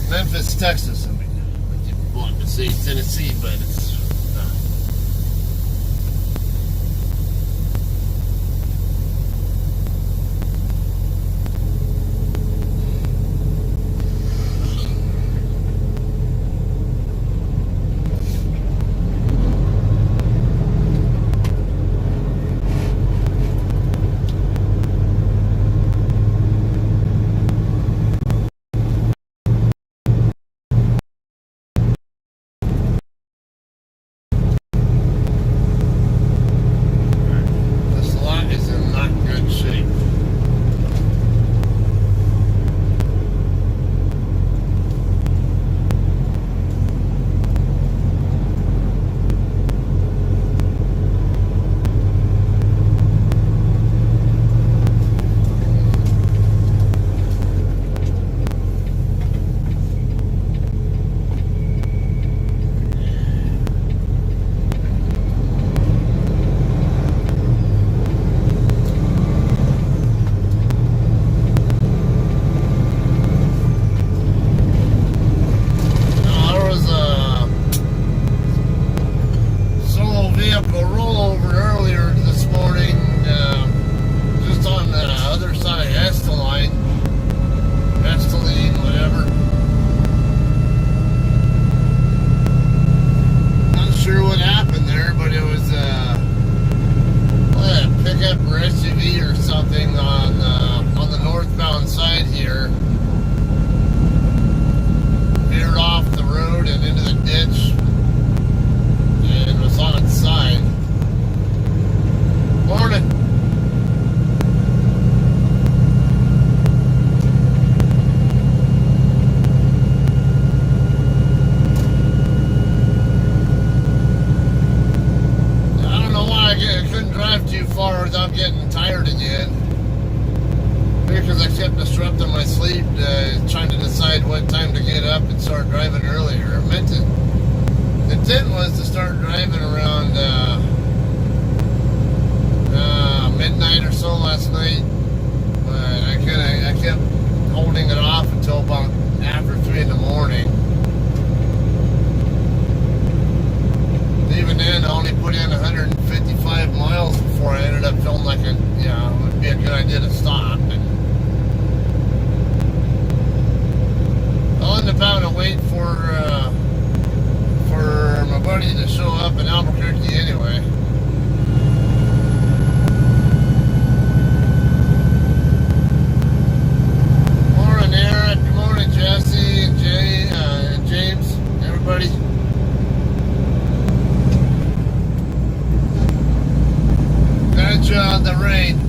Memphis, Texas. I mean, you want to say Tennessee, but it's not. For my buddy to show up in Albuquerque anyway. Morning, Eric. Good morning, Jesse and Jay and James. Everybody. Gotcha on the rain.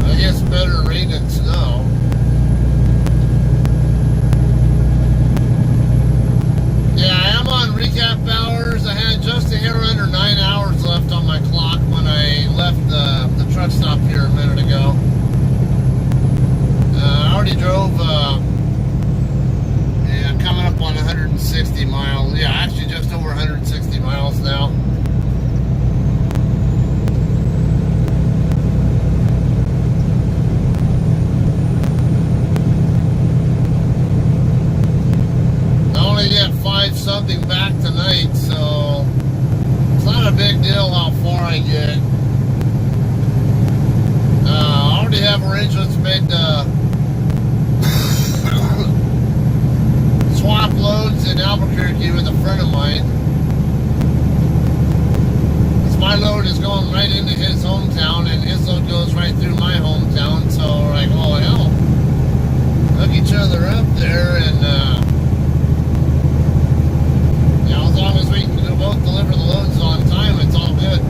I guess better rain than snow. Yeah, I am on recap hours. I had just a hair under 9 hours left on my clock when I left the truck stop here a minute ago. I already drove, coming up on 160 miles. Yeah, actually just over 160 miles now. Get 5 something back tonight, so it's not a big deal how far I get. I already have arrangements made to swap loads in Albuquerque with a friend of mine. Because my load is going right into his hometown and his load goes right through my hometown, so we're like, oh hell, hook each other up there and as long as we can both deliver the loads on time, it's all good.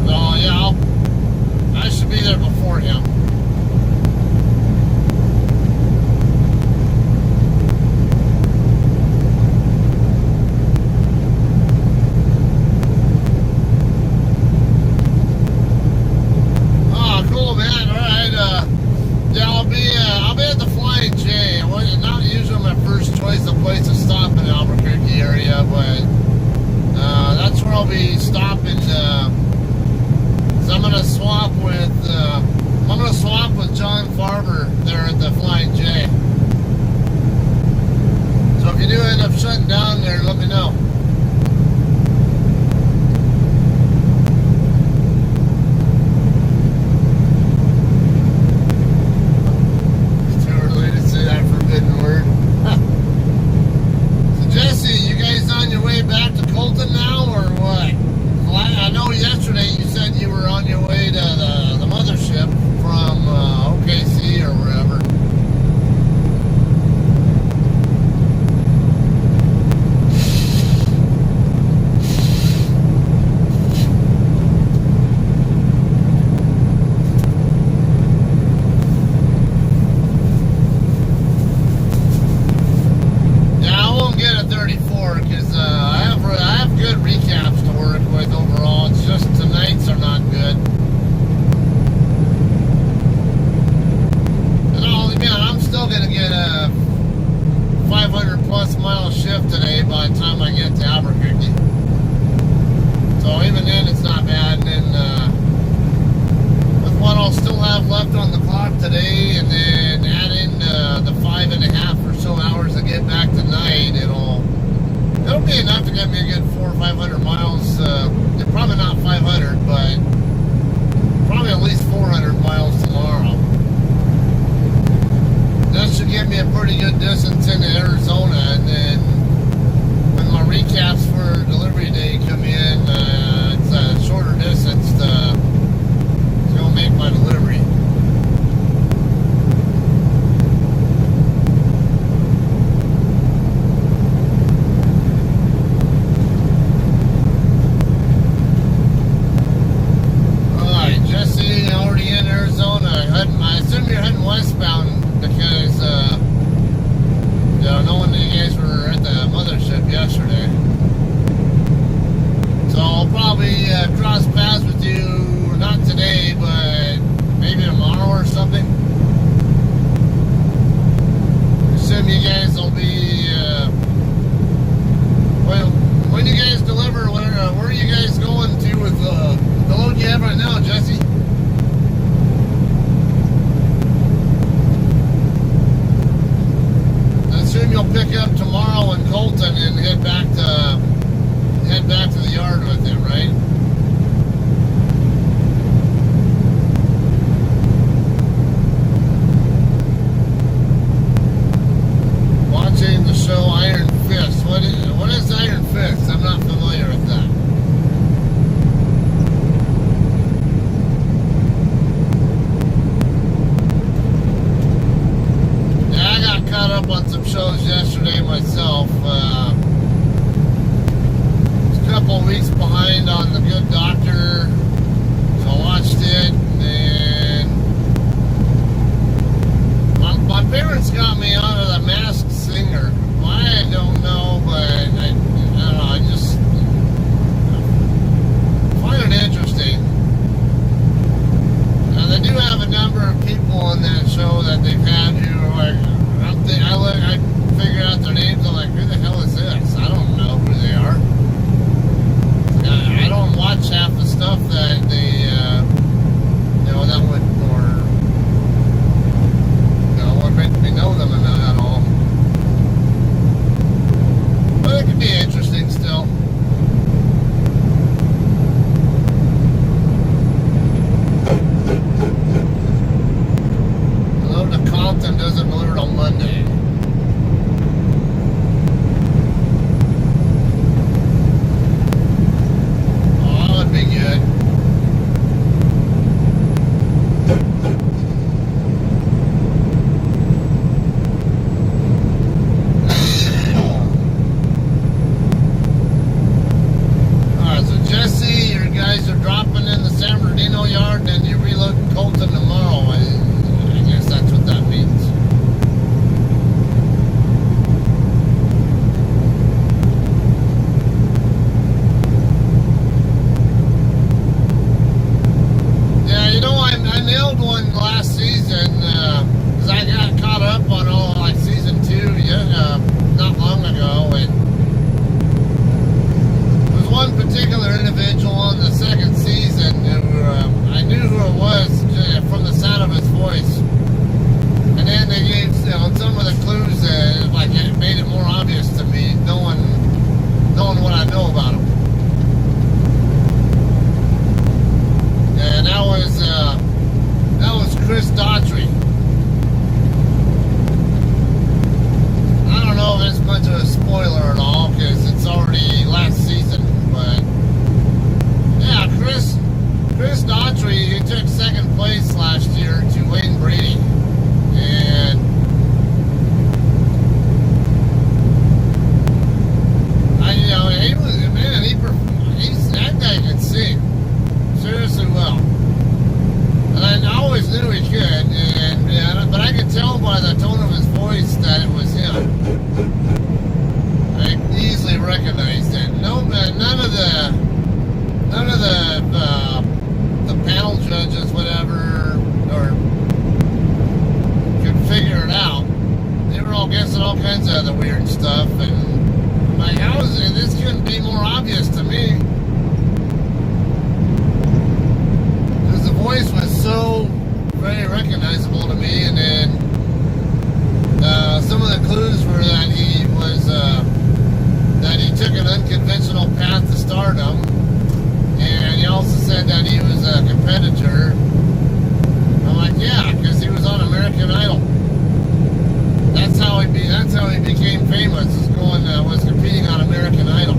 So yeah, I should be there before him. Oh, cool, man. All right. Yeah, I'll be at the Flying J. Not usually my first choice of place to stop in the Albuquerque area, but that's where I'll be stopping. So I'm gonna swap with I'm gonna swap with John Farber there at the Flying J. So if you do end up shutting down there, let me know. It's too early to say that forbidden word. So Jesse, you guys on your way back to Colton now, or what? Well, I know yesterday you said you were on your way to the mothership from OKC or wherever. Yeah, I won't get a 34 because I have good recaps to work with overall. It's just tonight's are not good. I'm still going to get a 500 plus mile shift today by the time I get to Albuquerque. So even then it's not bad. And then with what I'll still have left on the clock today, and then add in the 5.5 or so hours to get back tonight, it'll be enough to get me a good 400 or 500 miles. Probably not 500, but probably at least 400 miles tomorrow. That should give me a pretty good distance into Arizona, and then when my recaps for delivery day come in, it's a shorter distance to go make my delivery. Alright, Jesse, already in Arizona. I assume you're heading westbound because, knowing that you guys were all kinds of other weird stuff, and I'm like, how is it? This couldn't be more obvious to me. Because the voice was so very recognizable to me, and then some of the clues were that he was that he took an unconventional path to stardom, and he also said that he was a competitor. I'm like, yeah, because he was on American Idol. That's how he became famous. Was competing on American Idol.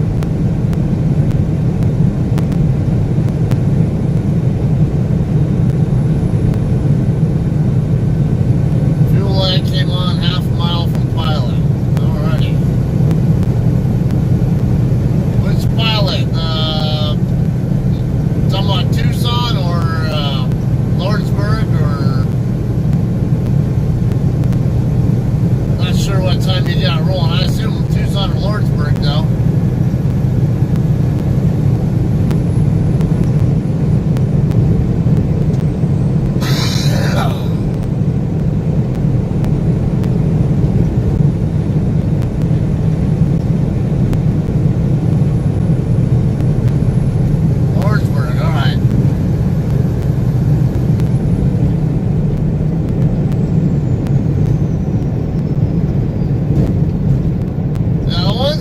Fuel light came on half a mile from Pilot. Alrighty. Which Pilot? Talking about Tucson or Lawrenceburg, or not sure what time you got rolling. I assume Tucson or Lawrenceburg though.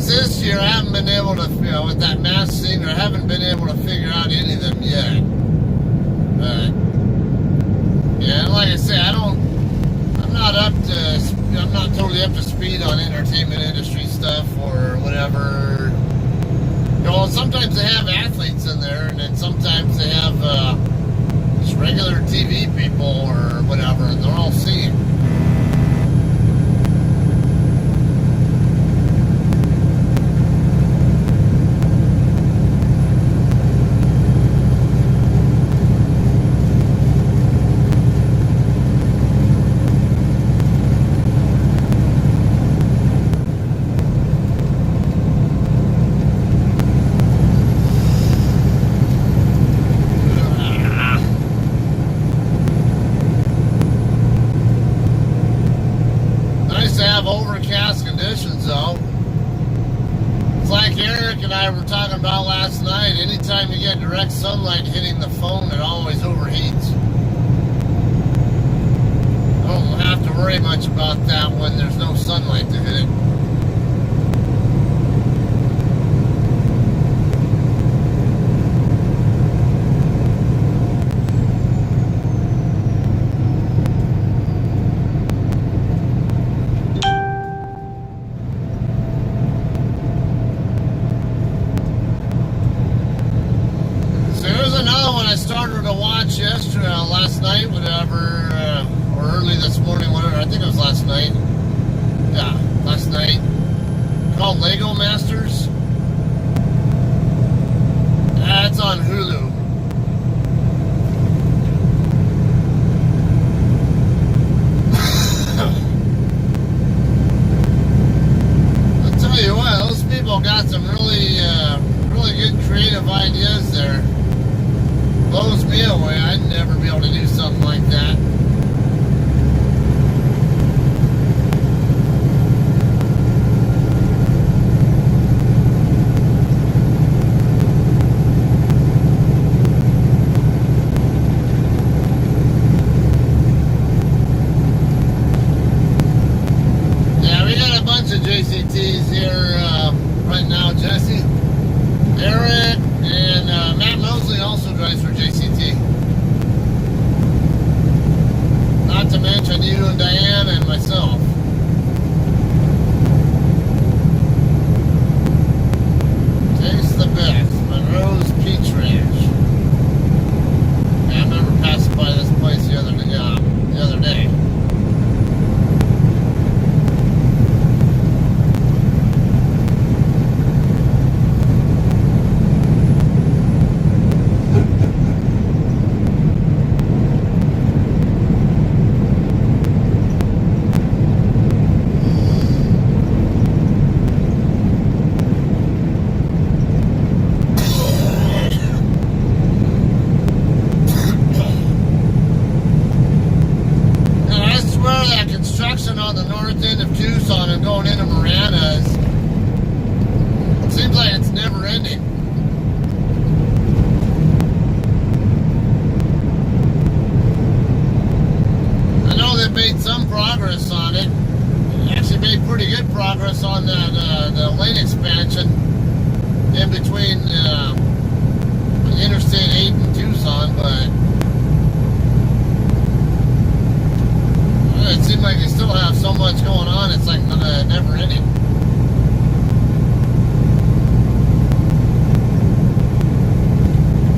This year I haven't been able to, with that Masked Singer, I haven't been able to figure out any of them yet. But, yeah, like I say, I'm not totally up to speed on entertainment industry stuff or whatever. Sometimes they have athletes in there, and then sometimes they have just regular TV people or whatever, and they're all singing. Overcast conditions though. It's like Eric and I were talking about last night. Anytime you get direct sunlight hitting the phone, it always overheats. I don't have to worry much about that when there's no sunlight to hit it. I started to watch last night, whatever, or early this morning, whatever. I think it was last night. Yeah, last night. Called Lego Masters. That's on Hulu. I'll tell you what, those people got some really good creative ideas there. Blows me away. I'd never be able to do something like that. Yeah, we got a bunch of JCTs here right now. Jesse, Eric, and Matt Mosley also drives for JCT. ending. I know they've made some progress on it. Actually made pretty good progress on that the lane expansion in between Interstate 8 and Tucson, but it seems like they still have so much going on. It's like never ending.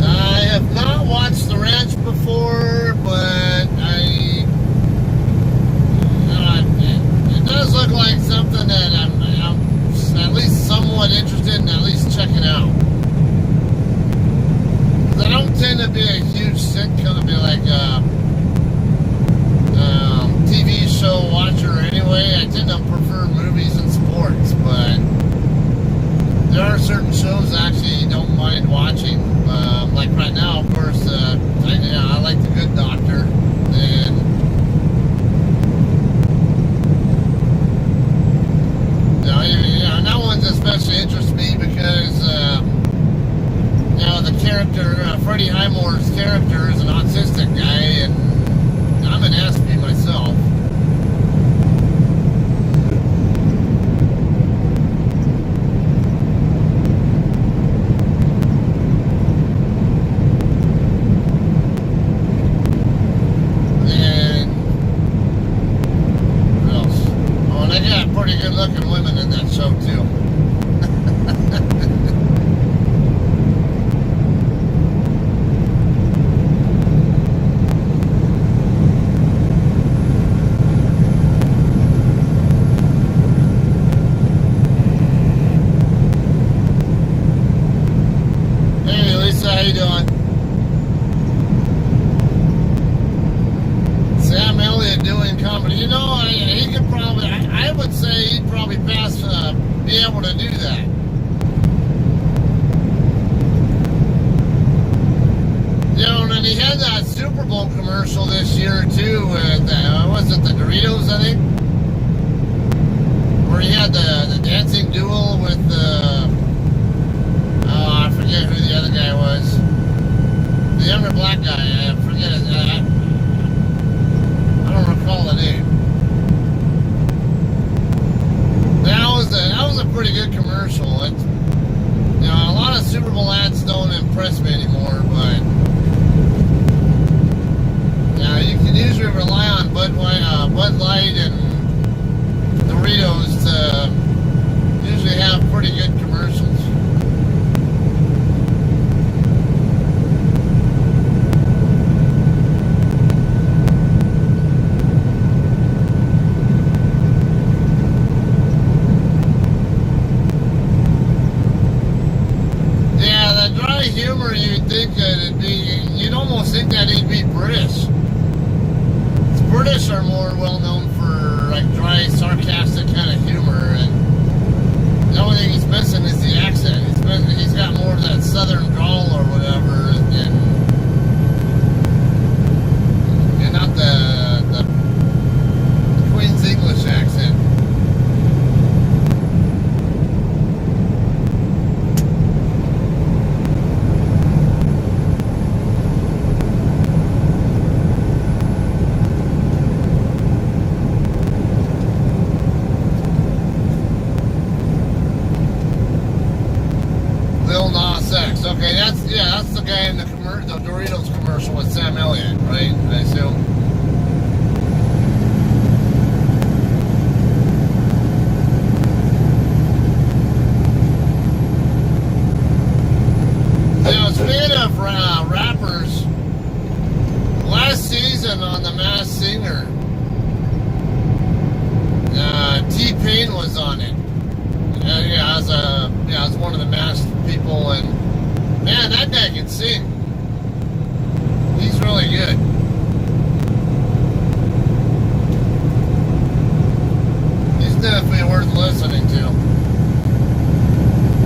I have not watched The Ranch before, but it does look like something that I'm at least somewhat interested in at least checking out. I don't tend to be a huge sitcom, be like TV show watcher anyway. I tend to prefer movies and sports, but there are certain shows I actually don't mind watching. Like right now, of course, I like The Good Doctor, and and that one's especially interests me because the character, Freddie Highmore's character, is an autistic guy, and I'm an Aspie myself. And what else? Oh, and they got pretty good looking women in that show too. How you doing? Sam Elliott doing comedy. You know, he could probably, I would say he'd probably be able to do that. You know, and he had that Super Bowl commercial this year too with, was it the Doritos, I think? Where he had the dancing duel with I forget who the other guy was. The younger black guy, I forget it. I don't recall the name. That was a pretty good commercial. It's, a lot of Super Bowl ads don't impress me anymore, but you can usually rely on Bud Light and Doritos to usually have pretty good commercials. Humor, you'd think that you'd almost think that he'd be British. The British are more well known for like dry, sarcastic kind of humor, and the only thing he's missing is the accent. He's got more of that southern drawl or whatever, and not the Queen's English accent. Okay, that's the guy in the Doritos commercial with Sam Elliott, right? I assume. Speaking of rappers, last season on The Masked Singer, T-Pain was on it. I was one of the masked people, and man, that guy can sing. He's really good. He's definitely worth listening to.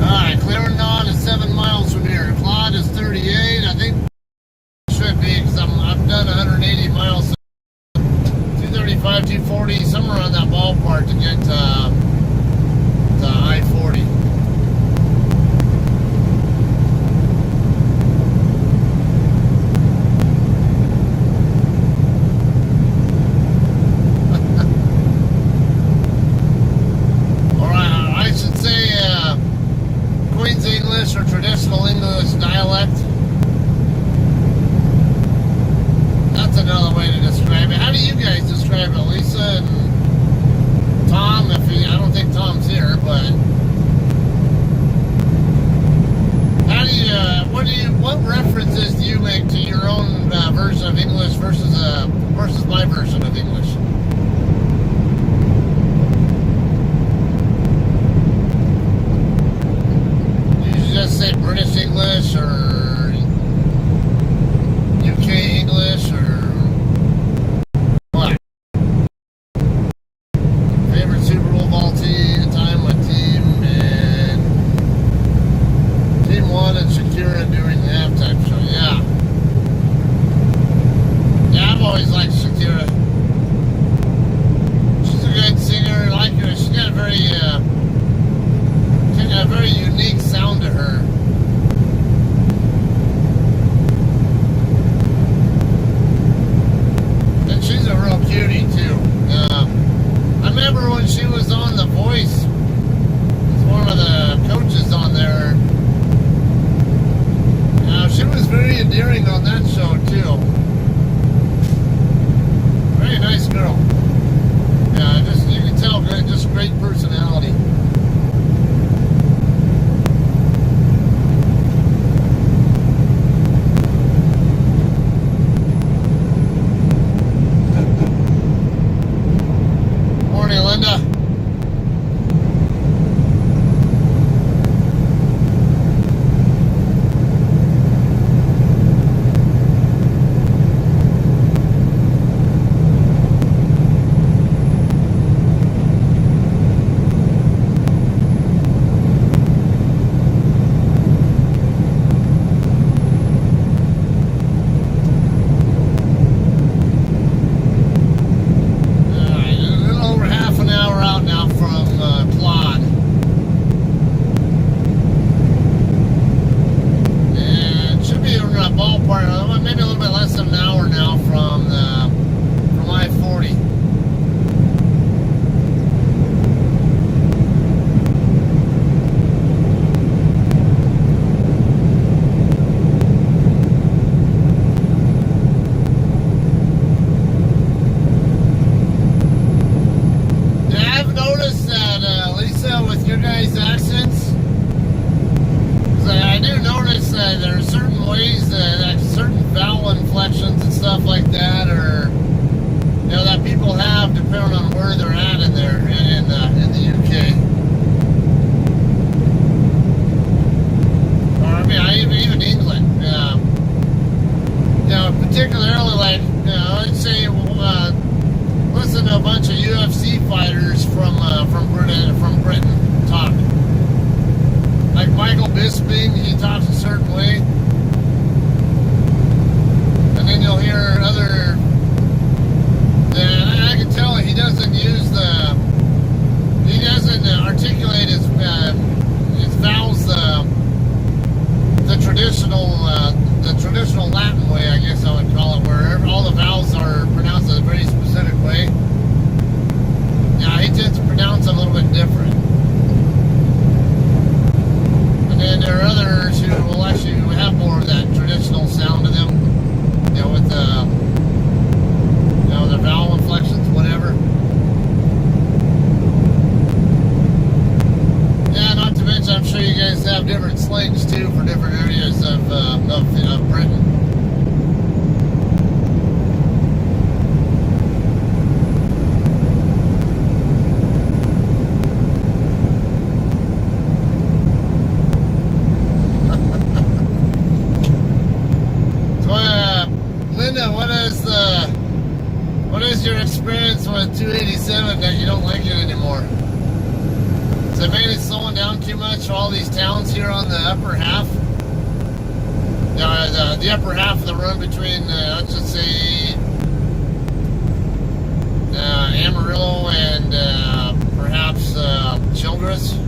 Alright, Clarendon is 7 miles from here. Claude is 38. I think it should be, because I've done 180 miles. 235, 240, somewhere around that ballpark to get to I-40. English or traditional English dialect. That's another way to describe it. How do you guys describe it, Lisa and Tom? I don't think Tom's here, but how do you? What references do you make to your own version of English versus my version of English? Just say British English or UK English or what? Favorite Super Bowl ball team, time my team, and team won and Shakira during the halftime show. Yeah. Yeah, I've always liked Shakira. She's a good singer. I like her. She's got a very unique sound to her. And she's a real cutie too. I remember when she was on The Voice, one of the coaches on there. She was very endearing on that show too. Very nice girl. Yeah, you can tell, just great personality. Maybe a little bit less than an hour now from I-40. Yeah, I've noticed that, Lisa, with your guys' accents, I do notice that there are certain ways that certain vowel inflections and stuff like that, or that people have depending on where they're at in the UK. Or I mean, even England. Particularly like let's say listen to a bunch of UFC fighters from Britain talk. Like Michael Bisping, he talks a certain way. And then you'll hear other... And I can tell he doesn't articulate his vowels the traditional Latin way, I guess I would call it, where all the vowels are pronounced in a very specific way. Yeah, he tends to pronounce them a little bit different. And there are others who will actually have more of that traditional sound to them, with their vowel inflections, whatever. Yeah, not to mention, I'm sure you guys have different slangs too for different areas of Britain. What is your experience with 287 that you don't like it anymore? Has it made it slowing down too much for all these towns here on the upper half? The upper half of the run between, let's just say, Amarillo and perhaps Childress?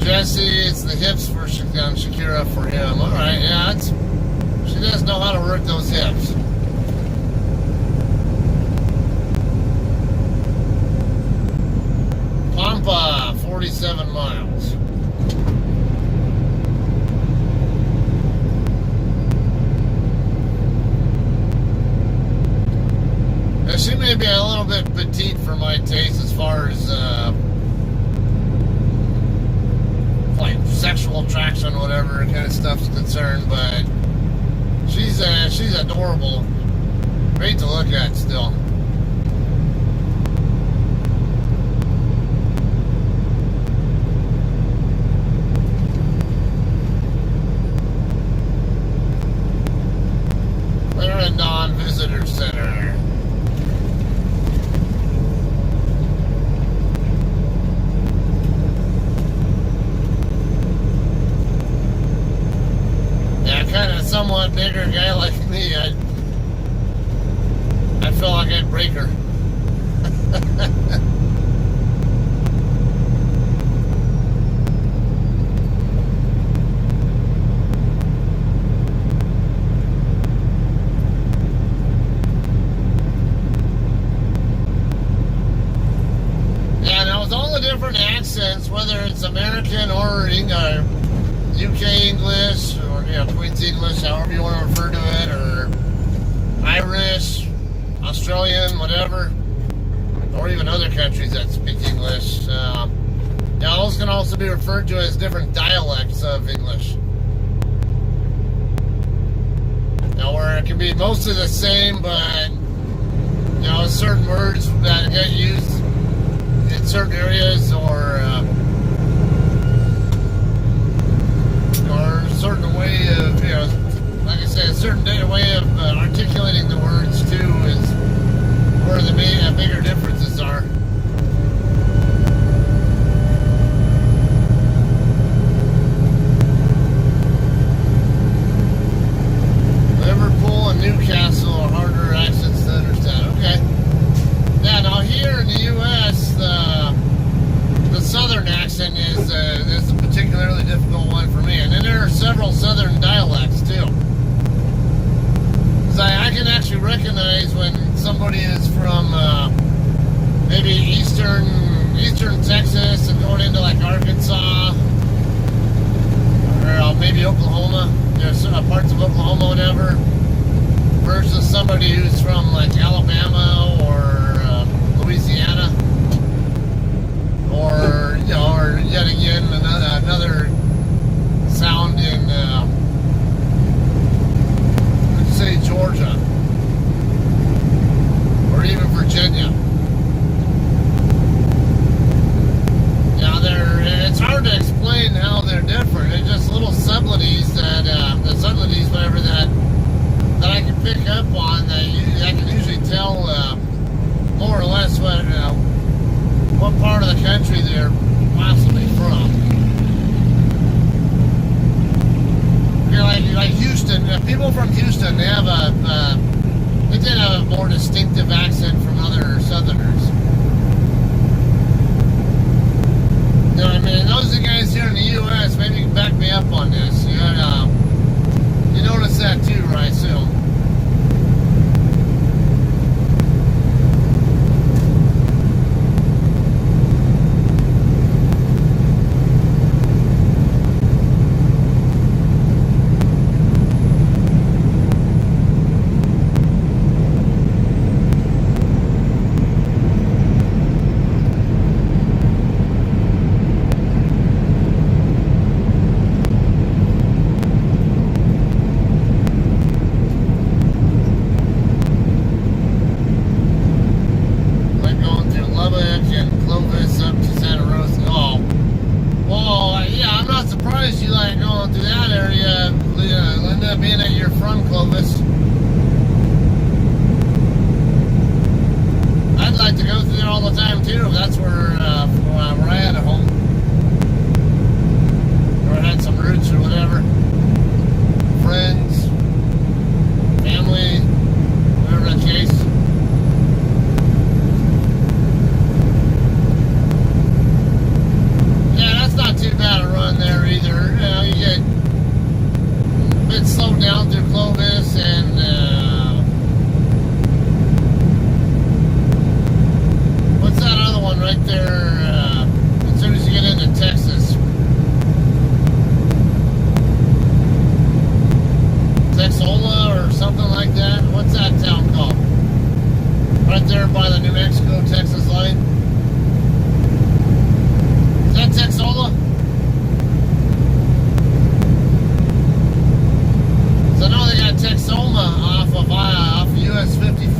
Jesse, it's the hips for Shakira for him. All right, yeah, she does know how to work those hips. She may be a little bit petite for my taste as far as like sexual attraction, whatever kind of stuff's concerned, but she's adorable, great to look at still. Clarendon Visitor Center. Kind of somewhat bigger guy like me, I feel like I'd break her. Yeah, now with all the different accents, whether it's American or UK English, or Queen's English, however you want to refer to it, or Irish, Australian, whatever, or even other countries that speak English. Those can also be referred to as different dialects of English. Where it can be mostly the same, but certain words that get used in certain areas, or a certain way of, like I said, a certain way of articulating the words too is where the bigger differences are. Liverpool and Newcastle are harder accents to understand. Okay. Yeah, now here in the U.S., the southern accent is a particularly difficult one for me, and then there are several southern dialects too. So I can actually recognize when somebody is from maybe eastern Texas and going into like Arkansas, or maybe Oklahoma. There's parts of Oklahoma, whatever, versus somebody who's from like Alabama or Louisiana. Or yet again another sound in let's say Georgia or even Virginia. Now it's hard to explain how they're different. It's just little subtleties whatever that I can pick up on, that I can usually tell more or less what part of the country they're possibly from. Like Houston, people from Houston, they did have a more distinctive accent from other Southerners. You know what I mean? Those are the guys here in the U.S., maybe you can back me up on this. You notice that too, right? I assume. Being that you're from Clovis, I'd like to go through there all the time too. That's where I had a home, or I had some roots or whatever, friends, family, whatever the case. Yeah, that's not too bad a run there either. You get slowed down through Clovis, and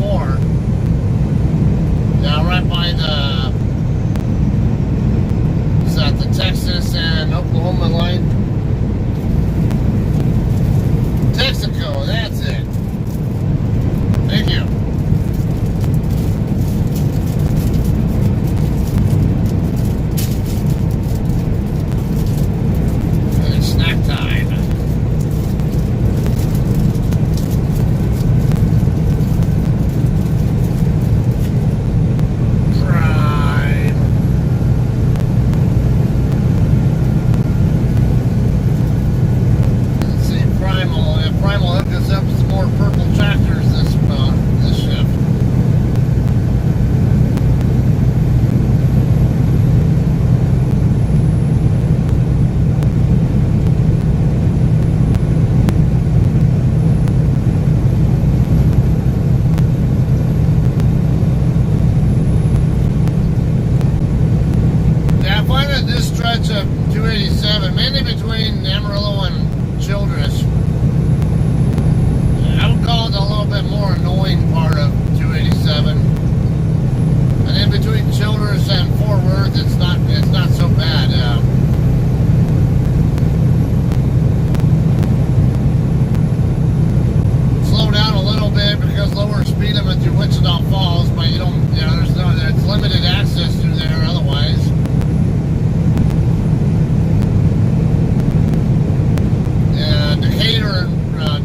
4. Yeah, right by the, is that the Texas and Oklahoma line? Texaco, that's it. Thank you. And it's snack time. Stretch of 287, mainly between Amarillo and Childress. I would call it a little bit more annoying part of 287. And in between Childress and Fort Worth, it's not so bad. Slow down a little bit because lower speed limit through Wichita Falls, but there's limited access through there otherwise.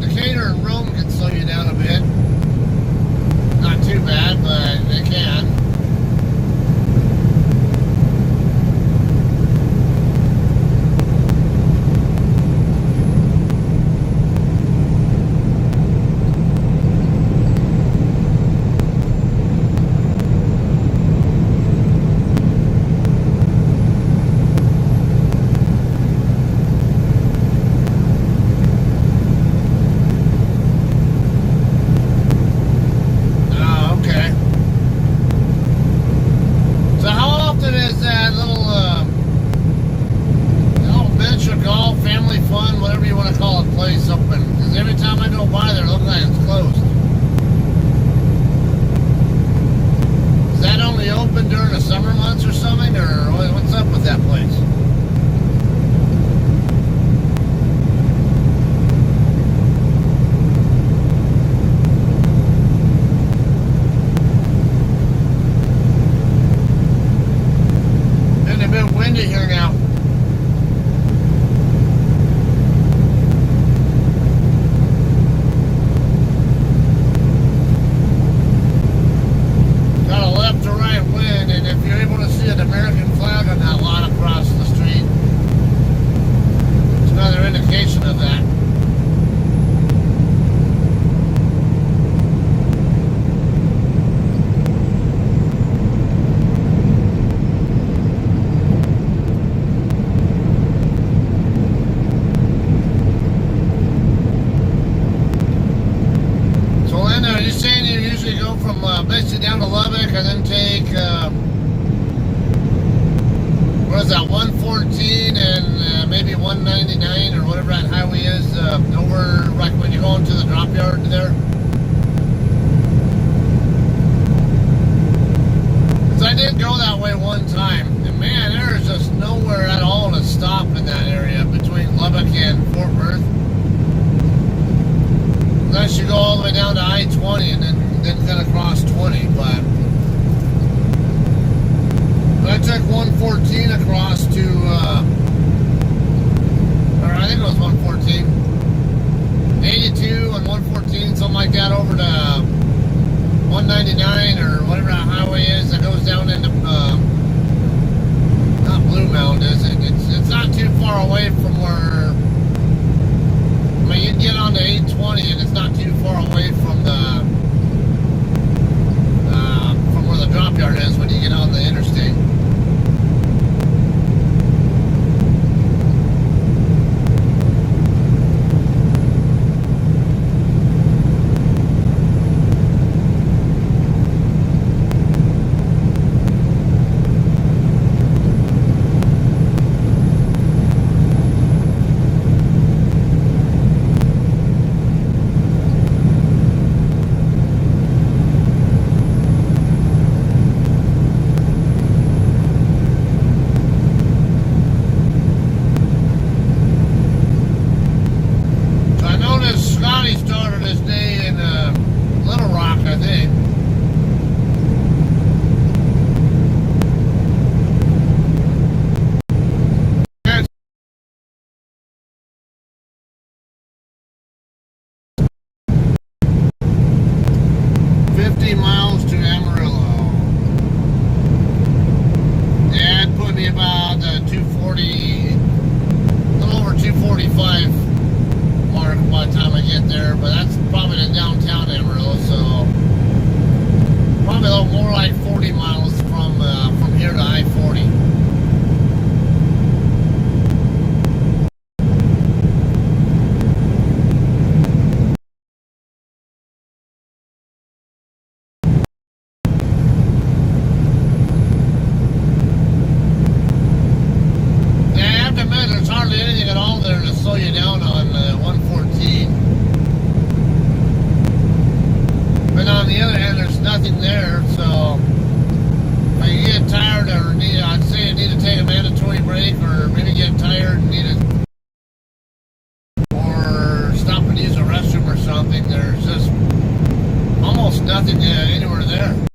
Decatur and Rome can slow you down a bit. Not too bad, but they can. Basically down to Lubbock and then take what is that, 114 and maybe 199 or whatever that highway is over like when you go into the drop yard there. Because I did go that way one time, and man, there is just nowhere at all to stop in that area between Lubbock and Fort Worth. Unless you go all the way down to I-20 and then kind of cross 20, but I took 114 across to, or I think it was 114, 82 and 114, something like that, over to 199 or whatever that highway is that goes down into, not Blue Mound, is it? It's not too far away from where, I mean, you can get on to 820 and it's not too far away from the, from where the drop yard is when you get on the interstate. nothing there. So if you get tired or I'd say you need to take a mandatory break, or maybe get tired and need to, or stop and use a restroom or something. There's just almost nothing anywhere there.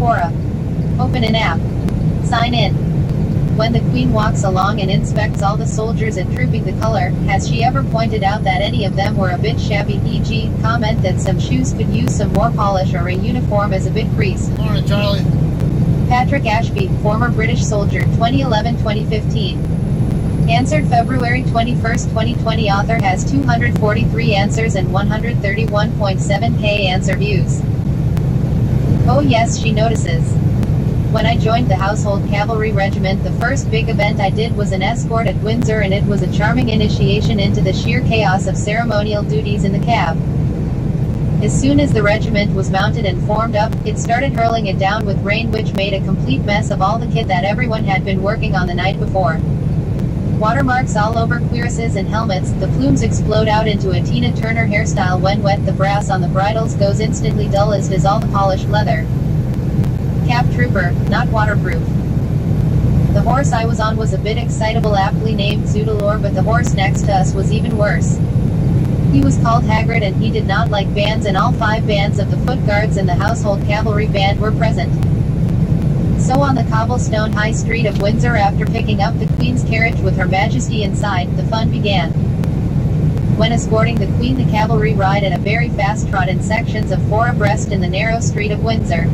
Quora. Open an app. Sign in. When the Queen walks along and inspects all the soldiers and trooping the color, has she ever pointed out that any of them were a bit shabby, e.g., comment that some shoes could use some more polish or a uniform is a bit creased? Morning, Charlie. Patrick Ashby, former British soldier, 2011-2015. Answered February 21, 2020. Author has 243 answers and 131.7k answer views. Oh yes, she notices. When I joined the Household Cavalry Regiment, the first big event I did was an escort at Windsor, and it was a charming initiation into the sheer chaos of ceremonial duties in the cab. As soon as the regiment was mounted and formed up, it started hurling it down with rain, which made a complete mess of all the kit that everyone had been working on the night before. Watermarks all over cuirasses and helmets, the plumes explode out into a Tina Turner hairstyle when wet, the brass on the bridles goes instantly dull as does all the polished leather. Cab trooper, not waterproof. The horse I was on was a bit excitable, aptly named Zoodalore, but the horse next to us was even worse. He was called Hagrid, and he did not like bands, and all 5 bands of the Foot Guards and the Household Cavalry Band were present. So on the cobblestone high street of Windsor, after picking up the Queen's carriage with Her Majesty inside, the fun began. When escorting the Queen, the cavalry ride at a very fast trot in sections of 4 abreast in the narrow street of Windsor.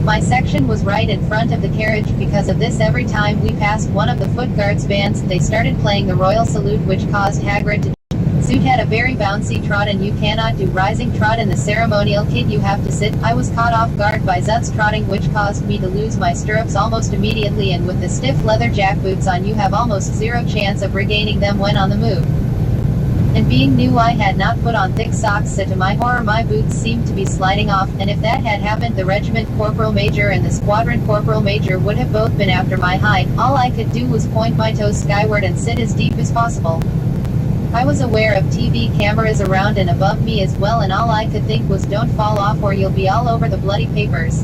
My section was right in front of the carriage. Because of this, every time we passed one of the Foot Guards bands, they started playing the Royal Salute, which caused Hagrid to Zoot had a very bouncy trot, and you cannot do rising trot in the ceremonial kit, you have to sit. I was caught off guard by Zut's trotting, which caused me to lose my stirrups almost immediately, and with the stiff leather jackboots on, you have almost zero chance of regaining them when on the move. And being new, I had not put on thick socks, so to my horror my boots seemed to be sliding off, and if that had happened, the regiment corporal major and the squadron corporal major would have both been after my hide. All I could do was point my toes skyward and sit as deep as possible. I was aware of TV cameras around and above me as well, and all I could think was, don't fall off or you'll be all over the bloody papers.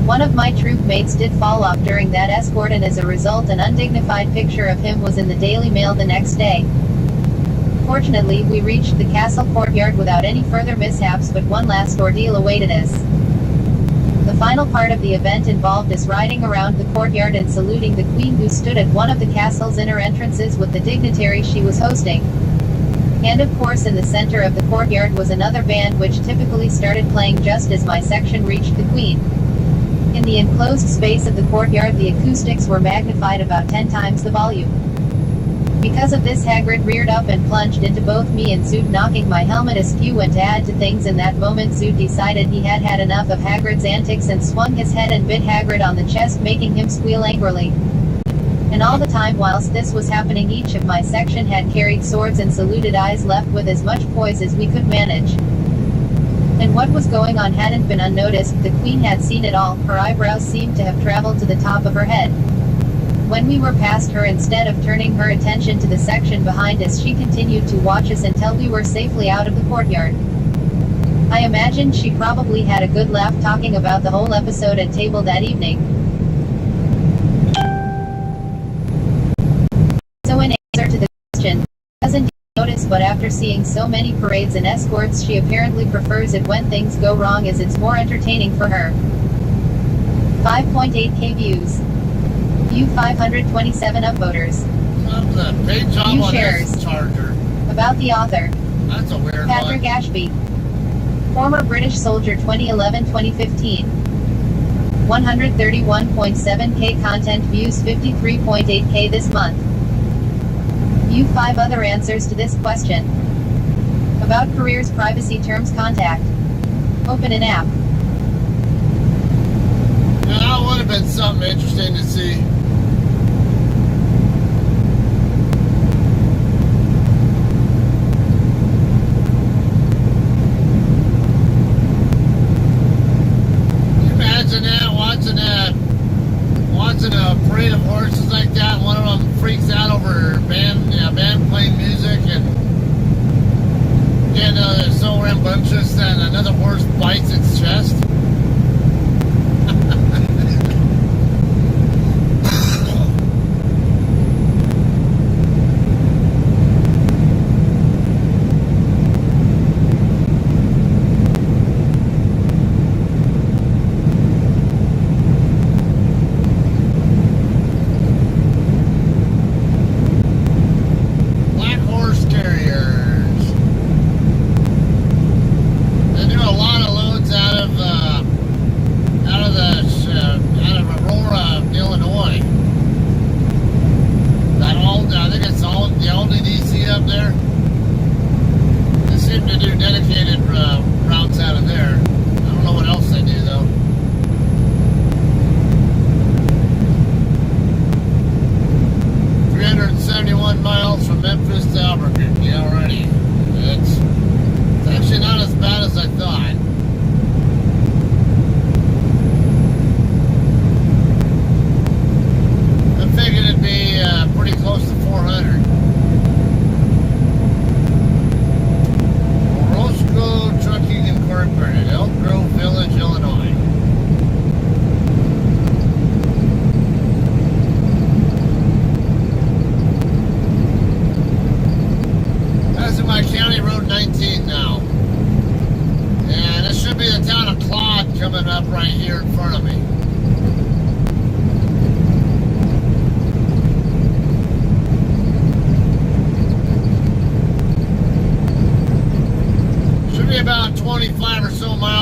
One of my troop mates did fall off during that escort, and as a result an undignified picture of him was in the Daily Mail the next day. Fortunately, we reached the castle courtyard without any further mishaps, but one last ordeal awaited us. The final part of the event involved us riding around the courtyard and saluting the Queen, who stood at one of the castle's inner entrances with the dignitary she was hosting. And of course, in the center of the courtyard was another band, which typically started playing just as my section reached the Queen. In the enclosed space of the courtyard, the acoustics were magnified about 10 times the volume. Because of this, Hagrid reared up and plunged into both me and Zoot, knocking my helmet askew, and to add to things, in that moment Zoot decided he had had enough of Hagrid's antics and swung his head and bit Hagrid on the chest, making him squeal angrily. And all the time whilst this was happening, each of my section had carried swords and saluted, eyes left with as much poise as we could manage. And what was going on hadn't been unnoticed. The Queen had seen it all. Her eyebrows seemed to have traveled to the top of her head. When we were past her, instead of turning her attention to the section behind us, she continued to watch us until we were safely out of the courtyard. I imagine she probably had a good laugh talking about the whole episode at table that evening. So in answer to the question, doesn't notice, but after seeing so many parades and escorts, she apparently prefers it when things go wrong, as it's more entertaining for her. 5.8k views. View 527 upvoters. Great job View on shares. this charger. About the author. That's a weird Patrick one. Ashby. Former British soldier, 2011-2015. 131.7k content views, 53.8k this month. View 5 other answers to this question. About careers, privacy terms, contact. Open an app. Yeah, that would have been something interesting to see. Imagine that, watching a parade of horses like that, and one of them freaks out over band playing music, and they're so rambunctious that another horse bites its chest.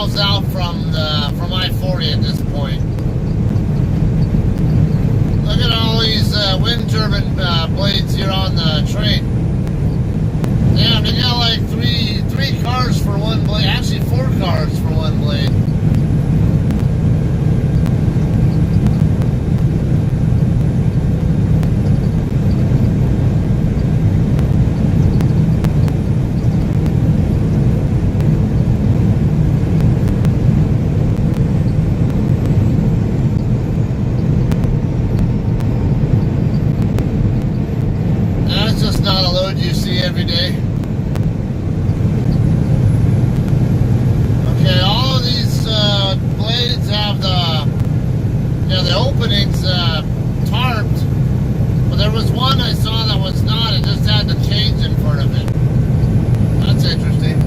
miles out from I-40 at this point. Look at all these wind turbine blades here on the train. Damn, they got like three cars for one blade. Actually, 4 cars for one blade. That's just not a load you see every day. Okay, all of these blades have the openings tarped, but there was one I saw that was not. It just had the chains in front of it. That's interesting.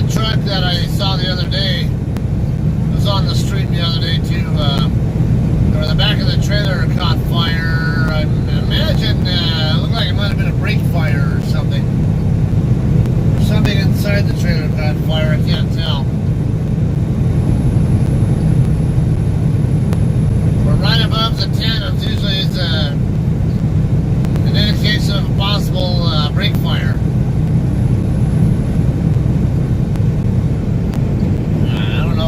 Truck that I saw the other day, it was on the street the other day too, or the back of the trailer caught fire. I imagine it looked like it might have been a brake fire or something. Something inside the trailer caught fire, I can't tell. But right above the tandems usually is an indication of a possible brake fire.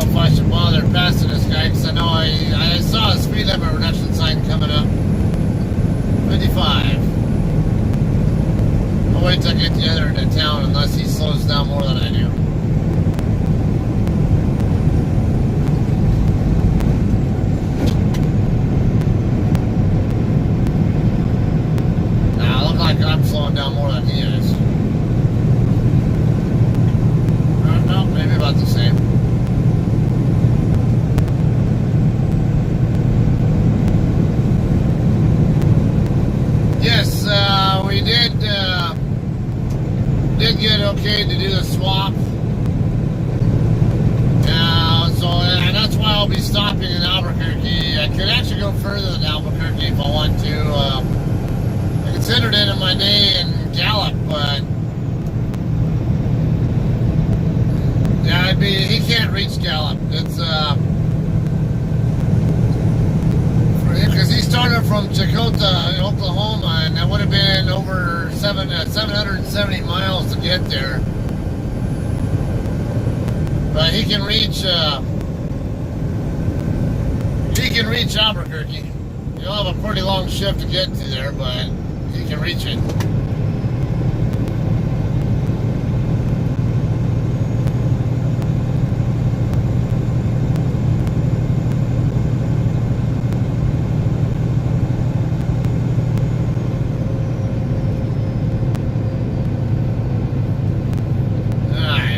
If I should bother passing this guy, because I know I saw a speed limit reduction sign coming up. 55. I'll wait till I get the other end of town unless he slows down more than I do. Nah, I look like I'm slowing down more than he is. No, maybe about the same. Yes, we did get okay to do the swap. And that's why I'll be stopping in Albuquerque. I could actually go further than Albuquerque if I want to. I considered it in my day in Gallup, but yeah, he can't reach Gallup. It's because he started from Chakota, Oklahoma, and that would have been over 770 miles to get there. But he can reach Albuquerque. He'll have a pretty long shift to get to there, but he can reach it.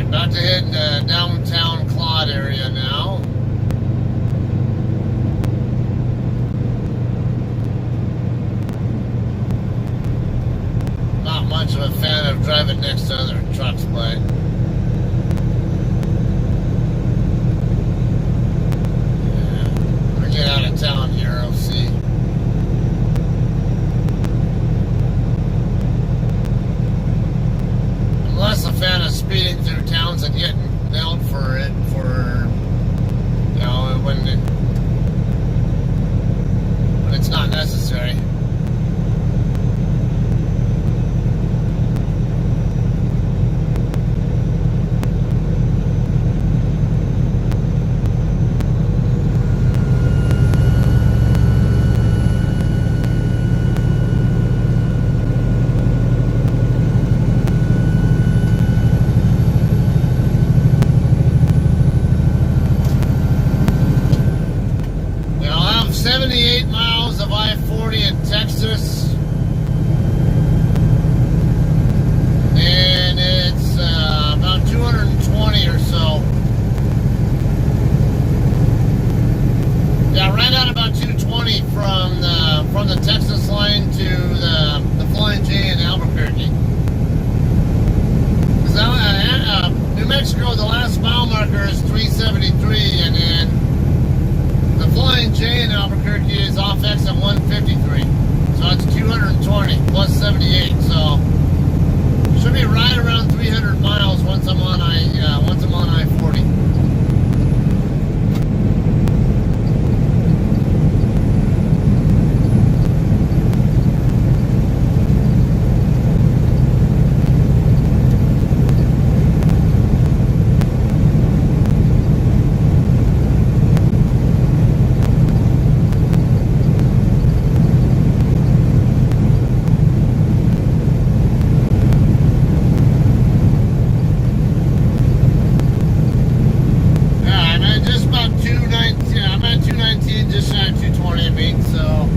About to hit downtown Claude area now. Not much of a fan of driving next to other trucks, but yeah. When we get out of town here, I'll see. Less a fan of speeding through towns and getting nailed for it, when it's not necessary. once I'm on I-40. Just shy of 220 beat, so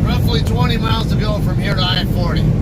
roughly 20 miles to go from here to I-40.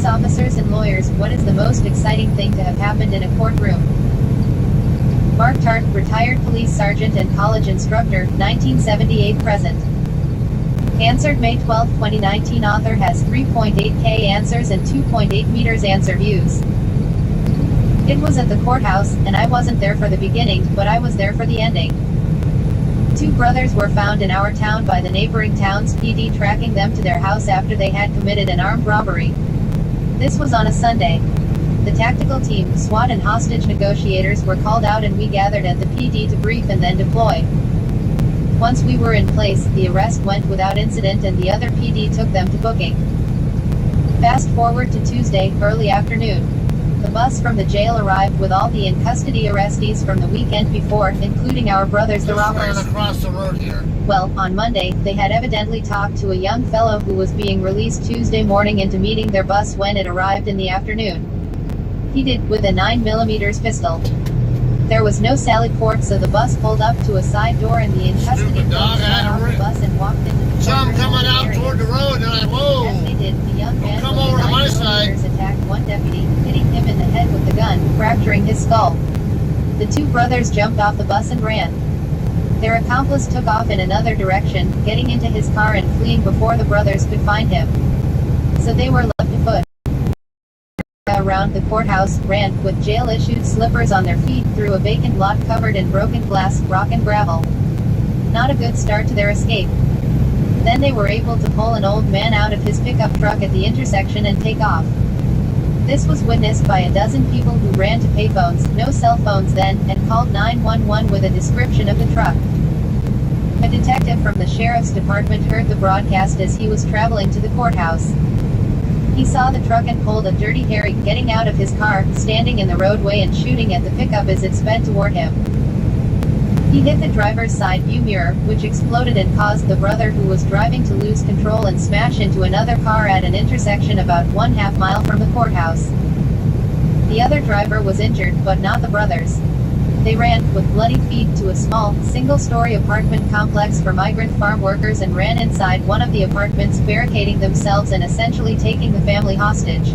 Officers and lawyers, what is the most exciting thing to have happened in a courtroom? Mark Tart, retired police sergeant and college instructor, 1978 present. Answered May 12, 2019. Author has 3.8K answers and 2.8 meters answer views. It was at the courthouse, and I wasn't there for the beginning, but I was there for the ending. Two brothers were found in our town by the neighboring town's PD, tracking them to their house after they had committed an armed robbery. This was on a Sunday. The tactical team, SWAT and hostage negotiators were called out, and we gathered at the PD to brief and then deploy. Once we were in place, the arrest went without incident and the other PD took them to booking. Fast forward to Tuesday, early afternoon. The bus from the jail arrived with all the in-custody arrestees from the weekend before, including our brothers the robbers. Across the road here. Well, on Monday, they had evidently talked to a young fellow who was being released Tuesday morning into meeting their bus when it arrived in the afternoon. He did, with a 9mm pistol. There was no Sally Port, so the bus pulled up to a side door and the in-custody dog got off the bus and walked into the some coming out area. toward the road, and I, whoa! As they did, the young man come with over the to my 9mm side. attacked one deputy, hitting him in the head with the gun, fracturing his skull. The two brothers jumped off the bus and ran. Their accomplice took off in another direction, getting into his car and fleeing before the brothers could find him. So they were left afoot. Around the courthouse, ran, with jail-issued slippers on their feet, through a vacant lot covered in broken glass, rock and gravel. Not a good start to their escape. Then they were able to pull an old man out of his pickup truck at the intersection and take off. This was witnessed by a dozen people who ran to payphones, no cell phones then, and called 911 with a description of the truck. A detective from the sheriff's department heard the broadcast as he was traveling to the courthouse. He saw the truck and pulled a Dirty Harry getting out of his car, standing in the roadway and shooting at the pickup as it sped toward him. He hit the driver's side view mirror, which exploded and caused the brother who was driving to lose control and smash into another car at an intersection about 1/2 mile from the courthouse. The other driver was injured, but not the brothers. They ran, with bloody feet, to a small, single-story apartment complex for migrant farm workers and ran inside one of the apartments, barricading themselves and essentially taking the family hostage.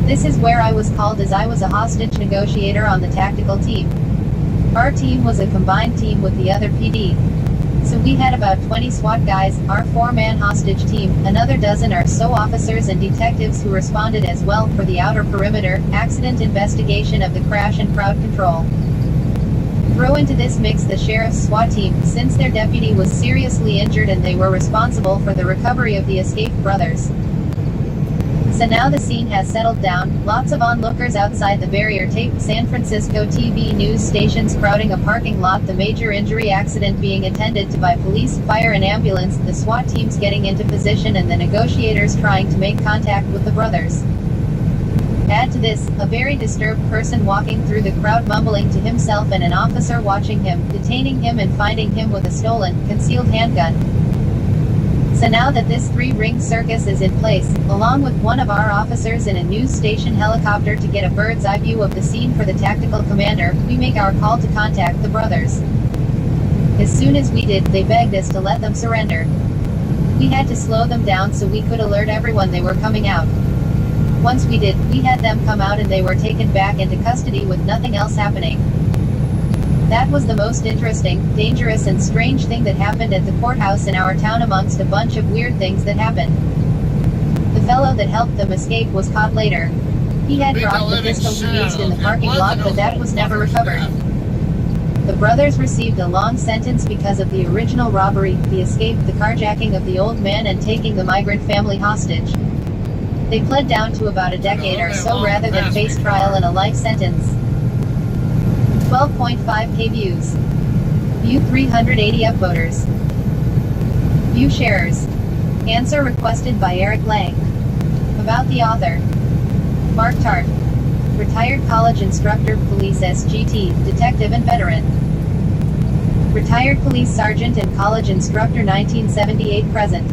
This is where I was called, as I was a hostage negotiator on the tactical team. Our team was a combined team with the other PD. So we had about 20 SWAT guys, our 4-man hostage team, another dozen or so officers and detectives who responded as well for the outer perimeter, accident investigation of the crash and crowd control. Throw into this mix the sheriff's SWAT team, since their deputy was seriously injured and they were responsible for the recovery of the escaped brothers. So now the scene has settled down, lots of onlookers outside the barrier tape, San Francisco TV news stations crowding a parking lot, the major injury accident being attended to by police, fire and ambulance, the SWAT teams getting into position and the negotiators trying to make contact with the brothers. Add to this, a very disturbed person walking through the crowd mumbling to himself and an officer watching him, detaining him and finding him with a stolen, concealed handgun. So now that this 3-ring circus is in place, along with one of our officers in a news station helicopter to get a bird's eye view of the scene for the tactical commander, we make our call to contact the brothers. As soon as we did, they begged us to let them surrender. We had to slow them down so we could alert everyone they were coming out. Once we did, we had them come out and they were taken back into custody with nothing else happening. That was the most interesting, dangerous and strange thing that happened at the courthouse in our town amongst a bunch of weird things that happened. The fellow that helped them escape was caught later. He had dropped the pistol he used in the parking lot, but that was never recovered. The brothers received a long sentence because of the original robbery, the escape, the carjacking of the old man and taking the migrant family hostage. They pled down to about a decade or so rather than face trial and a life sentence. 12.5k views. View 380 upvoters. View sharers. Answer requested by Eric Lang. About the author. Mark Tart. Retired college instructor, police SGT, detective and veteran. Retired police sergeant and college instructor 1978 present.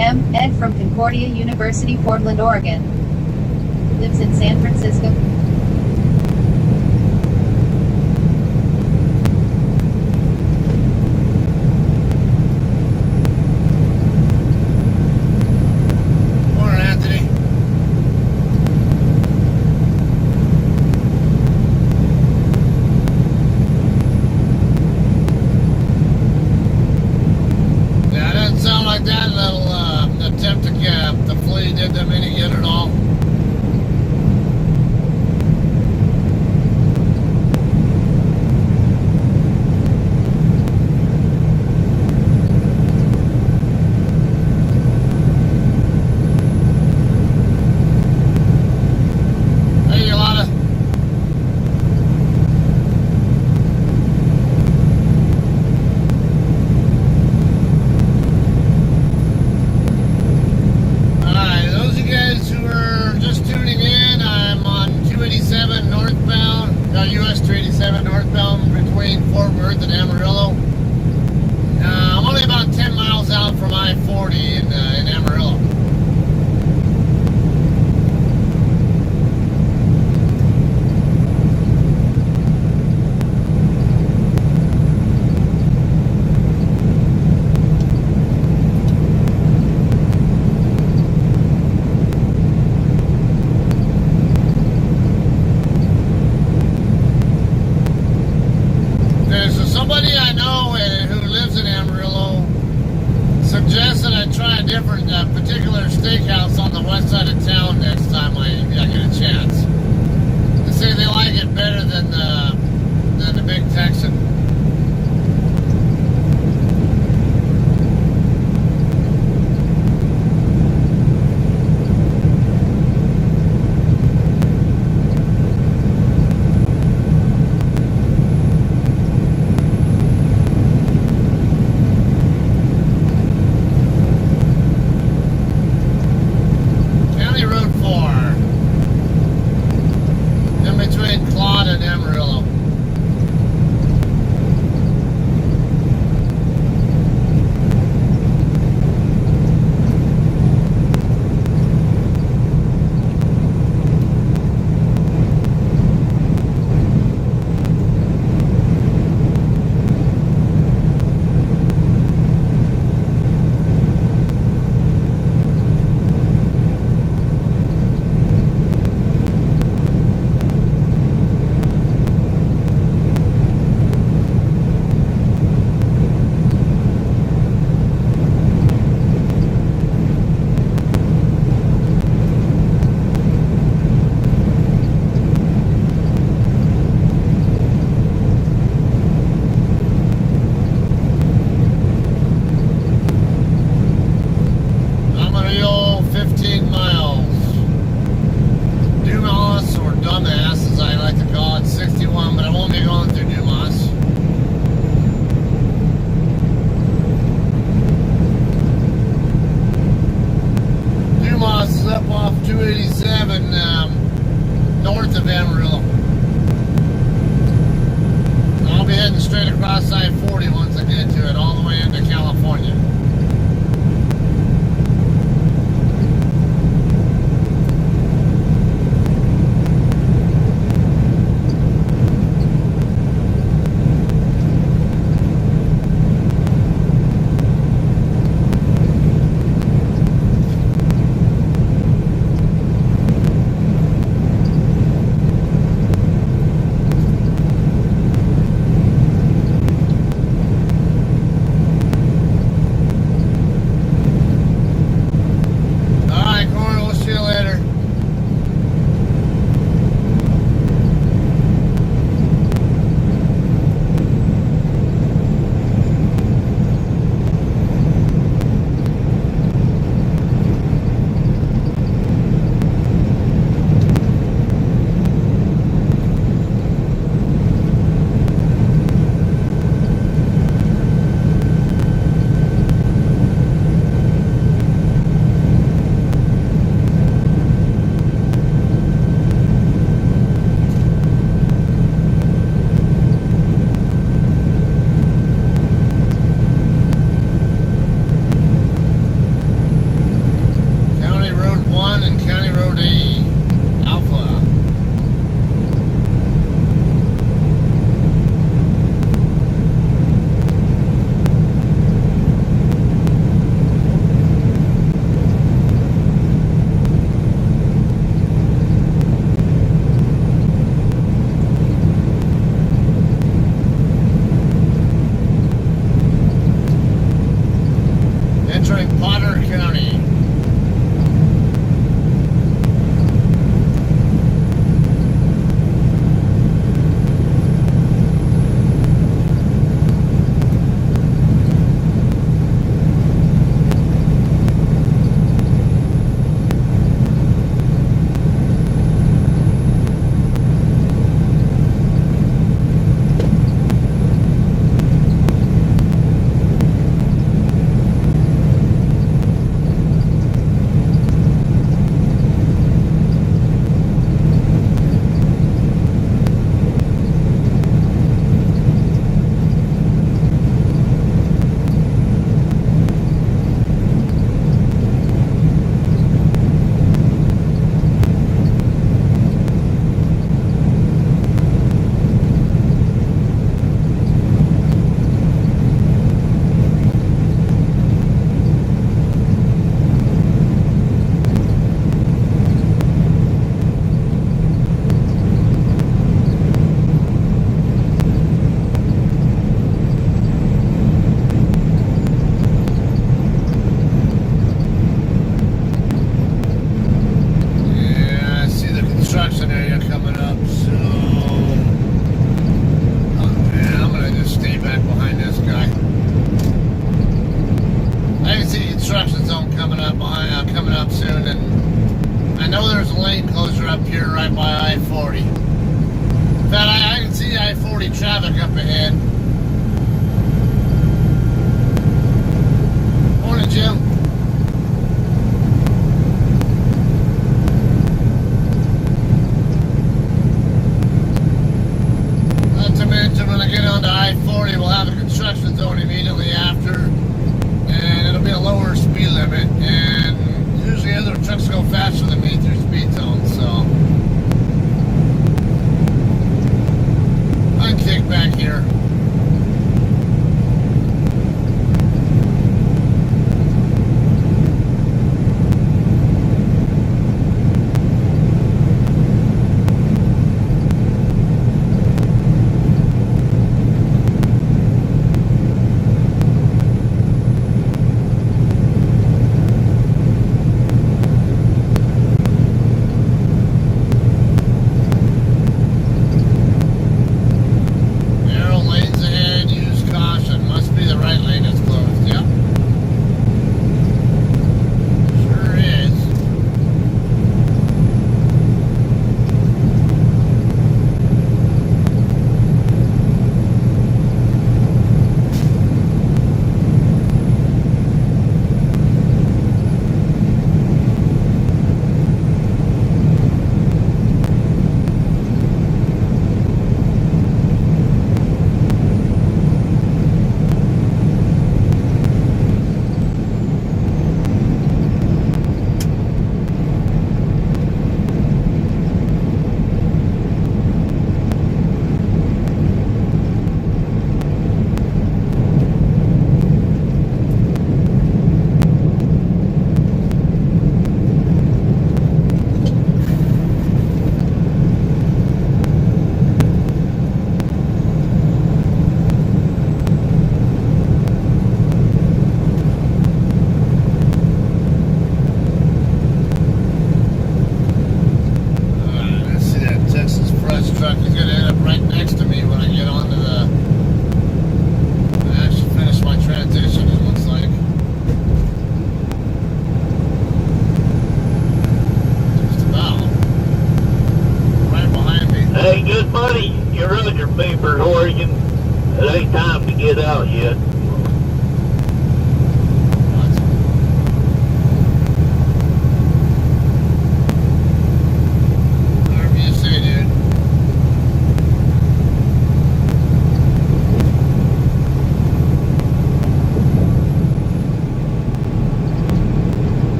M. Ed from Concordia University, Portland, Oregon. Lives in San Francisco. Particular steakhouse on the west side of town next time I get a chance. They say they like it better than the Big Texan.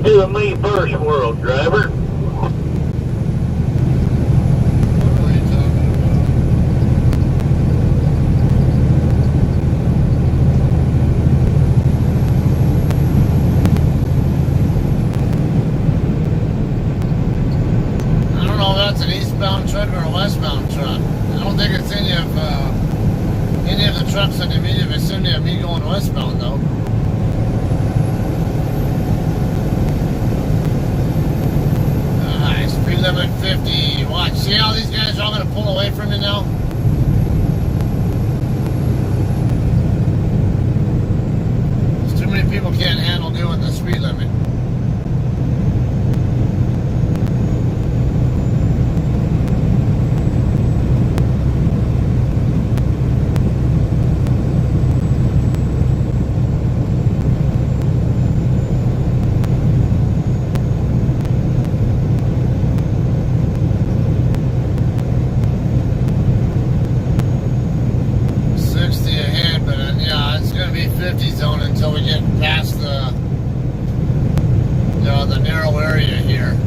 do a me first world, driver. What are you talking about? I don't know if that's an eastbound truck or a westbound truck. I don't think it's any of the trucks in the immediate vicinity of me going westbound though. Speed limit 50. Watch, see how these guys are all going to pull away from you now? There's too many people can't handle doing the speed limit. Zone until we get past the narrow area here.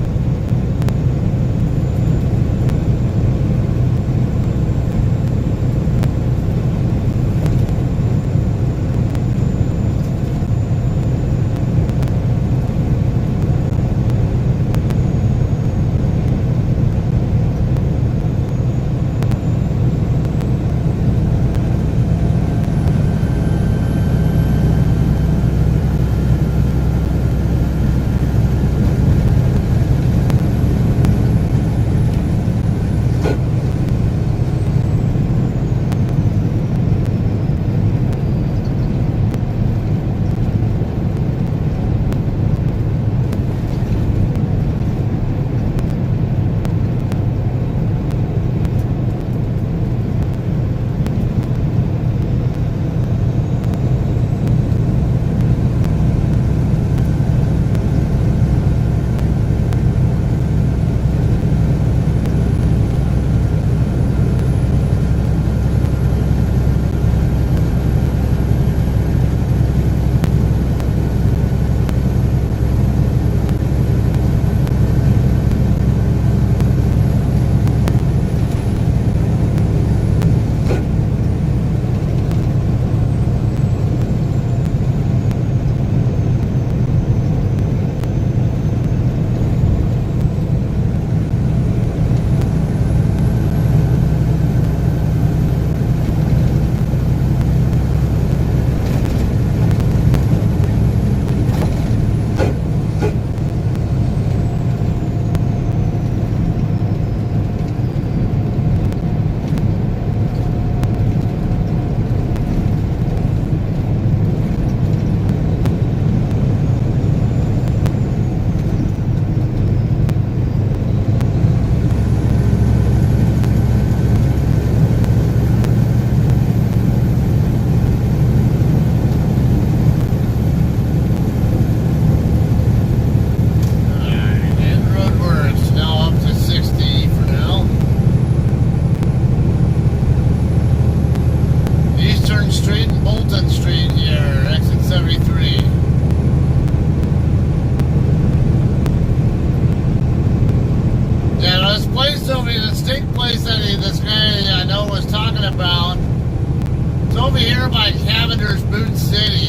over here by Cavender's Boot City.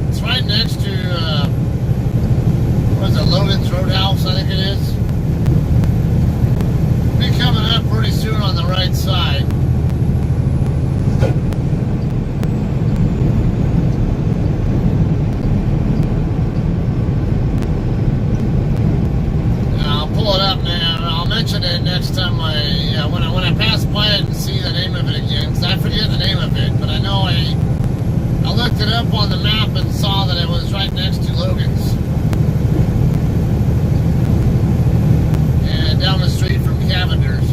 It's right next to, what is it, Logan's Roadhouse, I think it is. Be coming up pretty soon on the right side. I'll pull it up, man. I'll mention it next time when I pass by it and see the name of it again, because I forget the name of it, but I know I looked it up on the map and saw that it was right next to Logan's. And down the street from Cavender's.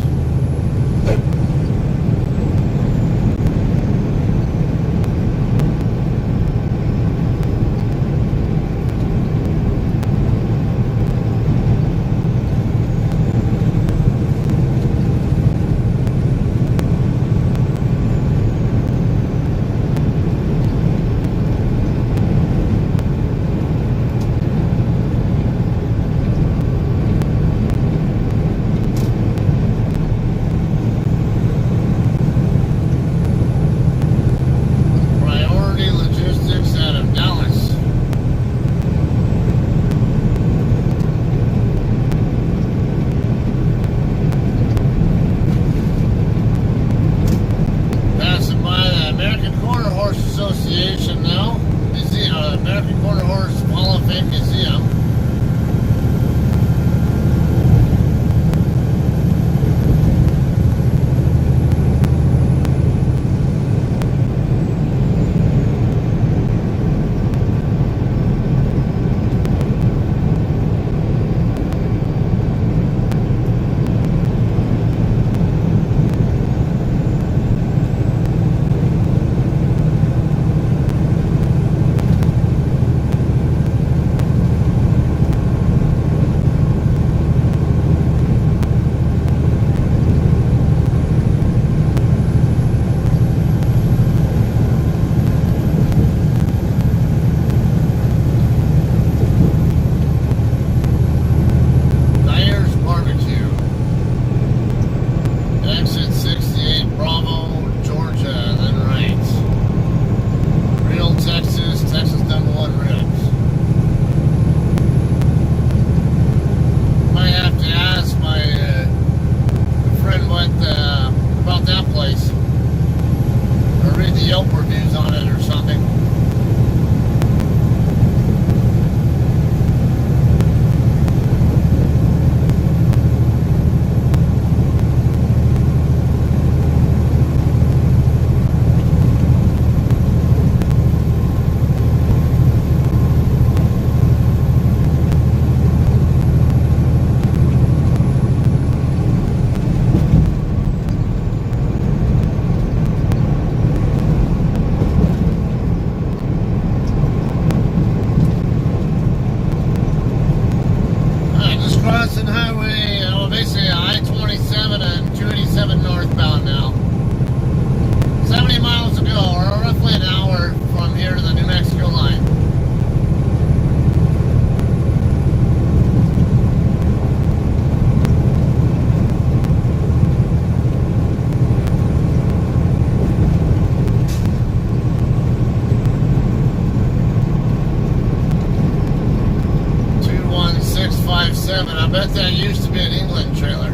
bet that used to be an England trailer.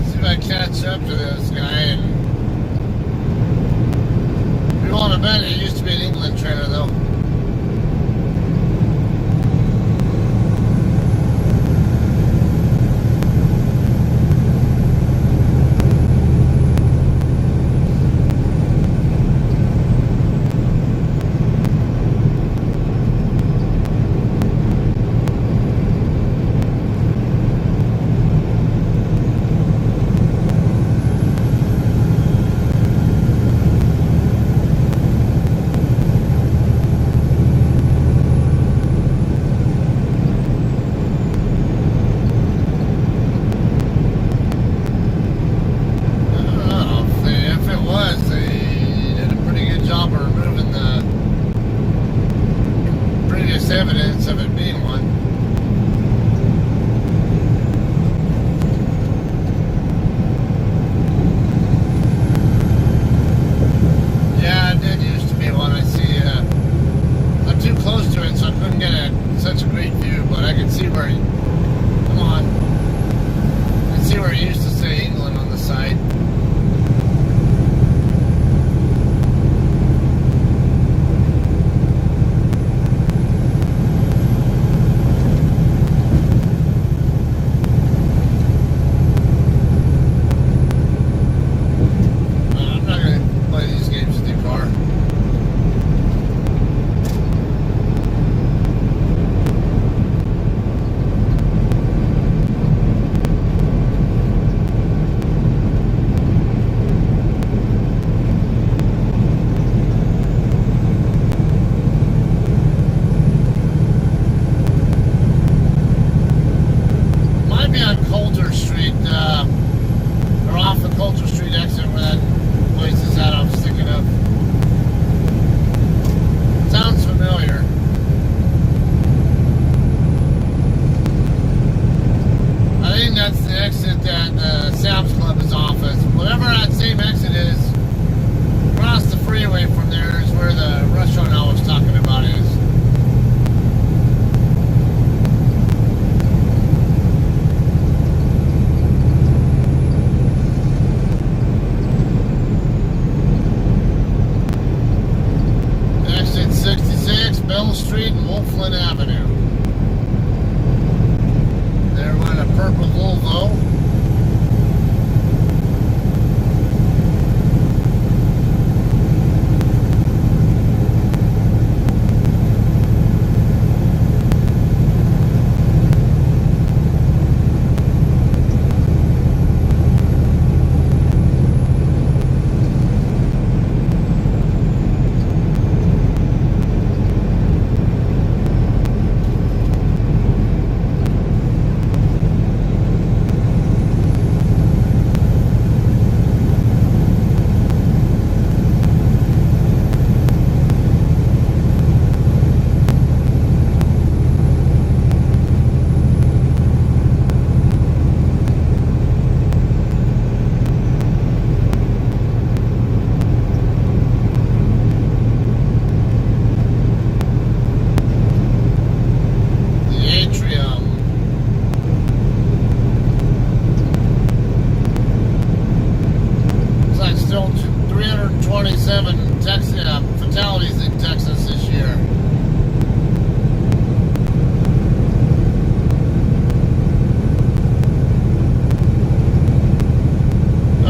See if I catch up to this guy and if you want to bet it used to be an England trailer though. Evidence of it being one. Yeah, it did used to be one. I see. I'm too close to it, so I couldn't get such a great view, but I can see where. Come on. I can see where it used to say England on the side. Street and Wolfland Avenue. There went a purple Volvo. Fatalities in Texas this year.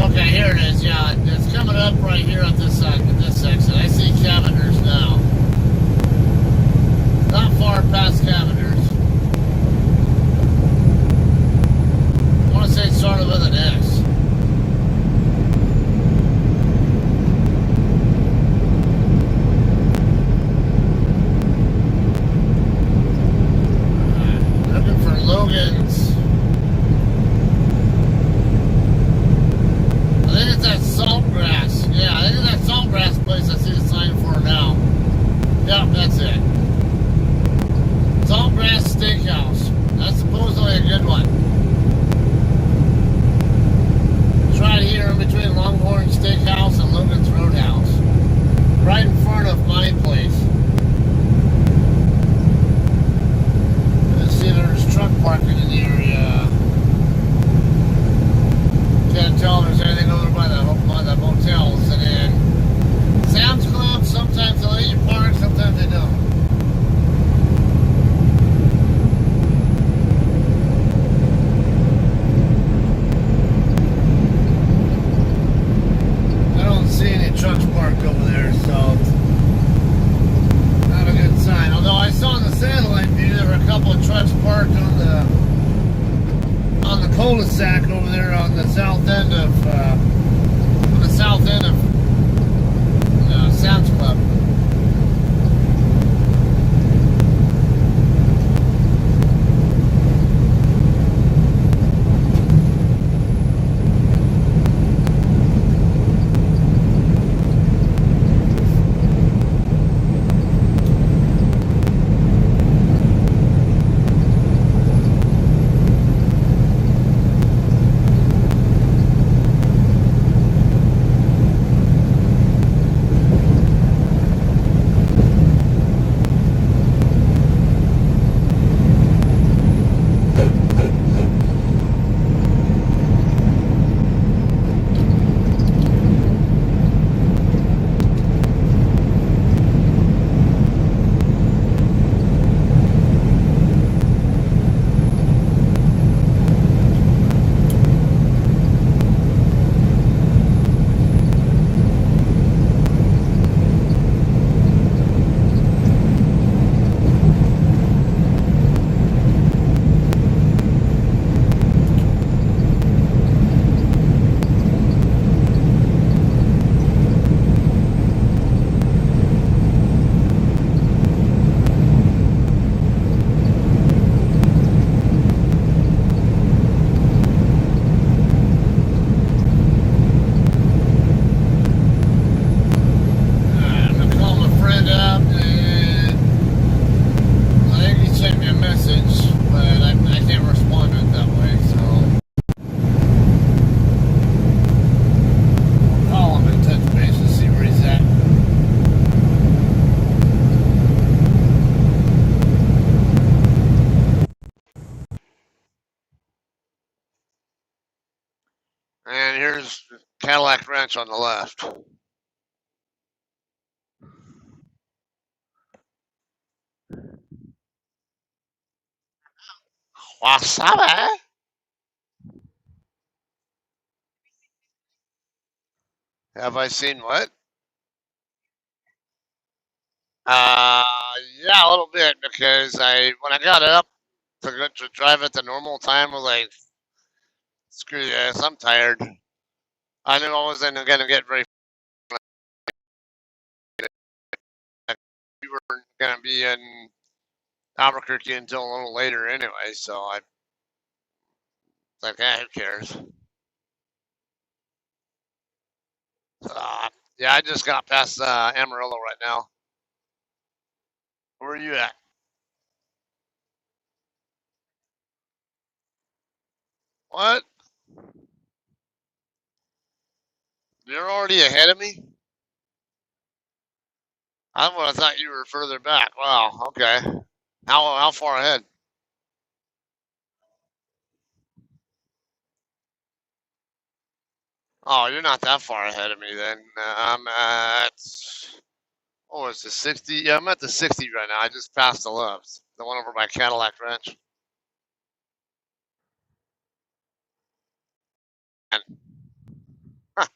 Okay, here it is. Yeah, it's coming up right here at this section. I see Cavenders now. Not far past Cavenders. I want to say it started with an X. Logan's. I think it's that Saltgrass. Yeah, I think it's that Saltgrass place I see the sign for now. Yep, that's it. Saltgrass Steakhouse. That's supposedly a good one. It's right here in between Longhorn Steakhouse and Logan's Roadhouse. Right in front of my place. Cadillac Ranch on the left. Wasabi? Have I seen what? Uh, yeah, a little bit because when I got up to go to drive at the normal time, I was like, screw this, I'm tired. I knew I wasn't gonna get very. We weren't gonna be in Albuquerque until a little later anyway, so I was like, who cares? Yeah, I just got past Amarillo right now. Where are you at? What? You're already ahead of me? I would have thought you were further back. Wow. Okay. How far ahead? Oh, you're not that far ahead of me then. I'm at what was the 60? Yeah, I'm at the 60 right now. I just passed the Loves, the one over by Cadillac Ranch. And huh,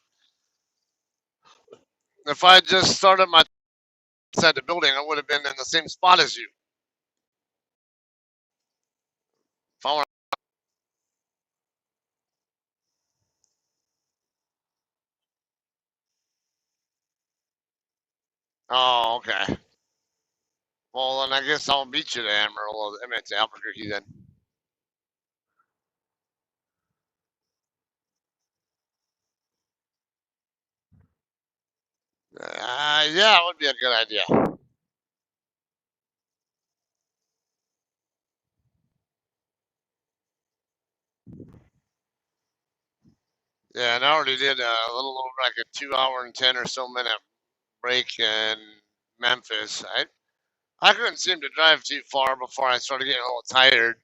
if I just started my inside the building, I would have been in the same spot as you. If I were, oh, okay. Well, then I guess I'll beat you to Amarillo. I mean, to Albuquerque then. Yeah, it would be a good idea. Yeah, and I already did a little over like a 2 hour and 10 or so minute break in Memphis. I couldn't seem to drive too far before I started getting a little tired.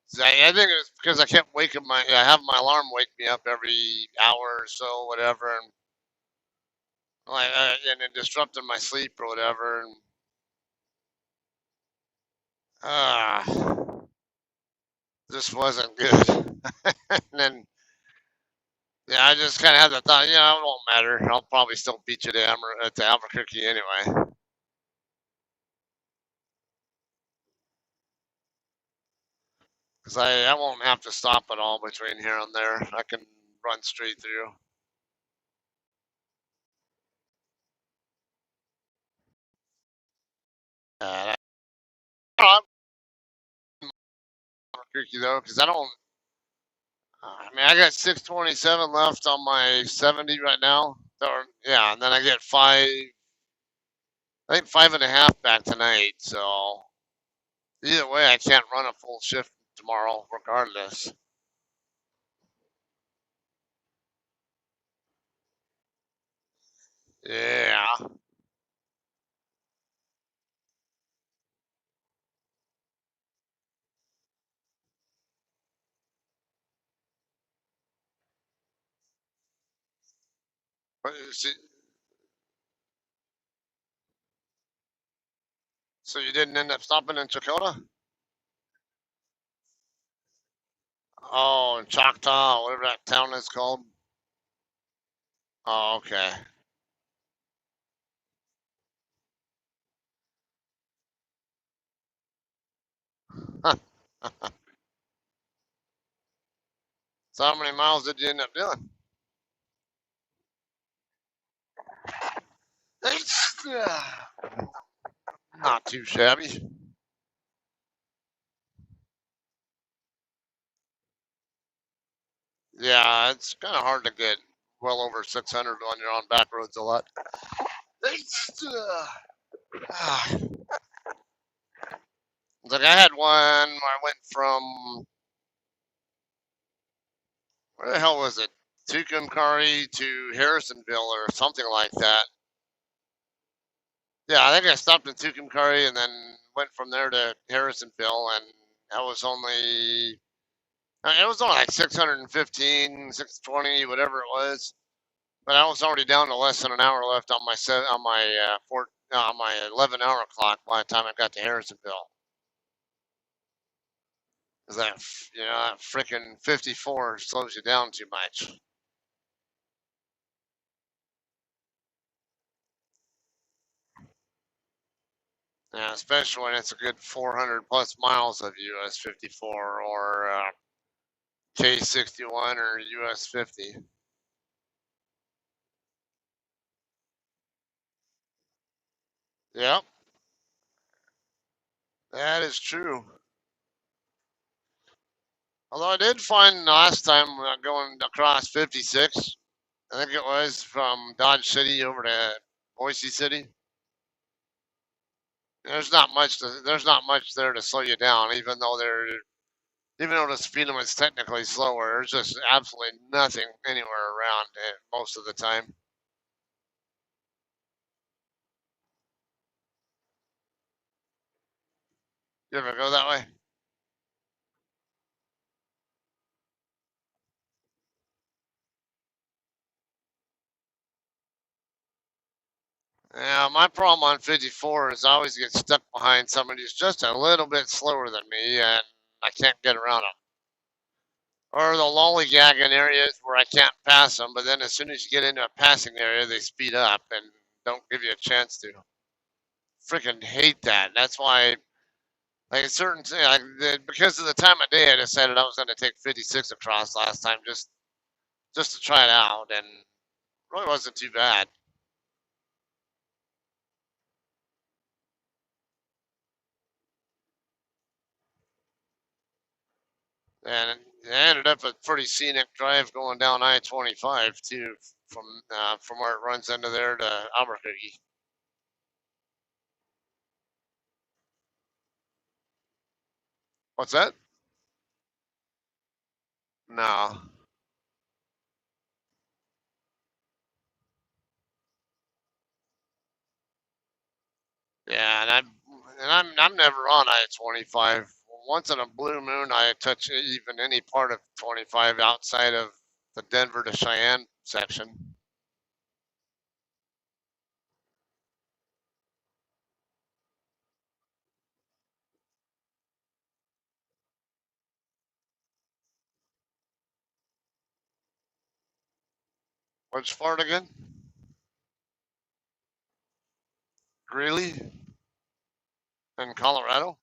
So I think it was because I kept waking I have my alarm wake me up every hour or so, whatever, and like and it disrupted my sleep or whatever. And this wasn't good. And then yeah, I just kind of had the thought, yeah, it won't matter. I'll probably still beat you to Albuquerque anyway. Because I won't have to stop at all between here and there. I can run straight through. Uh, I'm Albuquerque though, because I don't. I mean, I got 627 left on my 70 right now. Or, yeah, and then I get five. I think 5.5 back tonight. So either way, I can't run a full shift tomorrow, regardless. Yeah. So you didn't end up stopping in Chakota? Oh, in Choctaw, whatever that town is called. Oh, okay. Huh. So how many miles did you end up doing? It's not too shabby. Yeah, it's kind of hard to get well over 600 when you're on back roads a lot. It's, like I had one where I went from where the hell was it? Tucumcari to Harrisonville or something like that. Yeah, I think I stopped in Tucumcari and then went from there to Harrisonville, and that was only like 615, 620, whatever it was. But I was already down to less than an hour left on my on my 11-hour clock by the time I got to Harrisonville. Cause that freaking 54 slows you down too much. Yeah, especially when it's a good 400 plus miles of US 54 or K61 or US 50. Yep, that is true. Although I did find last time going across 56, I think it was from Dodge City over to Boise City. There's not much there to slow you down, even though the speed limit's technically slower. There's just absolutely nothing anywhere around it most of the time. You ever go that way? Yeah, my problem on 54 is I always get stuck behind somebody who's just a little bit slower than me, and I can't get around them. Or the lollygag in areas where I can't pass them, but then as soon as you get into a passing area, they speed up and don't give you a chance to. Freaking hate that. That's why, like a certain thing, because of the time of day, I decided I was going to take 56 across last time just to try it out, and really wasn't too bad. And it ended up a pretty scenic drive going down I-25 too, from where it runs into there to Albuquerque. What's that? No. Yeah, I'm never on I-25. Once in a blue moon, I touch even any part of 25 outside of the Denver to Cheyenne section. Which part again? Greeley in Colorado?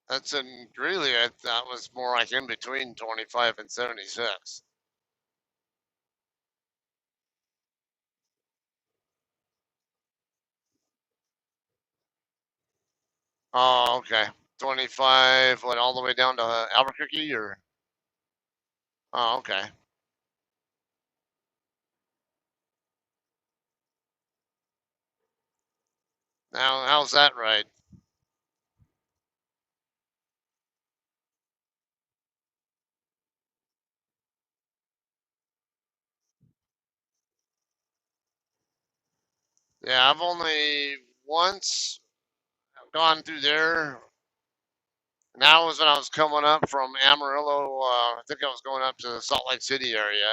That's in Greeley. That was more like in between 25 and 76. Oh, okay. 25, what, all the way down to Albuquerque or? Oh, okay. Now, how's that right? Yeah, I've only once gone through there. And that was when I was coming up from Amarillo. I think I was going up to the Salt Lake City area.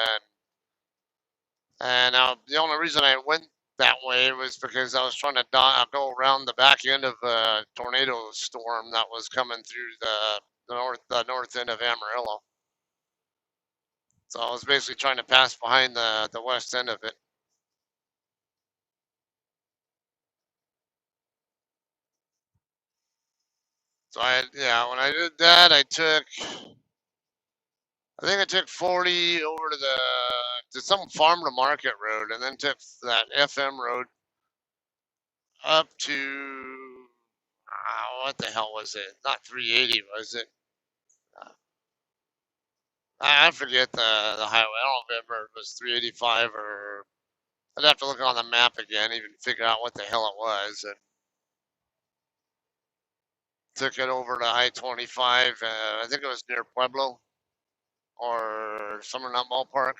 And the only reason I went that way was because I was trying to go around the back end of a tornado storm that was coming through the north end of Amarillo. So I was basically trying to pass behind the west end of it. So yeah, when I did that, I think I took 40 over to some farm to market road, and then took that FM road up to what the hell was it? Not 380, was it? Uh, I forget the highway. I don't remember if it was 385 or I'd have to look on the map again, even figure out what the hell it was. And took it over to I-25. I think it was near Pueblo or somewhere in that ballpark.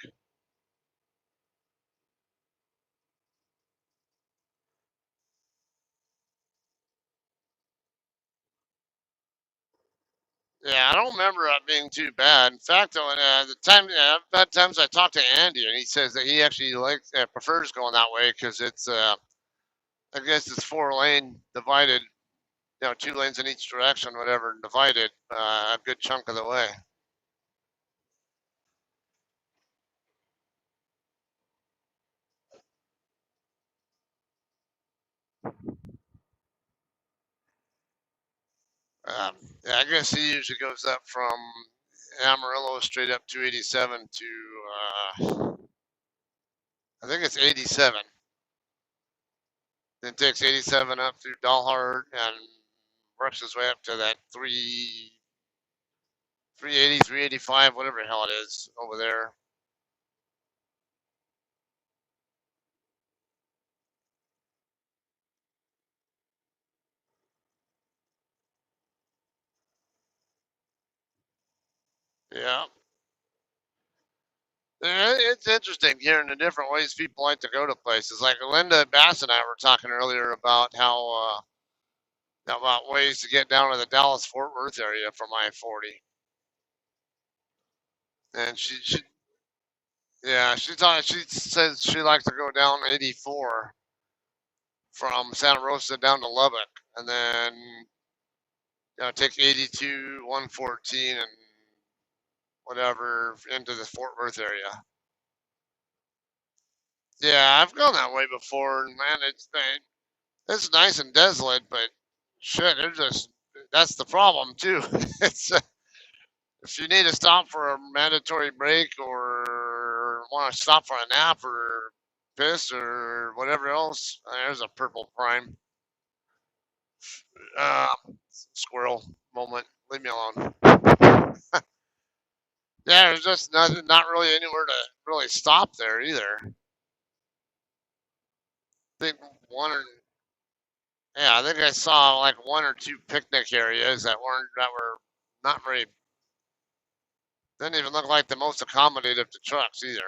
Yeah, I don't remember it being too bad. In fact, the time I've had times I talked to Andy, and he says that he actually likes prefers going that way because it's I guess it's 4 lane divided, 2 lanes in each direction, whatever, divided a good chunk of the way. Um, yeah, I guess he usually goes up from Amarillo straight up 287 to I think it's 87. Then takes 87 up through Dalhart and works his way up to that 380, 385, whatever the hell it is over there. Yeah. Yeah, it's interesting hearing the different ways people like to go to places. Like Linda Bass and I were talking earlier about how about ways to get down to the Dallas Fort Worth area from I-40, and she yeah she says she likes to go down 84 from Santa Rosa down to Lubbock, and then take 82, 114, and whatever into the Fort Worth area. Yeah, I've gone that way before, and man, it's nice and desolate, but shit, they're just that's the problem too. It's if you need to stop for a mandatory break or want to stop for a nap or piss or whatever else, there's a purple prime uh, squirrel moment. Leave me alone. Yeah, there's just not really anywhere to really stop there either. I think one or yeah, I think I saw like one or two picnic areas that were not very didn't even look like the most accommodative to trucks either.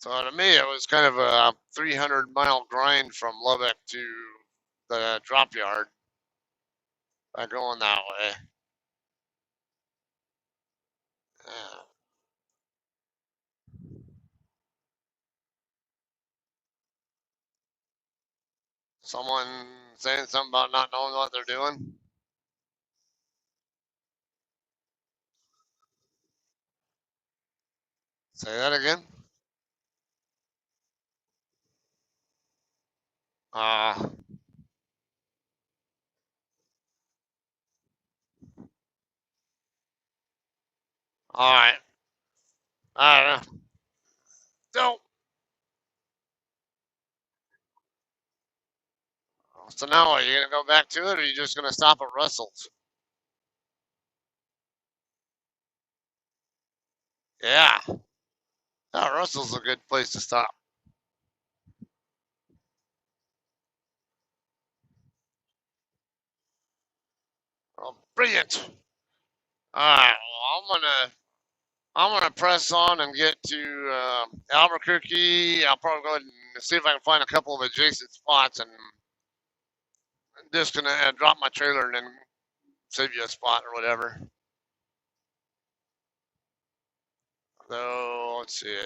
So to me, it was kind of a 300-mile grind from Lubbock to the drop yard by going that way. Yeah. Someone saying something about not knowing what they're doing. Say that again. Uh, all right. I don't know. So now are you gonna go back to it, or are you just gonna stop at Russell's? Yeah. Yeah, Russell's a good place to stop. Oh, brilliant. All right. Well, I'm gonna press on and get to Albuquerque. I'll probably go ahead and see if I can find a couple of adjacent spots and just gonna drop my trailer and then save you a spot or whatever. So let's see,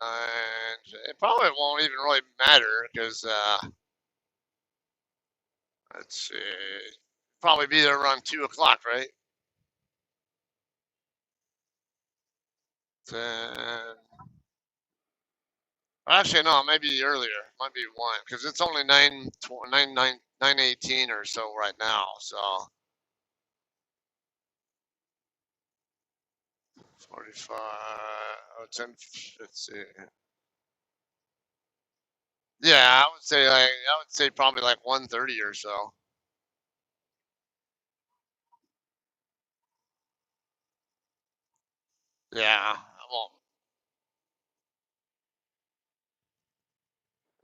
nine. It probably won't even really matter because let's see, probably be there around 2 o'clock, right? Then, actually, no, maybe earlier. Might be one because it's only 9:18 or so right now. So 45. Oh, 10. Let's see. Yeah, I would say probably like 1:30 or so. Yeah. Well,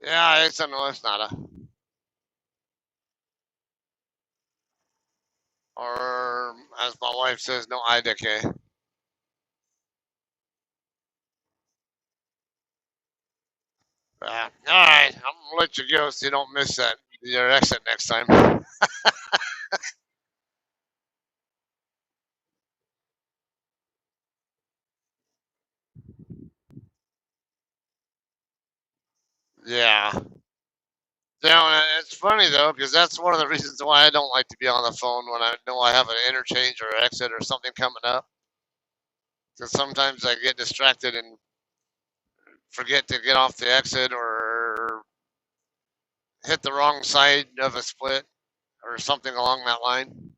yeah, it's nada. Or as my wife says, no IDK. All right, I'm gonna let you go so you don't miss that. your exit next time. Yeah. Yeah, it's funny though, because that's one of the reasons why I don't like to be on the phone when I know I have an interchange or exit or something coming up. Because sometimes I get distracted and forget to get off the exit or hit the wrong side of a split or something along that line.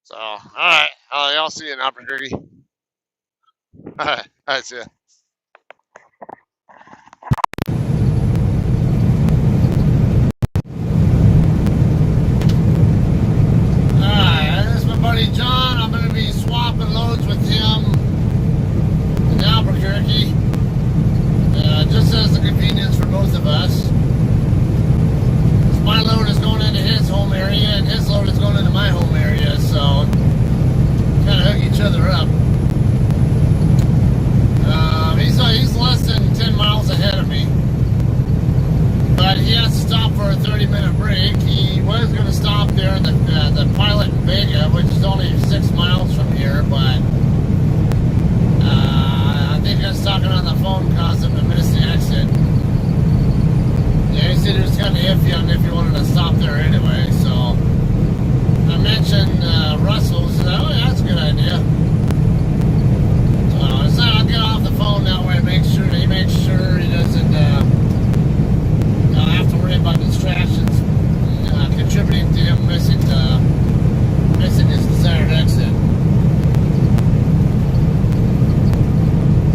So, all right, y'all see you in Albuquerque. All right, see ya. Alright, this is my buddy John. I'm going to be swapping loads with him in Albuquerque. Just as a convenience for both of us. My load is going into his home area and his load is going into my home area, so kind of hook each other up. He's less than 10 miles ahead of me. But he has to stop for a 30-minute break. He was going to stop there at the Pilot in Vega, which is only 6 miles from here, but I think us talking on the phone caused him to miss the exit. Yeah, he said it was kind of iffy on if he wanted to stop there anyway, so I mentioned Russell, said, oh yeah, that's a good idea. So I said I'll get off the phone that way, he makes sure he doesn't have to worry about distractions contributing to him missing his desired exit.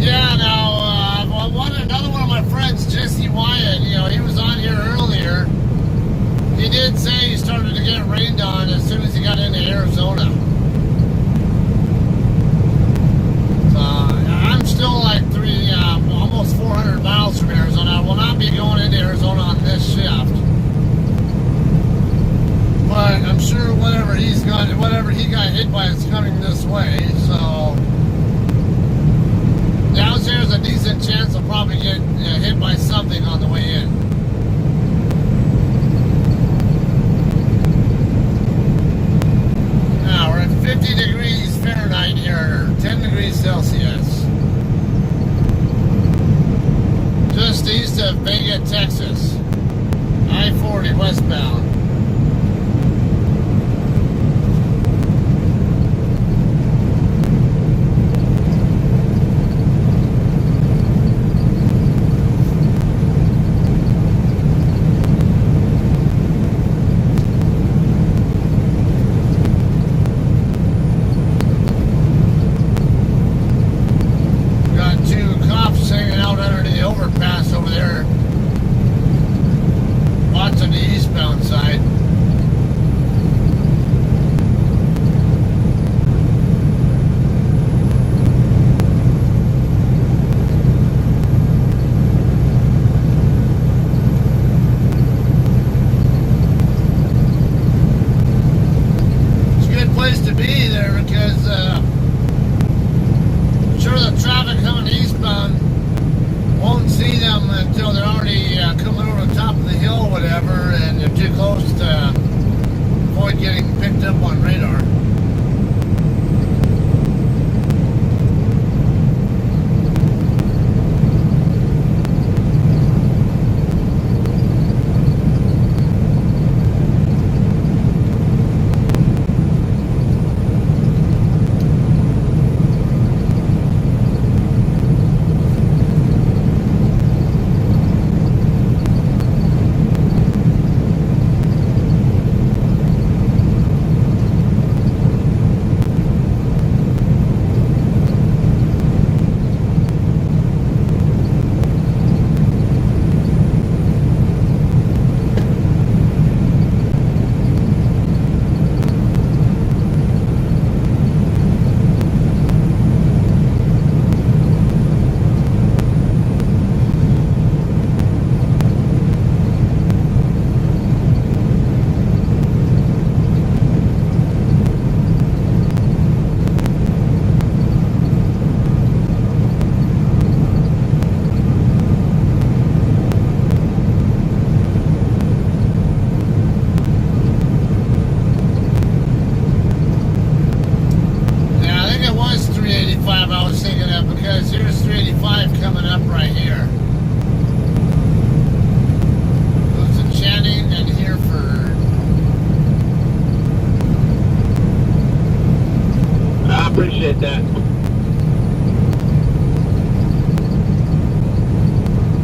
Yeah, now another one of my friends, Jesse Wyatt, he was on here earlier. He did say he started to get rained on as soon as he got into Arizona. So I'm still like almost 400 miles from Arizona. I will not be going into Arizona on this shift. But I'm sure whatever he got hit by is coming this way, so downstairs a decent chance I'll probably get hit by something on the way in. Now we're at 50 degrees Fahrenheit here, 10 degrees Celsius. Just east of Vega, Texas. I-40 westbound. because here's 385 coming up right here. Goes to Channing and Hereford. I appreciate that.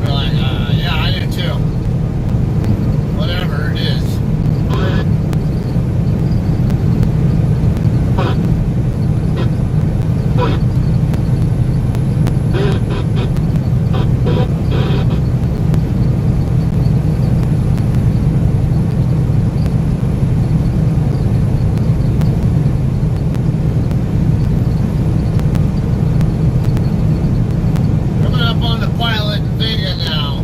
Really? Yeah, I do too. Whatever it is. Coming up on the pilot in Vega now.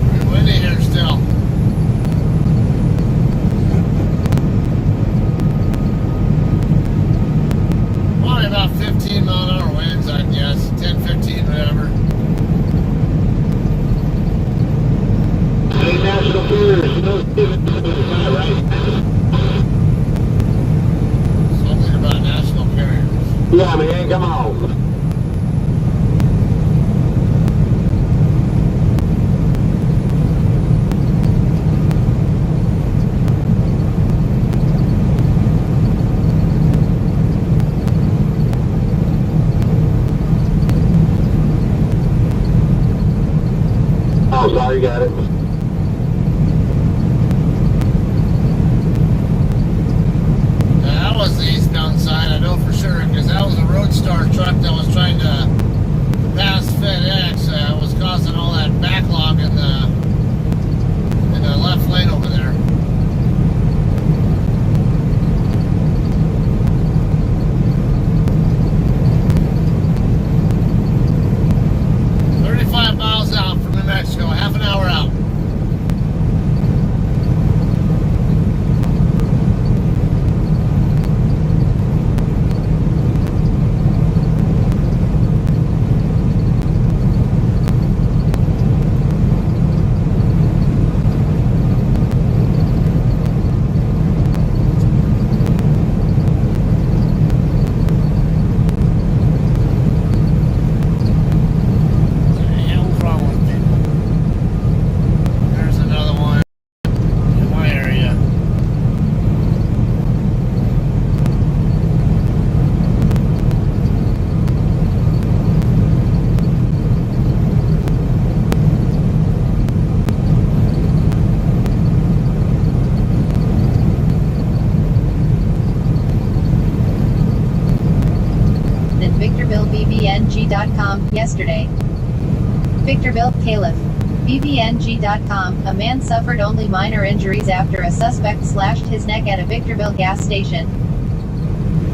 Pretty windy here still. Probably about 15 mile an hour winds, I'd guess. 10, 15, whatever. Hey, national carriers, no right? Something about national carriers. Yeah, man, come on. Oh, sorry, got it. That was the eastbound side, I know for sure, because that was a Roadstar truck that was trying to pass FedEx. It was causing all that backlog in the left lane over there. Miles out from New Mexico, half an hour out. There's another one in my area. At VictorvilleBBNG.com yesterday. Victorville, Caliph. BBNG.com, a man suffered only minor injuries after a suspect slashed his neck at a Victorville gas station.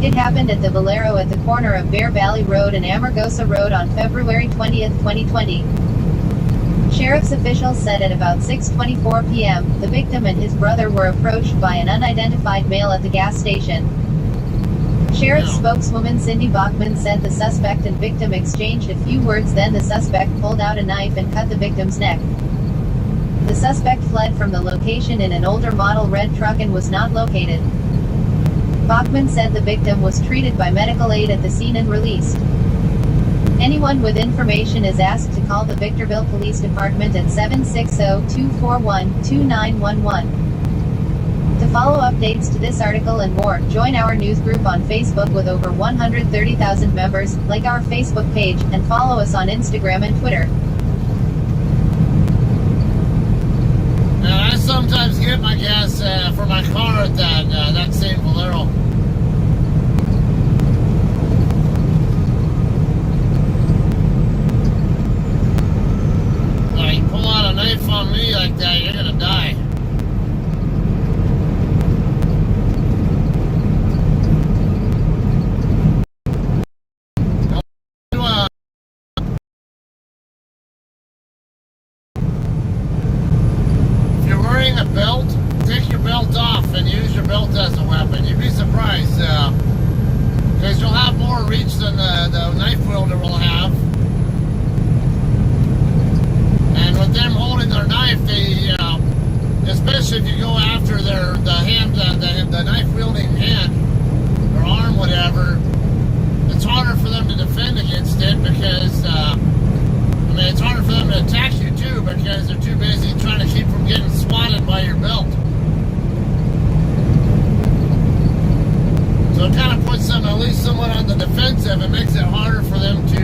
It happened at the Valero at the corner of Bear Valley Road and Amargosa Road on February 20, 2020. Sheriff's officials said at about 6:24 p.m., the victim and his brother were approached by an unidentified male at the gas station. Sheriff's spokeswoman Cindy Bachman said the suspect and victim exchanged a few words, then the suspect pulled out a knife and cut the victim's neck. The suspect fled from the location in an older model red truck and was not located. Bachman said the victim was treated by medical aid at the scene and released. Anyone with information is asked to call the Victorville Police Department at 760-241-2911. To follow updates to this article and more, join our news group on Facebook with over 130,000 members, like our Facebook page, and follow us on Instagram and Twitter. Now, I sometimes get my gas for my car at that same Valero. Like, pull out a knife on me. you're gonna die. If you're wearing a belt, take your belt off and use your belt as a weapon. You'd be surprised, because you'll have more reach than the knife wielder will have. And with them holding their knife, they, especially if you go after the knife wielding hand or arm, whatever, it's harder for them to defend against it because, it's harder for them to attack you too because they're too busy trying to keep from getting swatted by your belt. So it kind of puts them at least somewhat on the defensive and makes it harder for them to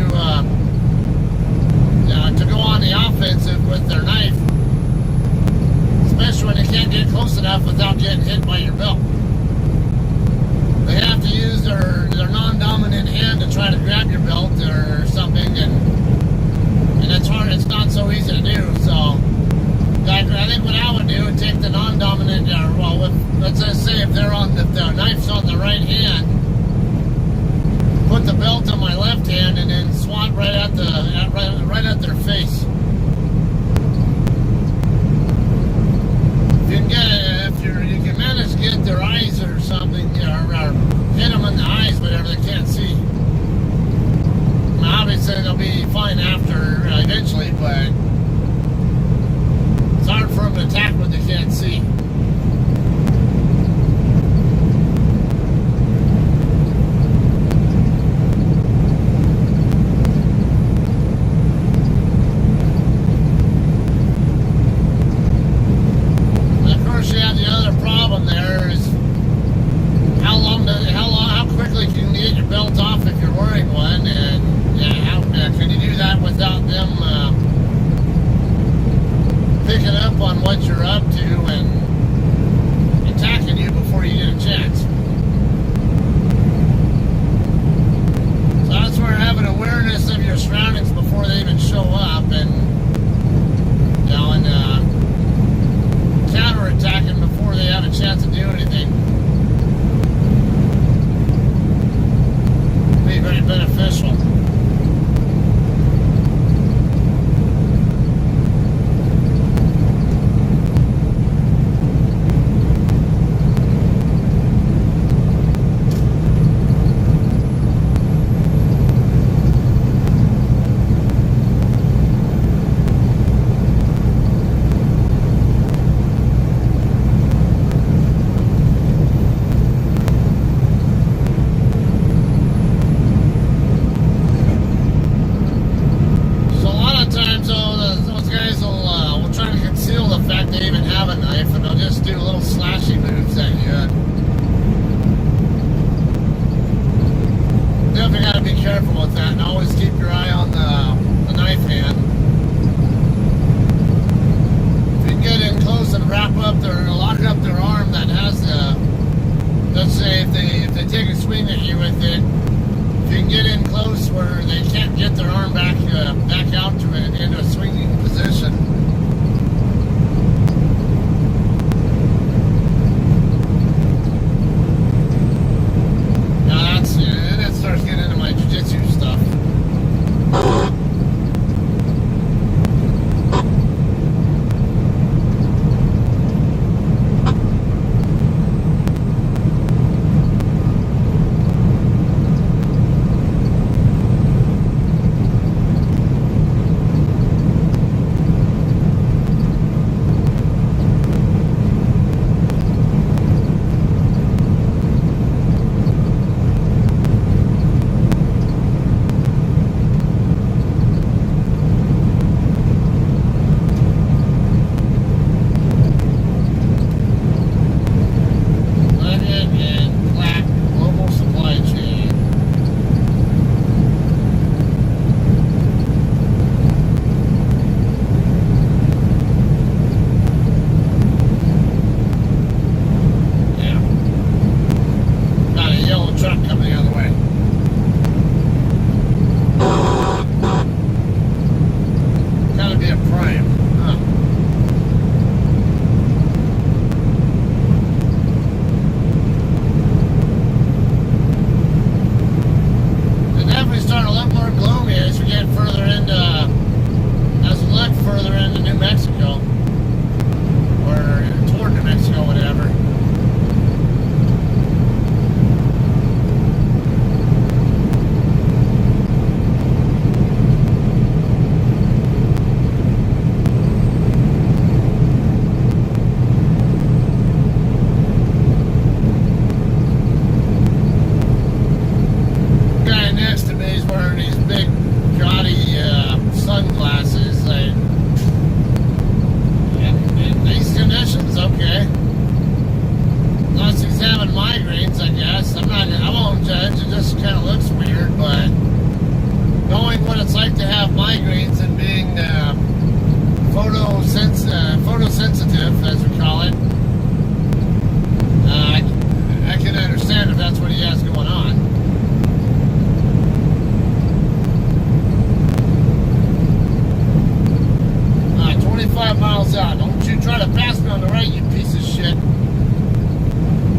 lights out. Don't you try to pass me on the right, you piece of shit.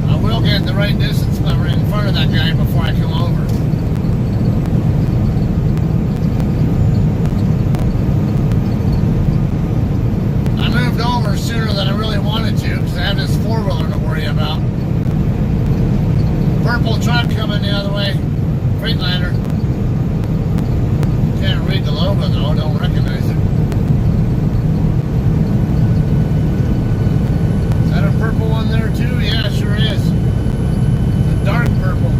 I will get the right distance, but right in front of that guy before I come over. I moved over sooner than I really wanted to because I have this four-wheeler to worry about. Purple truck coming the other way. Freightliner. Can't read the logo though, don't recognize it. Is that a purple one there too? Yeah, sure is. The dark purple.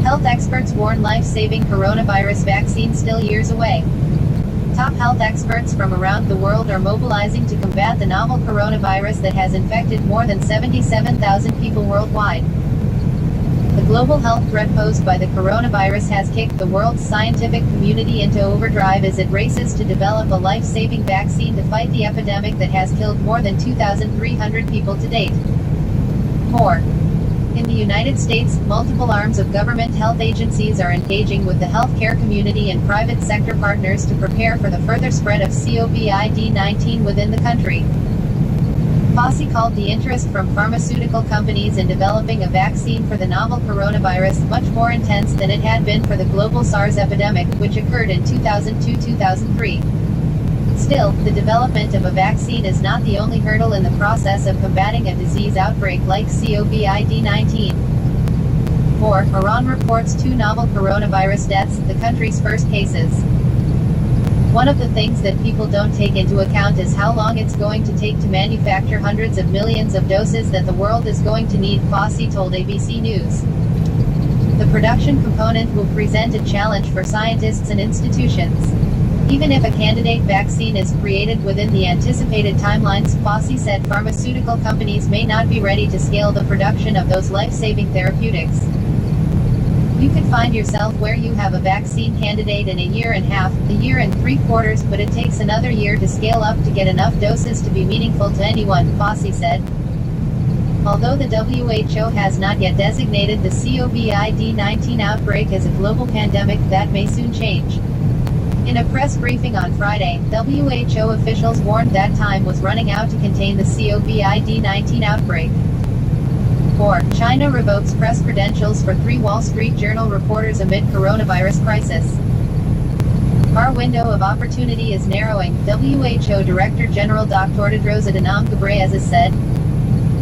Health experts warn life-saving coronavirus vaccine still years away. Top health experts from around the world are mobilizing to combat the novel coronavirus that has infected more than 77,000 people worldwide. The global health threat posed by the coronavirus has kicked the world's scientific community into overdrive as it races to develop a life-saving vaccine to fight the epidemic that has killed more than 2,300 people to date. More. In the United States, multiple arms of government health agencies are engaging with the healthcare community and private sector partners to prepare for the further spread of COVID-19 within the country. Posse called the interest from pharmaceutical companies in developing a vaccine for the novel coronavirus much more intense than it had been for the global SARS epidemic, which occurred in 2002-2003. Still, the development of a vaccine is not the only hurdle in the process of combating a disease outbreak like COVID-19. More, Iran reports 2 novel coronavirus deaths, the country's first cases. One of the things that people don't take into account is how long it's going to take to manufacture hundreds of millions of doses that the world is going to need, Posse told ABC News. The production component will present a challenge for scientists and institutions. Even if a candidate vaccine is created within the anticipated timelines, Posse said pharmaceutical companies may not be ready to scale the production of those life-saving therapeutics. You could find yourself where you have a vaccine candidate in a year and a half, a year and 3/4, but it takes another year to scale up to get enough doses to be meaningful to anyone, Posse said. Although the WHO has not yet designated the COVID-19 outbreak as a global pandemic, that may soon change. In a press briefing on Friday, WHO officials warned that time was running out to contain the COVID-19 outbreak. 4. China revokes press credentials for 3 Wall Street Journal reporters amid coronavirus crisis. Our window of opportunity is narrowing, WHO Director General Dr. Tedros Adhanom Ghebreyesus said.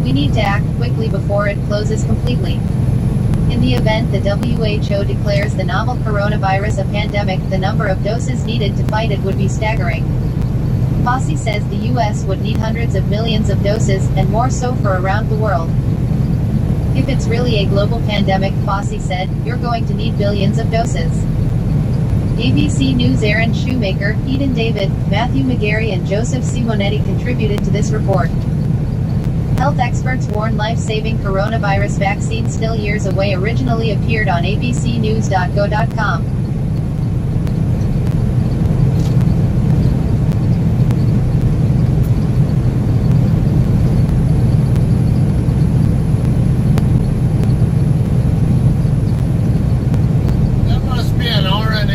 We need to act quickly before it closes completely. In the event the WHO declares the novel coronavirus a pandemic, the number of doses needed to fight it would be staggering. Posse says the US would need hundreds of millions of doses, and more so for around the world. If it's really a global pandemic, Posse said, you're going to need billions of doses. ABC News' Aaron Shoemaker, Eden David, Matthew McGarry and Joseph Simonetti contributed to this report. Health experts warn life-saving coronavirus vaccine still years away originally appeared on abcnews.go.com. That must be an orange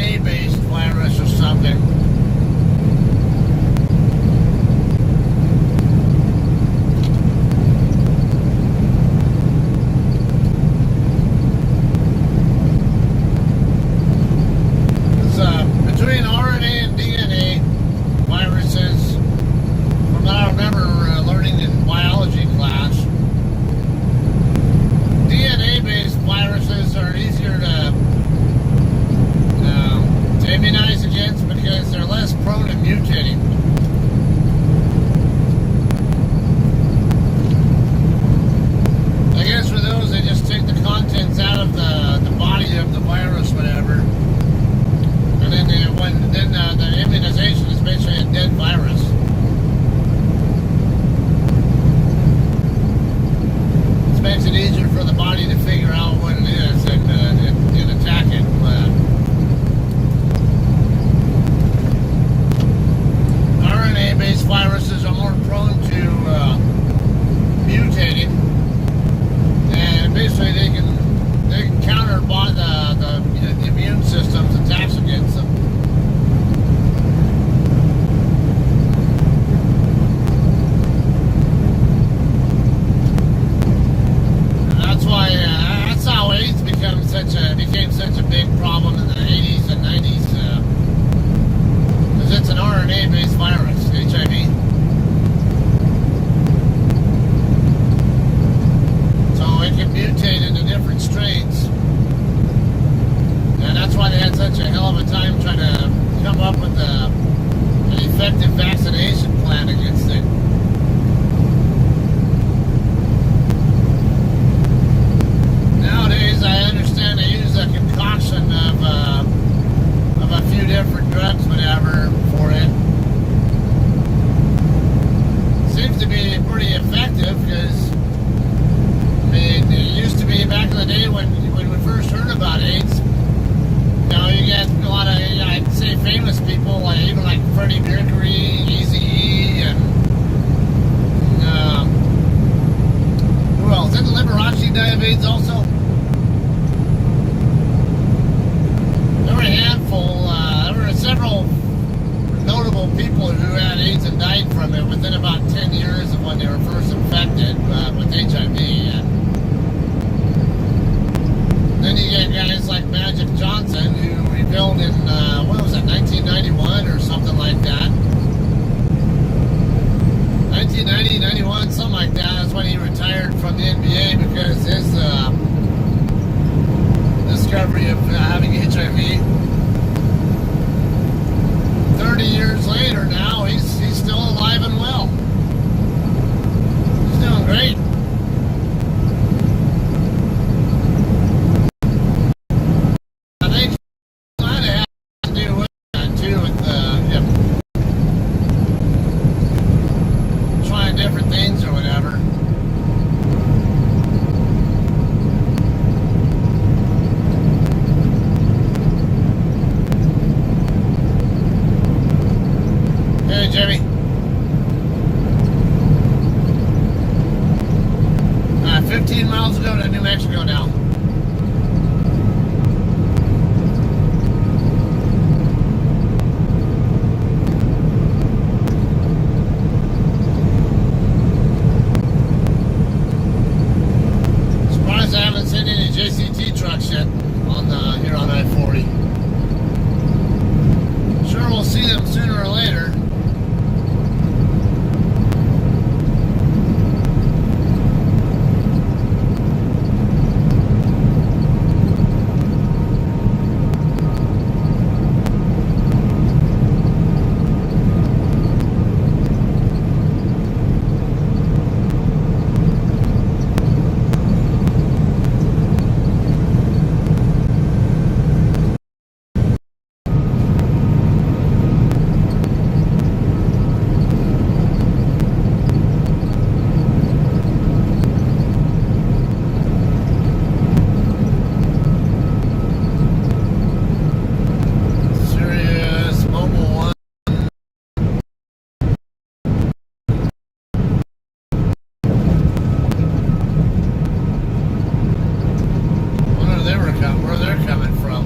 the immune system's attached against them. And that's how AIDS became such a big problem in the 80s and 90s. Because it's an RNA-based virus, HIV. It can mutate into different strains, and that's why they had such a hell of a time trying to come up with an effective vaccination plan against it. Nowadays, I understand they use a concoction of a few different drugs, whatever, for it. Seems to be pretty effective because. I mean, it used to be back in the day when we first heard about AIDS. You know, you get a lot of, I'd say, famous people, like even like Freddie Mercury, Eazy-E, and who else? Didn't Liberace die of AIDS also? There were a handful. There were several notable people who had AIDS and died from it within about 10 years of when they were first infected with HIV. Then you get guys like Magic Johnson, who revealed in, 1991 or something like that. 1990, 91, something like that. That's when he retired from the NBA because his discovery of having HIV. 30 years later now, he's still alive and well. He's doing great. Jimmy. 15 miles ago to New Mexico now. Surprised I haven't seen any JCT trucks yet here on I-40. Sure, we'll see them sooner or later. Where they're coming from.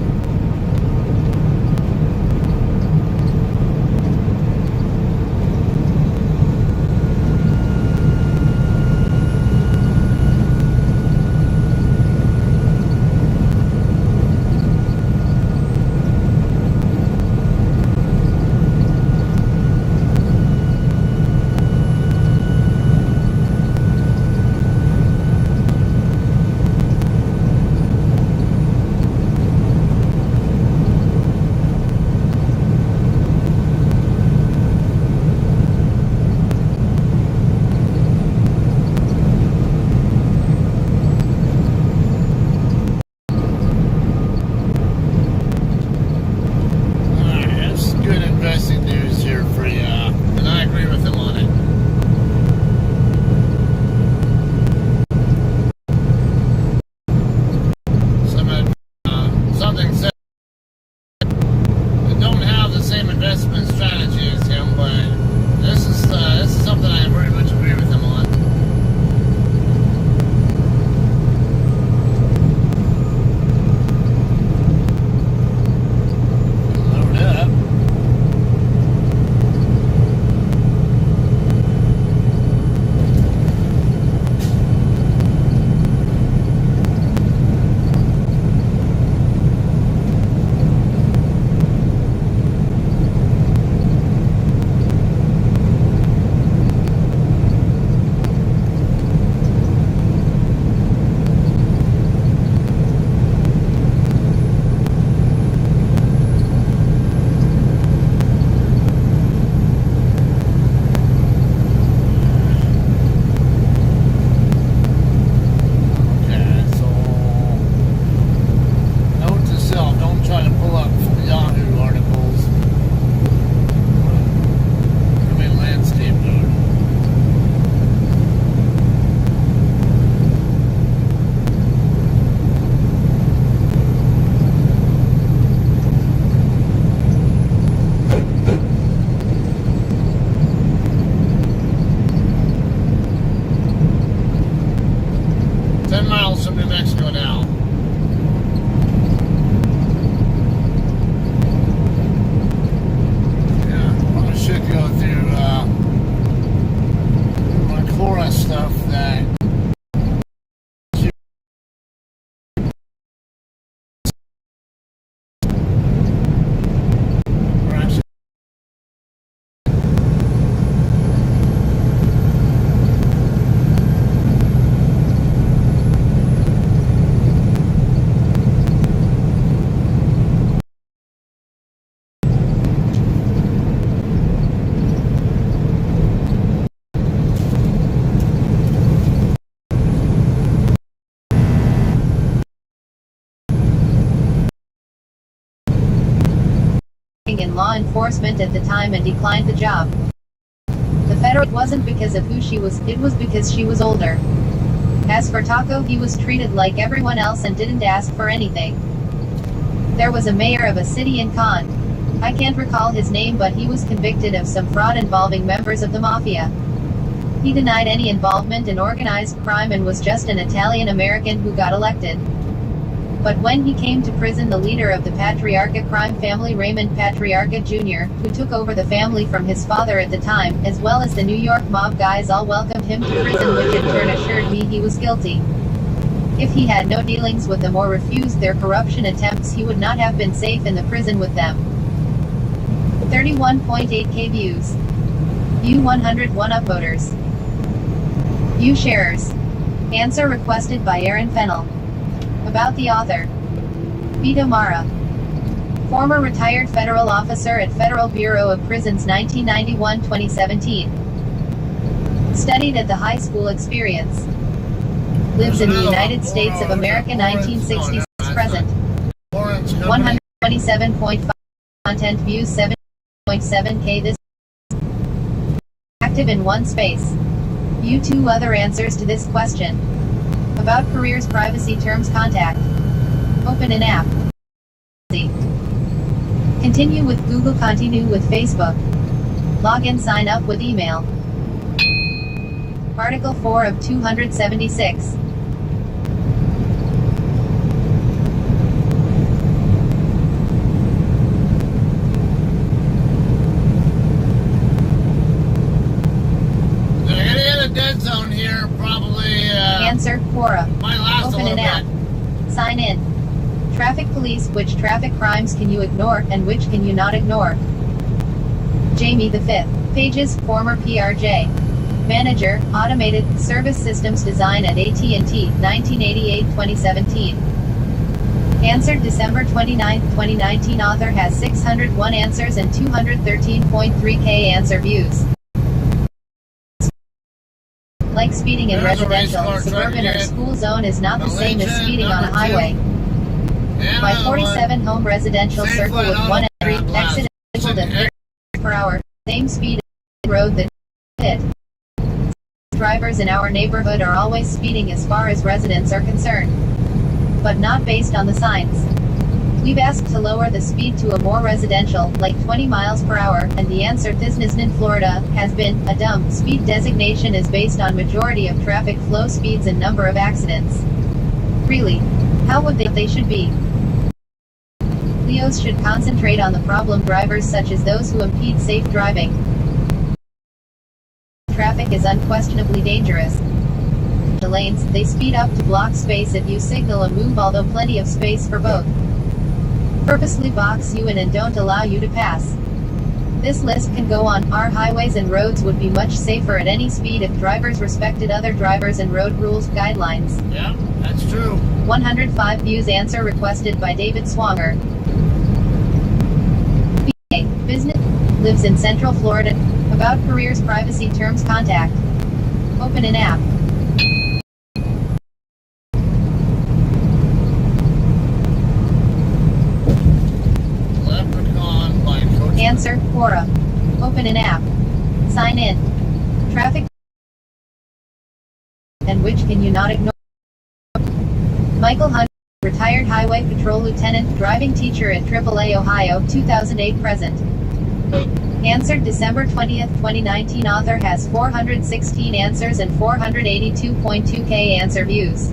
working in law enforcement at the time and declined the job. The federal it wasn't because of who she was, it was because she was older. As for Taco, he was treated like everyone else and didn't ask for anything. There was a mayor of a city in Con. I can't recall his name, but he was convicted of some fraud involving members of the mafia. He denied any involvement in organized crime and was just an Italian American who got elected. But when he came to prison, the leader of the Patriarca crime family, Raymond Patriarca Jr., who took over the family from his father at the time, as well as the New York mob guys, all welcomed him to prison, which in turn assured me he was guilty. If he had no dealings with them or refused their corruption attempts, he would not have been safe in the prison with them. 31.8k views. View 101 upvoters. View sharers. Answer requested by Aaron Fennell. About the author. Vito Mara. Former retired federal officer at Federal Bureau of Prisons 1991-2017. Studied at the High School Experience. Lives in the United States of America 1966 present. 127.5 content views 7.7k this. Active in one space. View 2 other answers to this question. About careers, privacy terms, contact. Open an app. Continue with Google, continue with Facebook. Login, sign up with email. Article 4 of 276. Dead zone here, probably. Answer, Quora. Might last Open a an app. bit. Sign in. Traffic police, which traffic crimes can you ignore, and which can you not ignore? Jamie the 5th. Pages, former PRJ. Manager, Automated Service Systems Design at AT&T, 1988-2017. Answered December 29, 2019. Author has 601 answers and 213.3k answer views. Like speeding in residential, suburban, or school zone is not the same as speeding on a highway. My 47 home residential circle with one entry, exit at 30 per hour, same speed as the road that hit. Drivers in our neighborhood are always speeding as far as residents are concerned, but not based on the signs. We've asked to lower the speed to a more residential, like 20 miles per hour, and the answer, this in Florida, has been, a dumb. Speed designation is based on majority of traffic flow speeds and number of accidents. Really? How would they should be? Leos should concentrate on the problem drivers, such as those who impede safe driving. Traffic is unquestionably dangerous. The lanes, they speed up to block space if you signal a move, although plenty of space for both. Purposely box you in and don't allow you to pass. This list can go on. Our highways and roads would be much safer at any speed if drivers respected other drivers and road rules guidelines. Yeah, that's true. 105 views. Answer requested by David Swanger. BA, business, lives in Central Florida. About careers, privacy terms, contact. Open an app. Answer, Quora. Open an app. Sign in. Traffic. And which can you not ignore? Michael Hunt, retired highway patrol lieutenant, driving teacher at AAA Ohio, 2008 present. Answered December 20th, 2019. Author has 416 answers and 482.2k answer views.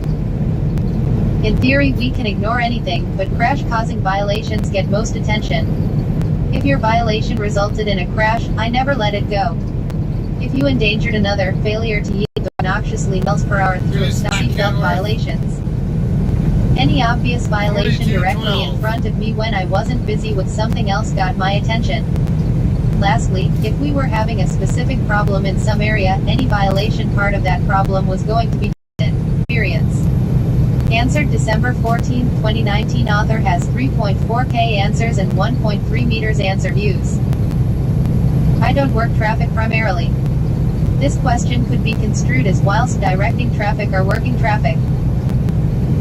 In theory, we can ignore anything, but crash-causing violations get most attention. If your violation resulted in a crash, I never let it go. If you endangered another, failure to yield obnoxiously miles per hour through seatbelt violations. Any obvious violation directly in front of me when I wasn't busy with something else got my attention. Lastly, if we were having a specific problem in some area, any violation part of that problem was going to be experience. Answered December 14, 2019. Author has 3.4k answers and 1.3 meters answer views. I don't work traffic primarily. This question could be construed as whilst directing traffic or working traffic.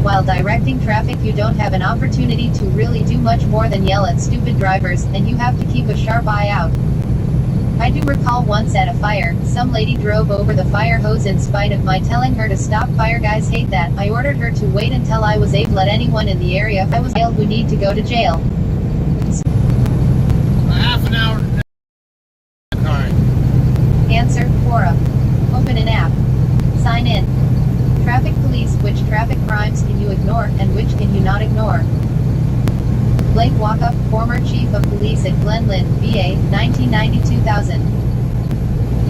While directing traffic, you don't have an opportunity to really do much more than yell at stupid drivers, and you have to keep a sharp eye out. I do recall once at a fire, some lady drove over the fire hose in spite of my telling her to stop. Fire guys hate that. I ordered her to wait until I was able to let anyone in the area if I was ill who need to go to jail. A half an hour. Alright. Answer, Quora. Open an app. Sign in. Traffic police, which traffic crimes can you ignore, and which can you not ignore? Blake Walkup, former chief of police at Glenlyn, VA, 1990-2000.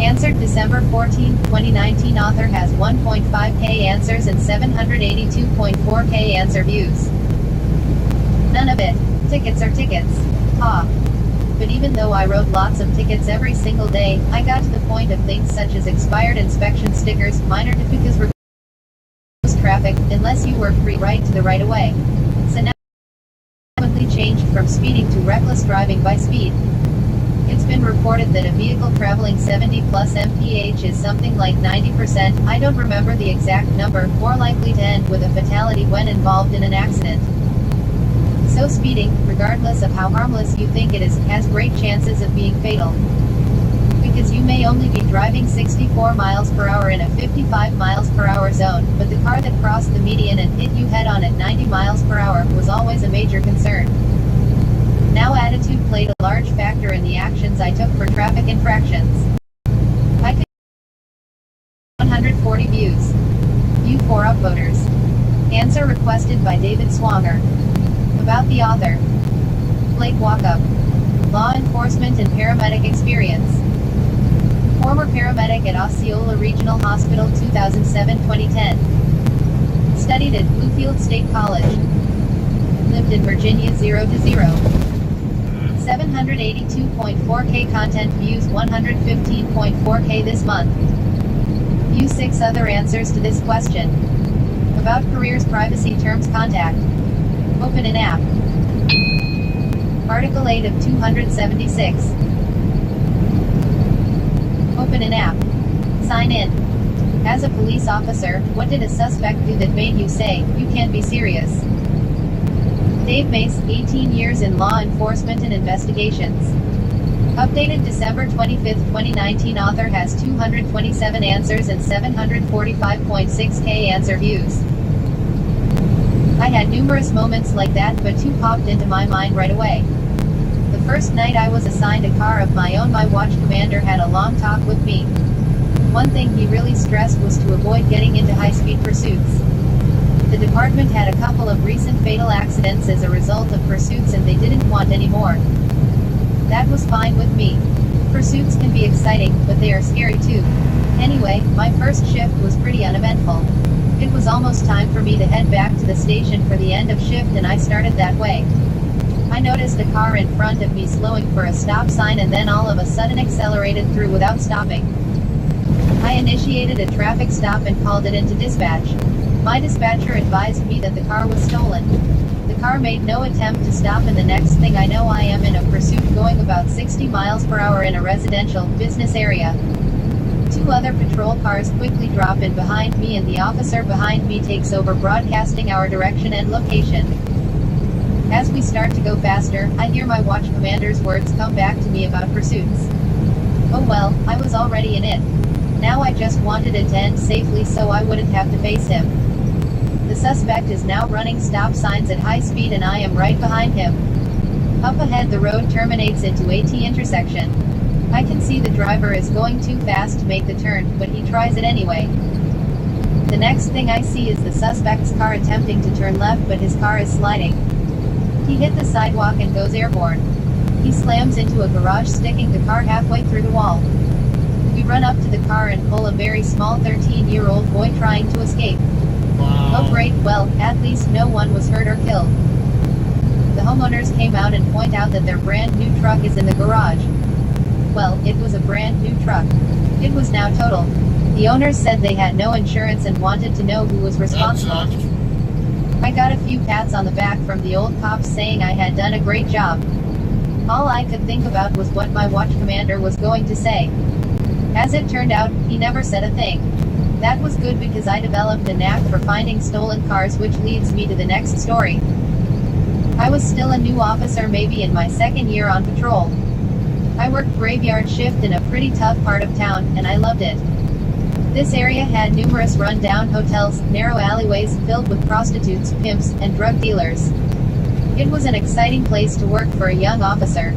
Answered December 14, 2019. Author has 1.5k answers and 782.4k answer views. None of it. Tickets are tickets. Ha. But even though I wrote lots of tickets every single day, I got to the point of things such as expired inspection stickers, minor defects, traffic, unless you were free right to the right of way. So now changed from speeding to reckless driving by speed. It's been reported that a vehicle traveling 70 plus mph is something like 90%, I don't remember the exact number, more likely to end with a fatality when involved in an accident. So speeding, regardless of how harmless you think it is, has great chances of being fatal. Because you may only be driving 64 miles per hour in a 55 miles per hour zone, but the car that crossed the median and hit you head on at 90 miles per hour was always a major concern. Now attitude played a large factor in the actions I took for traffic infractions. I could 140 views. View for upvoters. Answer requested by David Swanger. About the author. Blake Walkup. Law enforcement and paramedic experience. Former paramedic at Osceola Regional Hospital 2007-2010. Studied at Bluefield State College. Lived in Virginia 0 to 0. 782.4k content views, 115.4k this month. View 6 other answers to this question. About careers, privacy terms, contact. Open an app. Article 8 of 276. Open an app. Sign in. As a police officer, what did a suspect do that made you say, you can't be serious? Dave Mace, 18 years in law enforcement and investigations. Updated December 25, 2019. Author has 227 answers and 745.6k answer views. I had numerous moments like that, but two popped into my mind right away. The first night I was assigned a car of my own, my watch commander had a long talk with me. One thing he really stressed was to avoid getting into high-speed pursuits. The department had a couple of recent fatal accidents as a result of pursuits and they didn't want any more. That was fine with me. Pursuits can be exciting, but they are scary too. Anyway, my first shift was pretty uneventful. It was almost time for me to head back to the station for the end of shift and I started that way. I noticed a car in front of me slowing for a stop sign and then all of a sudden accelerated through without stopping. I initiated a traffic stop and called it into dispatch. My dispatcher advised me that the car was stolen. The car made no attempt to stop and the next thing I know I am in a pursuit going about 60 miles per hour in a residential, business area. Two other patrol cars quickly drop in behind me and the officer behind me takes over broadcasting our direction and location. As we start to go faster, I hear my watch commander's words come back to me about pursuits. Oh well, I was already in it. Now I just wanted it to end safely so I wouldn't have to face him. The suspect is now running stop signs at high speed and I am right behind him. Up ahead the road terminates into a T intersection. I can see the driver is going too fast to make the turn, but he tries it anyway. The next thing I see is the suspect's car attempting to turn left but his car is sliding. He hit the sidewalk and goes airborne. He slams into a garage, sticking the car halfway through the wall. We run up to the car and pull a very small 13-year-old boy trying to escape. Wow. Oh great, well, at least no one was hurt or killed. The homeowners came out and point out that their brand new truck is in the garage. Well, it was a brand new truck. It was now totaled. The owners said they had no insurance and wanted to know who was responsible. I got a few pats on the back from the old cops saying I had done a great job. All I could think about was what my watch commander was going to say. As it turned out, he never said a thing. That was good because I developed a knack for finding stolen cars, which leads me to the next story. I was still a new officer, maybe in my second year on patrol. I worked graveyard shift in a pretty tough part of town, and I loved it. This area had numerous run-down hotels, narrow alleyways filled with prostitutes, pimps, and drug dealers. It was an exciting place to work for a young officer.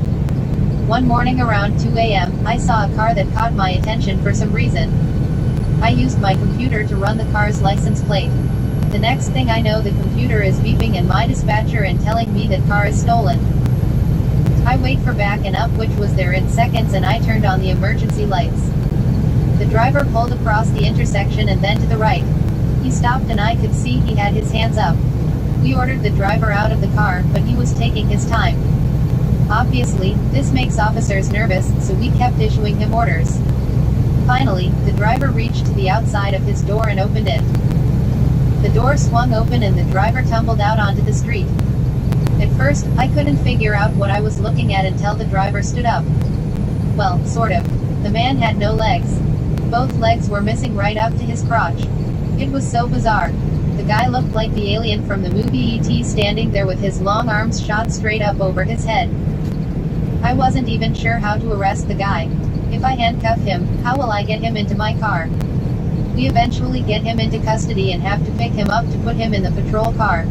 One morning around 2 a.m., I saw a car that caught my attention for some reason. I used my computer to run the car's license plate. The next thing I know, the computer is beeping and my dispatcher and telling me that car is stolen. I wait for backing up, which was there in seconds, and I turned on the emergency lights. The driver pulled across the intersection and then to the right. He stopped and I could see he had his hands up. We ordered the driver out of the car, but he was taking his time. Obviously, this makes officers nervous, so we kept issuing him orders. Finally, the driver reached to the outside of his door and opened it. The door swung open and the driver tumbled out onto the street. At first, I couldn't figure out what I was looking at until the driver stood up. Well, sort of. The man had no legs. Both legs were missing right up to his crotch. It was so bizarre. The guy looked like the alien from the movie E.T. standing there with his long arms shot straight up over his head. I wasn't even sure how to arrest the guy. If I handcuff him, how will I get him into my car? We eventually get him into custody and have to pick him up to put him in the patrol car.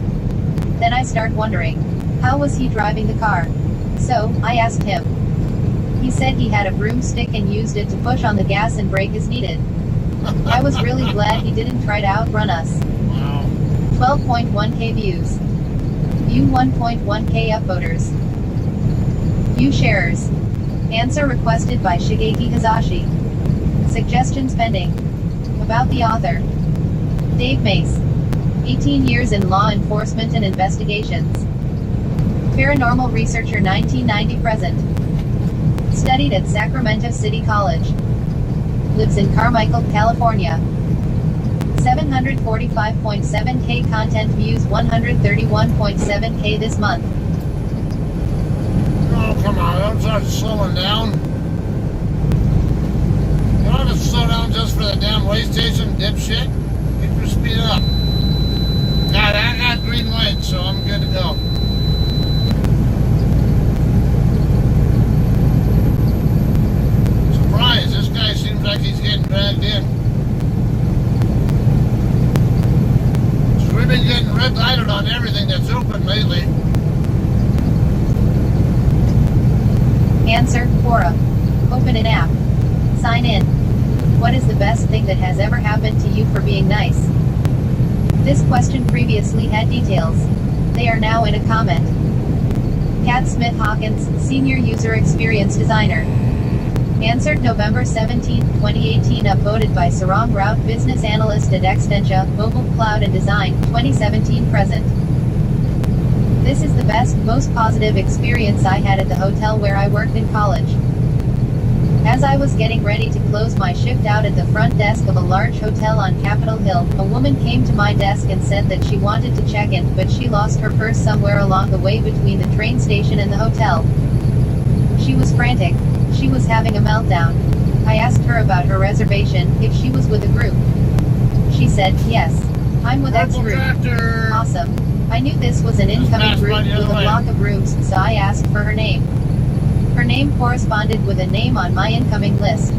Then I start wondering, how was he driving the car? So, I asked him. He said he had a broomstick and used it to push on the gas and brake as needed. I was really glad he didn't try to outrun us. Wow. 12.1k views. View 1.1k upvoters. View sharers. Answer requested by Shigeki Hazashi. Suggestions pending. About the author. Dave Mace. 18 years in law enforcement and investigations. Paranormal researcher 1990 present. Studied at Sacramento City College. Lives in Carmichael, California. 745.7k content views, 131.7k this month. Oh, come on, don't start slowing down. You don't have to slow down just for the damn way station, dipshit. Keep your speed up. God, I got green light, so I'm good to go. Surprise, this guy seems like he's getting dragged in. So we've been getting red-lighted on everything that's open lately. Answer, Quora. Open an app. Sign in. What is the best thing that has ever happened to you for being nice? This question previously had details. They are now in a comment. Kat Smith Hawkins, Senior User Experience Designer. Answered November 17, 2018, upvoted by Sarang Raut, Business Analyst at Extentia, Mobile Cloud and Design, 2017 present. This is the best, most positive experience I had at the hotel where I worked in college. As I was getting ready to close my shift out at the front desk of a large hotel on Capitol Hill, a woman came to my desk and said that she wanted to check in, but she lost her purse somewhere along the way between the train station and the hotel. She was frantic. She was having a meltdown. I asked her about her reservation, if she was with a group. She said, yes. I'm with X group. Awesome. I knew this was an incoming group with a block of rooms, so I asked for her name. Her name corresponded with a name on my incoming list.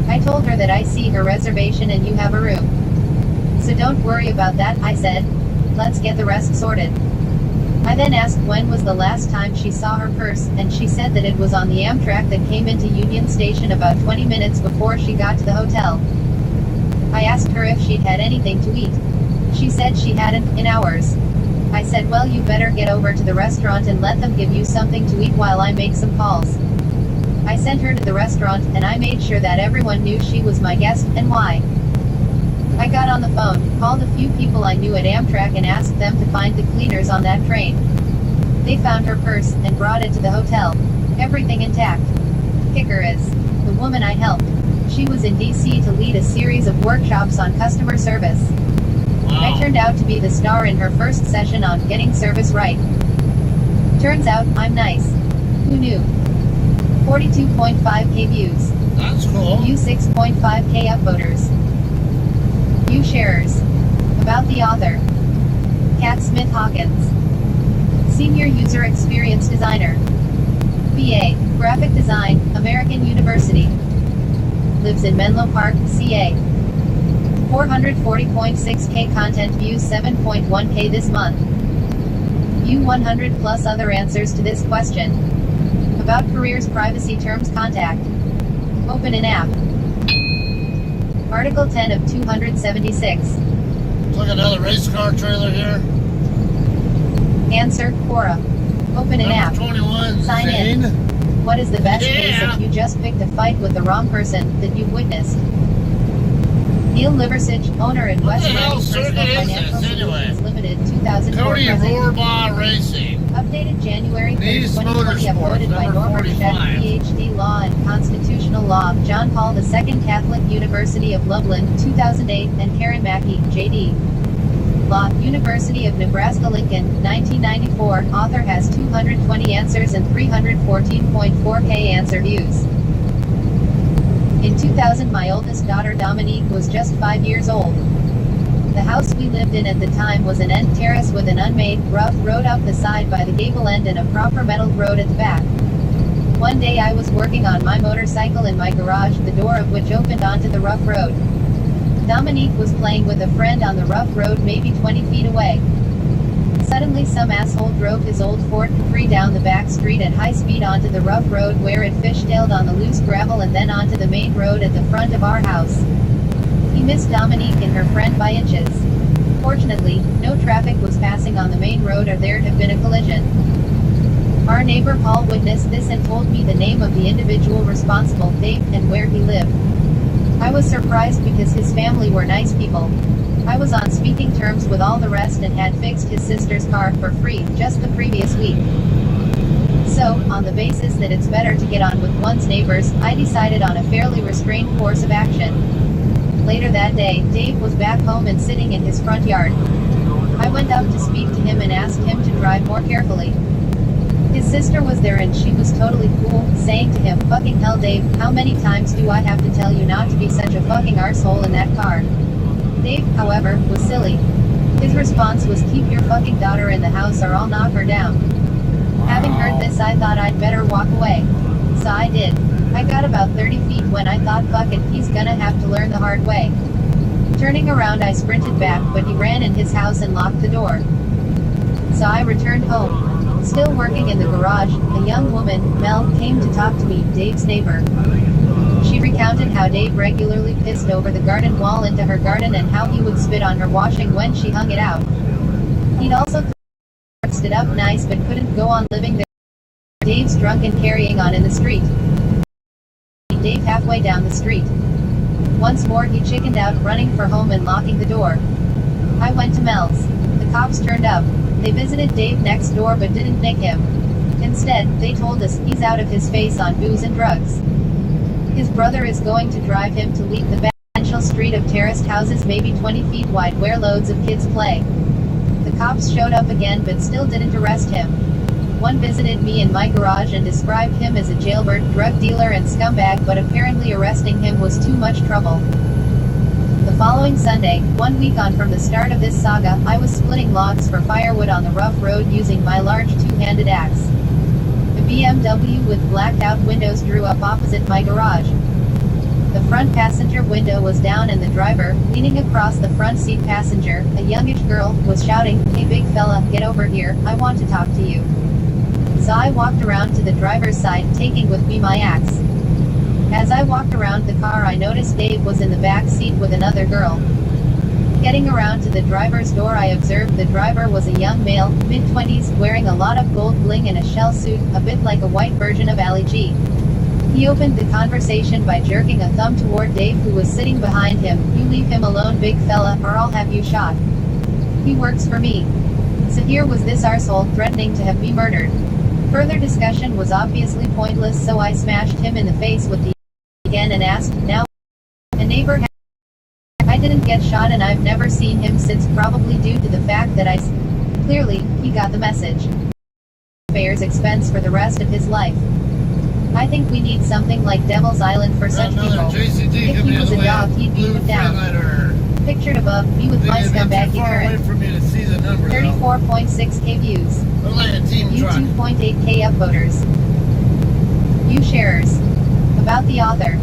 I told her that I see her reservation and you have a room. So don't worry about that, I said. Let's get the rest sorted. I then asked when was the last time she saw her purse, and she said that it was on the Amtrak that came into Union Station about 20 minutes before she got to the hotel. I asked her if she'd had anything to eat. She said she hadn't, in hours. I said, well, you better get over to the restaurant and let them give you something to eat while I make some calls. I sent her to the restaurant, and I made sure that everyone knew she was my guest, and why. I got on the phone, called a few people I knew at Amtrak and asked them to find the cleaners on that train. They found her purse, and brought it to the hotel. Everything intact. Kicker is, the woman I helped. She was in DC to lead a series of workshops on customer service. Wow. I turned out to be the star in her first session on getting service right. Turns out, I'm nice. Who knew? 42.5k views. That's cool. View 6.5k upvoters. View sharers. About the author. Kat Smith Hawkins. Senior User Experience Designer. BA, Graphic Design, American University. Lives in Menlo Park, CA. 440.6K content views, 7.1K this month. View 100 plus other answers to this question. About careers, privacy terms, contact. Open an app. Article 10 of 276. Look, another race car trailer here. Answer, Quora. Open an app. Number 21, Sign Zane. in. What is the best case Yeah. if you just picked a fight with the wrong person that you've witnessed? Neil Liversidge, owner in West the hell Reading circuit Personal is Financial this, anyway? Solutions Limited, 2004 Cody present. Rohrbaugh Racing. Updated January 3rd, Nice 2020, Motorsports, uploaded by number Norbert Scheck, 45. PhD Law and Constitutional Law, John Paul II Catholic University of Lublin, 2008, and Karen Mackey, JD. Law, University of Nebraska-Lincoln, 1994, author has 220 answers and 314.4K answer views. In 2000, my oldest daughter Dominique was just 5 years old. The house we lived in at the time was an end terrace with an unmade, rough road up the side by the gable end and a proper metal road at the back. One day I was working on my motorcycle in my garage, the door of which opened onto the rough road. Dominique was playing with a friend on the rough road maybe 20 feet away. Suddenly some asshole drove his old Ford Capri down the back street at high speed onto the rough road where it fishtailed on the loose gravel and then onto the main road at the front of our house. He missed Dominique and her friend by inches. Fortunately, no traffic was passing on the main road or there'd have been a collision. Our neighbor Paul witnessed this and told me the name of the individual responsible, Dave, and where he lived. I was surprised because his family were nice people. I was on speaking terms with all the rest and had fixed his sister's car for free just the previous week. So, on the basis that it's better to get on with one's neighbors, I decided on a fairly restrained course of action. Later that day, Dave was back home and sitting in his front yard. I went up to speak to him and asked him to drive more carefully. His sister was there and she was totally cool, saying to him, "Fucking hell Dave, how many times do I have to tell you not to be such a fucking arsehole in that car?" Dave, however, was silly. His response was, "Keep your fucking daughter in the house or I'll knock her down." Having heard this, I thought I'd better walk away. So I did. I got about 30 feet when I thought, fuck it, he's gonna have to learn the hard way. Turning around I sprinted back, but he ran in his house and locked the door. So I returned home. Still working in the garage, a young woman, Mel, came to talk to me, Dave's neighbor. She recounted how Dave regularly pissed over the garden wall into her garden and how he would spit on her washing when she hung it out. He'd also fixed it up nice but couldn't go on living there. Dave's drunk and carrying on in the street. Dave halfway down the street. Once more he chickened out, running for home and locking the door. I went to Mel's. The cops turned up. They visited Dave next door but didn't nick him. Instead, they told us he's out of his face on booze and drugs. His brother is going to drive him to leave the residential street of terraced houses maybe 20 feet wide where loads of kids play. The cops showed up again but still didn't arrest him. One visited me in my garage and described him as a jailbird, drug dealer and scumbag, but apparently arresting him was too much trouble. The following Sunday, 1 week on from the start of this saga, I was splitting logs for firewood on the rough road using my large two-handed axe. A BMW with blacked-out windows drew up opposite my garage. The front passenger window was down and the driver, leaning across the front seat passenger, a youngish girl, was shouting, "Hey big fella, get over here, I want to talk to you." So I walked around to the driver's side, taking with me my axe. As I walked around the car I noticed Dave was in the back seat with another girl. Getting around to the driver's door I observed the driver was a young male, mid-20s, wearing a lot of gold bling and a shell suit, a bit like a white version of Ali G. He opened the conversation by jerking a thumb toward Dave who was sitting behind him. "You leave him alone big fella, or I'll have you shot. He works for me." So here was this arsehole threatening to have me murdered. Further discussion was obviously pointless so I smashed him in the face with the again and asked, "Now?" A neighbor I didn't get shot and I've never seen him since, probably due to the fact that clearly, he got the message. Fair's expense for the rest of his life. I think we need something like Devil's Island for such people. JCT If coming he the was other a way. dog he'd be Blue put down. Freelander. pictured above, view with my They've been scumbag too far away current. from me to see the number. 34.6k views. Look like a team View truck. 2.8k upvoters. View sharers. About the author.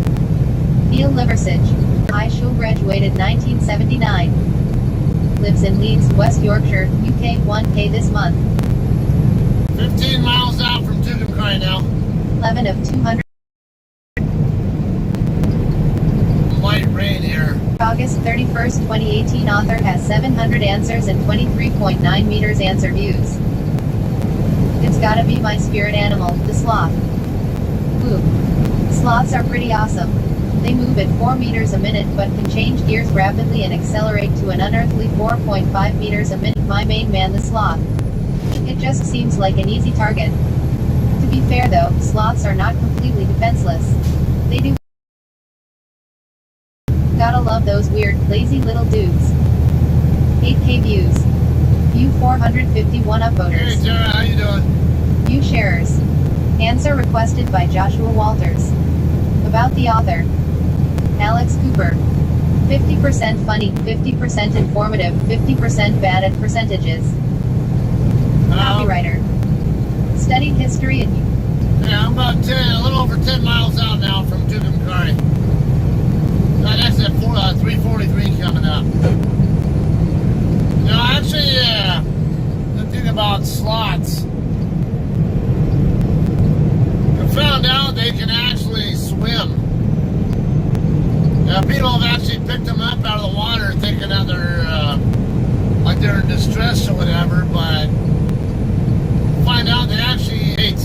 Neil Liversidge. High school graduated 1979. Lives in Leeds, West Yorkshire, UK. 1k this month. 15 miles out from Tucumcari now. 11 of 200. Light rain here. August 31st, 2018. Author has 700 answers and 23.9 meters answer views. It's gotta be my spirit animal, the sloth. Woo. Sloths are pretty awesome. They move at 4 meters a minute but can change gears rapidly and accelerate to an unearthly 4.5 meters a minute. My main man, the sloth. It just seems like an easy target. To be fair though, sloths are not completely defenseless. They do. Gotta love those weird, lazy little dudes. 8k views. View 451 upvoters. Hey Tara, how you doing? View sharers. Answer requested by Joshua Walters. About the author. Alex Cooper. 50% funny, 50% informative, 50% bad at percentages. Copywriter. Studied history and Yeah, I'm about 10, a little over 10 miles out now from Tucumcari. That's at 343 coming up. You know, actually, the thing about slots, I found out they can actually swim. People have actually picked them up out of the water thinking that they're, like they're in distress or whatever, but find out they actually ate.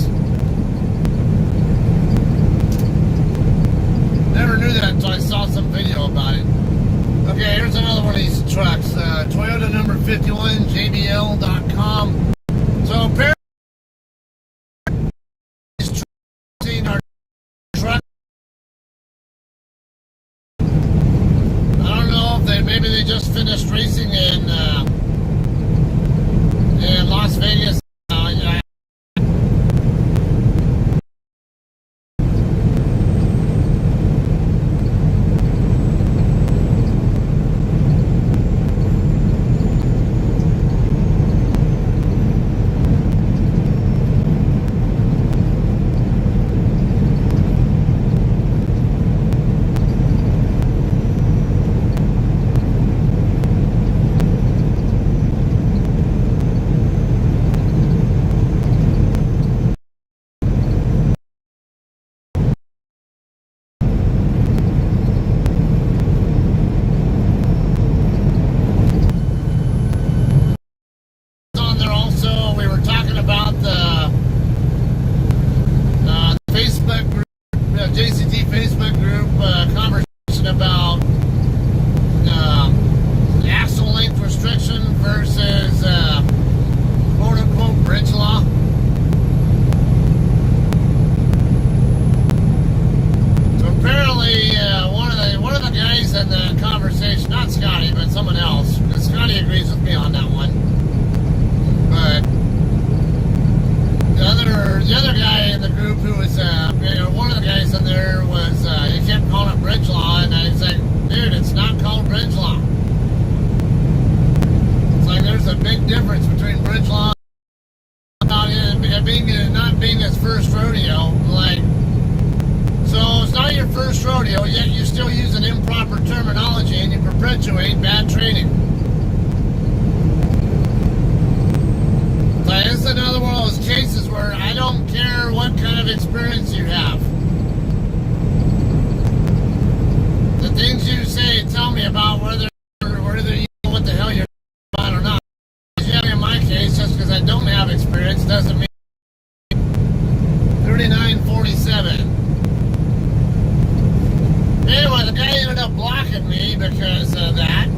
Never knew that until I saw some video about it. Okay, here's another one of these trucks. Toyota number 51, JBL.com. So apparently these trucks are truck. I don't know if maybe they just finished racing in Las Vegas. JCT Facebook group conversation about axle length restriction versus quote-unquote bridge law. So apparently one of the guys in the conversation, not Scotty, but someone else, because Scotty agrees with me on that one, but the other guy in the group who was, one of the guys in there was, he kept calling it bridge law, and I was like, dude, it's not called bridge law. It's like there's a big difference between bridge law and not being his first rodeo. Like, so it's not your first rodeo, yet you still use an improper terminology and you perpetuate bad training. Like, this is another one of those cases where I don't care what kind of experience you have. The things you say tell me about whether you know what the hell you're about or not. In my case, just because I don't have experience doesn't mean 3947. Anyway, the guy ended up blocking me because of that.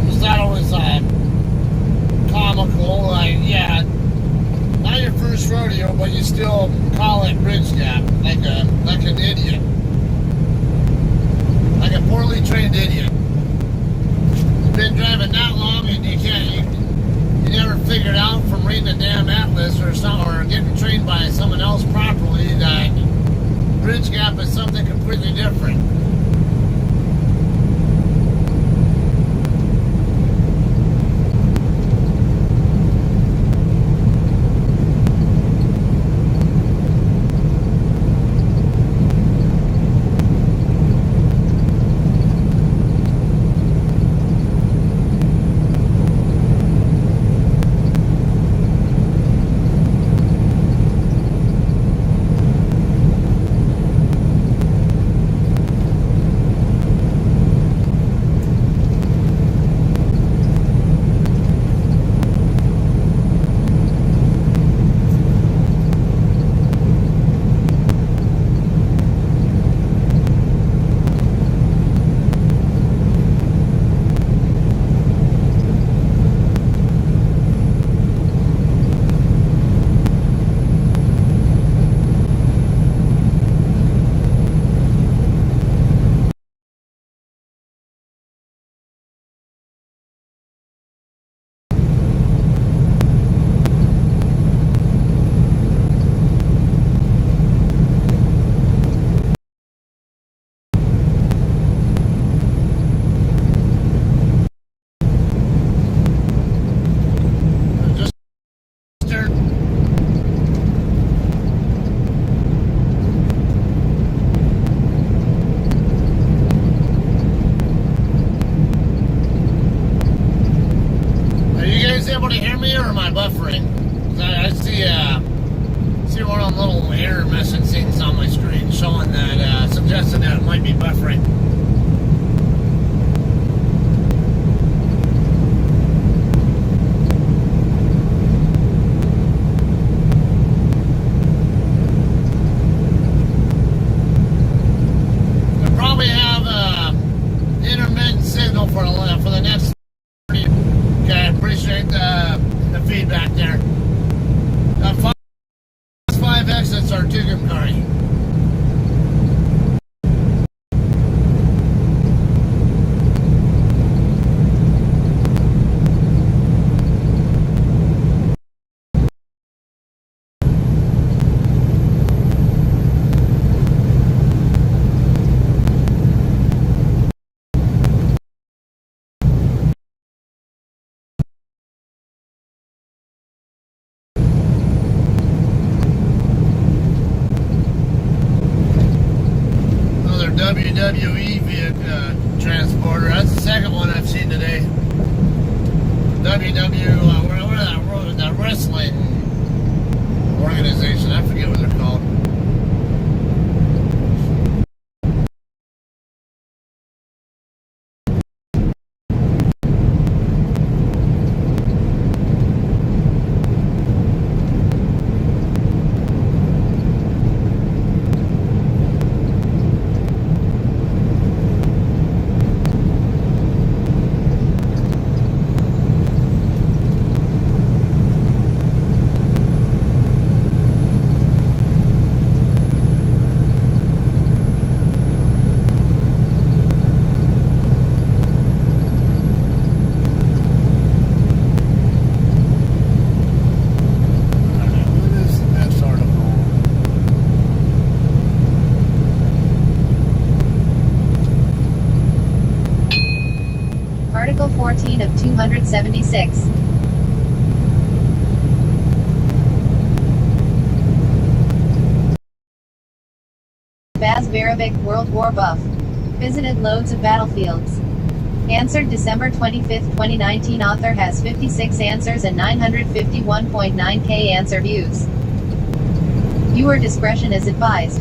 Just thought it was comical, like, yeah, not your first rodeo, but you still call it bridge gap, like an idiot, like a poorly trained idiot. You've been driving that long, and you never figured out from reading a damn atlas or getting trained by someone else properly that bridge gap is something completely different. might be buffering. I probably have intermittent signal for the next. Okay, appreciate the feedback there. Five exits are Tucumcari. WWE transporter. That's the second one I've seen today. That wrestling organization. I forget what they're called. Article 14 of 276. Baz Barabic, World War buff. Visited loads of battlefields. Answered December 25, 2019. Author has 56 answers and 951.9k answer views. Viewer discretion is advised.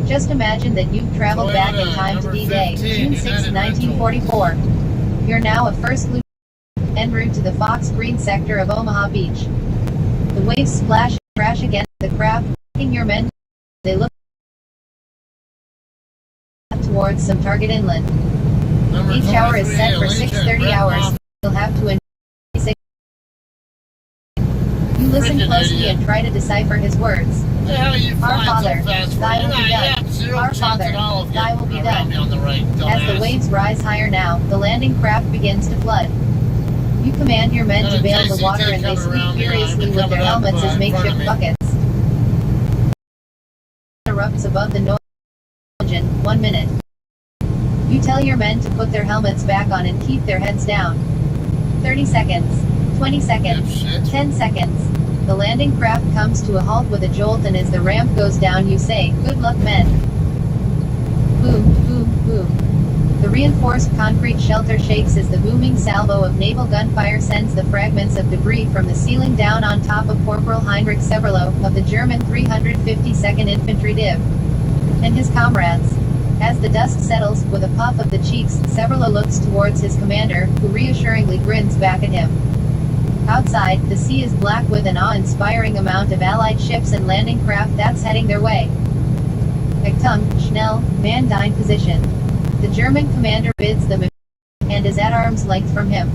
Just imagine that you've traveled back in time to D-Day, June 6, 1944. You're now a first lieutenant en route to the Fox Green sector of Omaha Beach. The waves splash and crash against the craft, taking your men. They look towards some target inland. Each hour is set for 6:30 hours. You'll have to enjoy. You listen closely and try to decipher his words. Our Father, thy will be done. Our Father, thy will be done. As the waves rise higher now, the landing craft begins to flood. You command your men to bail the water and they sweep furiously with their helmets as makeshift buckets. Erupts above the noise engine. 1 minute. You tell your men to put their helmets back on and keep their heads down. 30 seconds. 20 seconds. 10 seconds. The landing craft comes to a halt with a jolt, and as the ramp goes down you say, "Good luck, men." Boom, boom, boom. The reinforced concrete shelter shakes as the booming salvo of naval gunfire sends the fragments of debris from the ceiling down on top of Corporal Heinrich Severlo, of the German 352nd Infantry Div. And his comrades. As the dust settles, with a puff of the cheeks, Severlo looks towards his commander, who reassuringly grins back at him. Outside, the sea is black with an awe-inspiring amount of Allied ships and landing craft that's heading their way. Achtung, schnell, man in position. The German commander bids them and is at arm's length from him.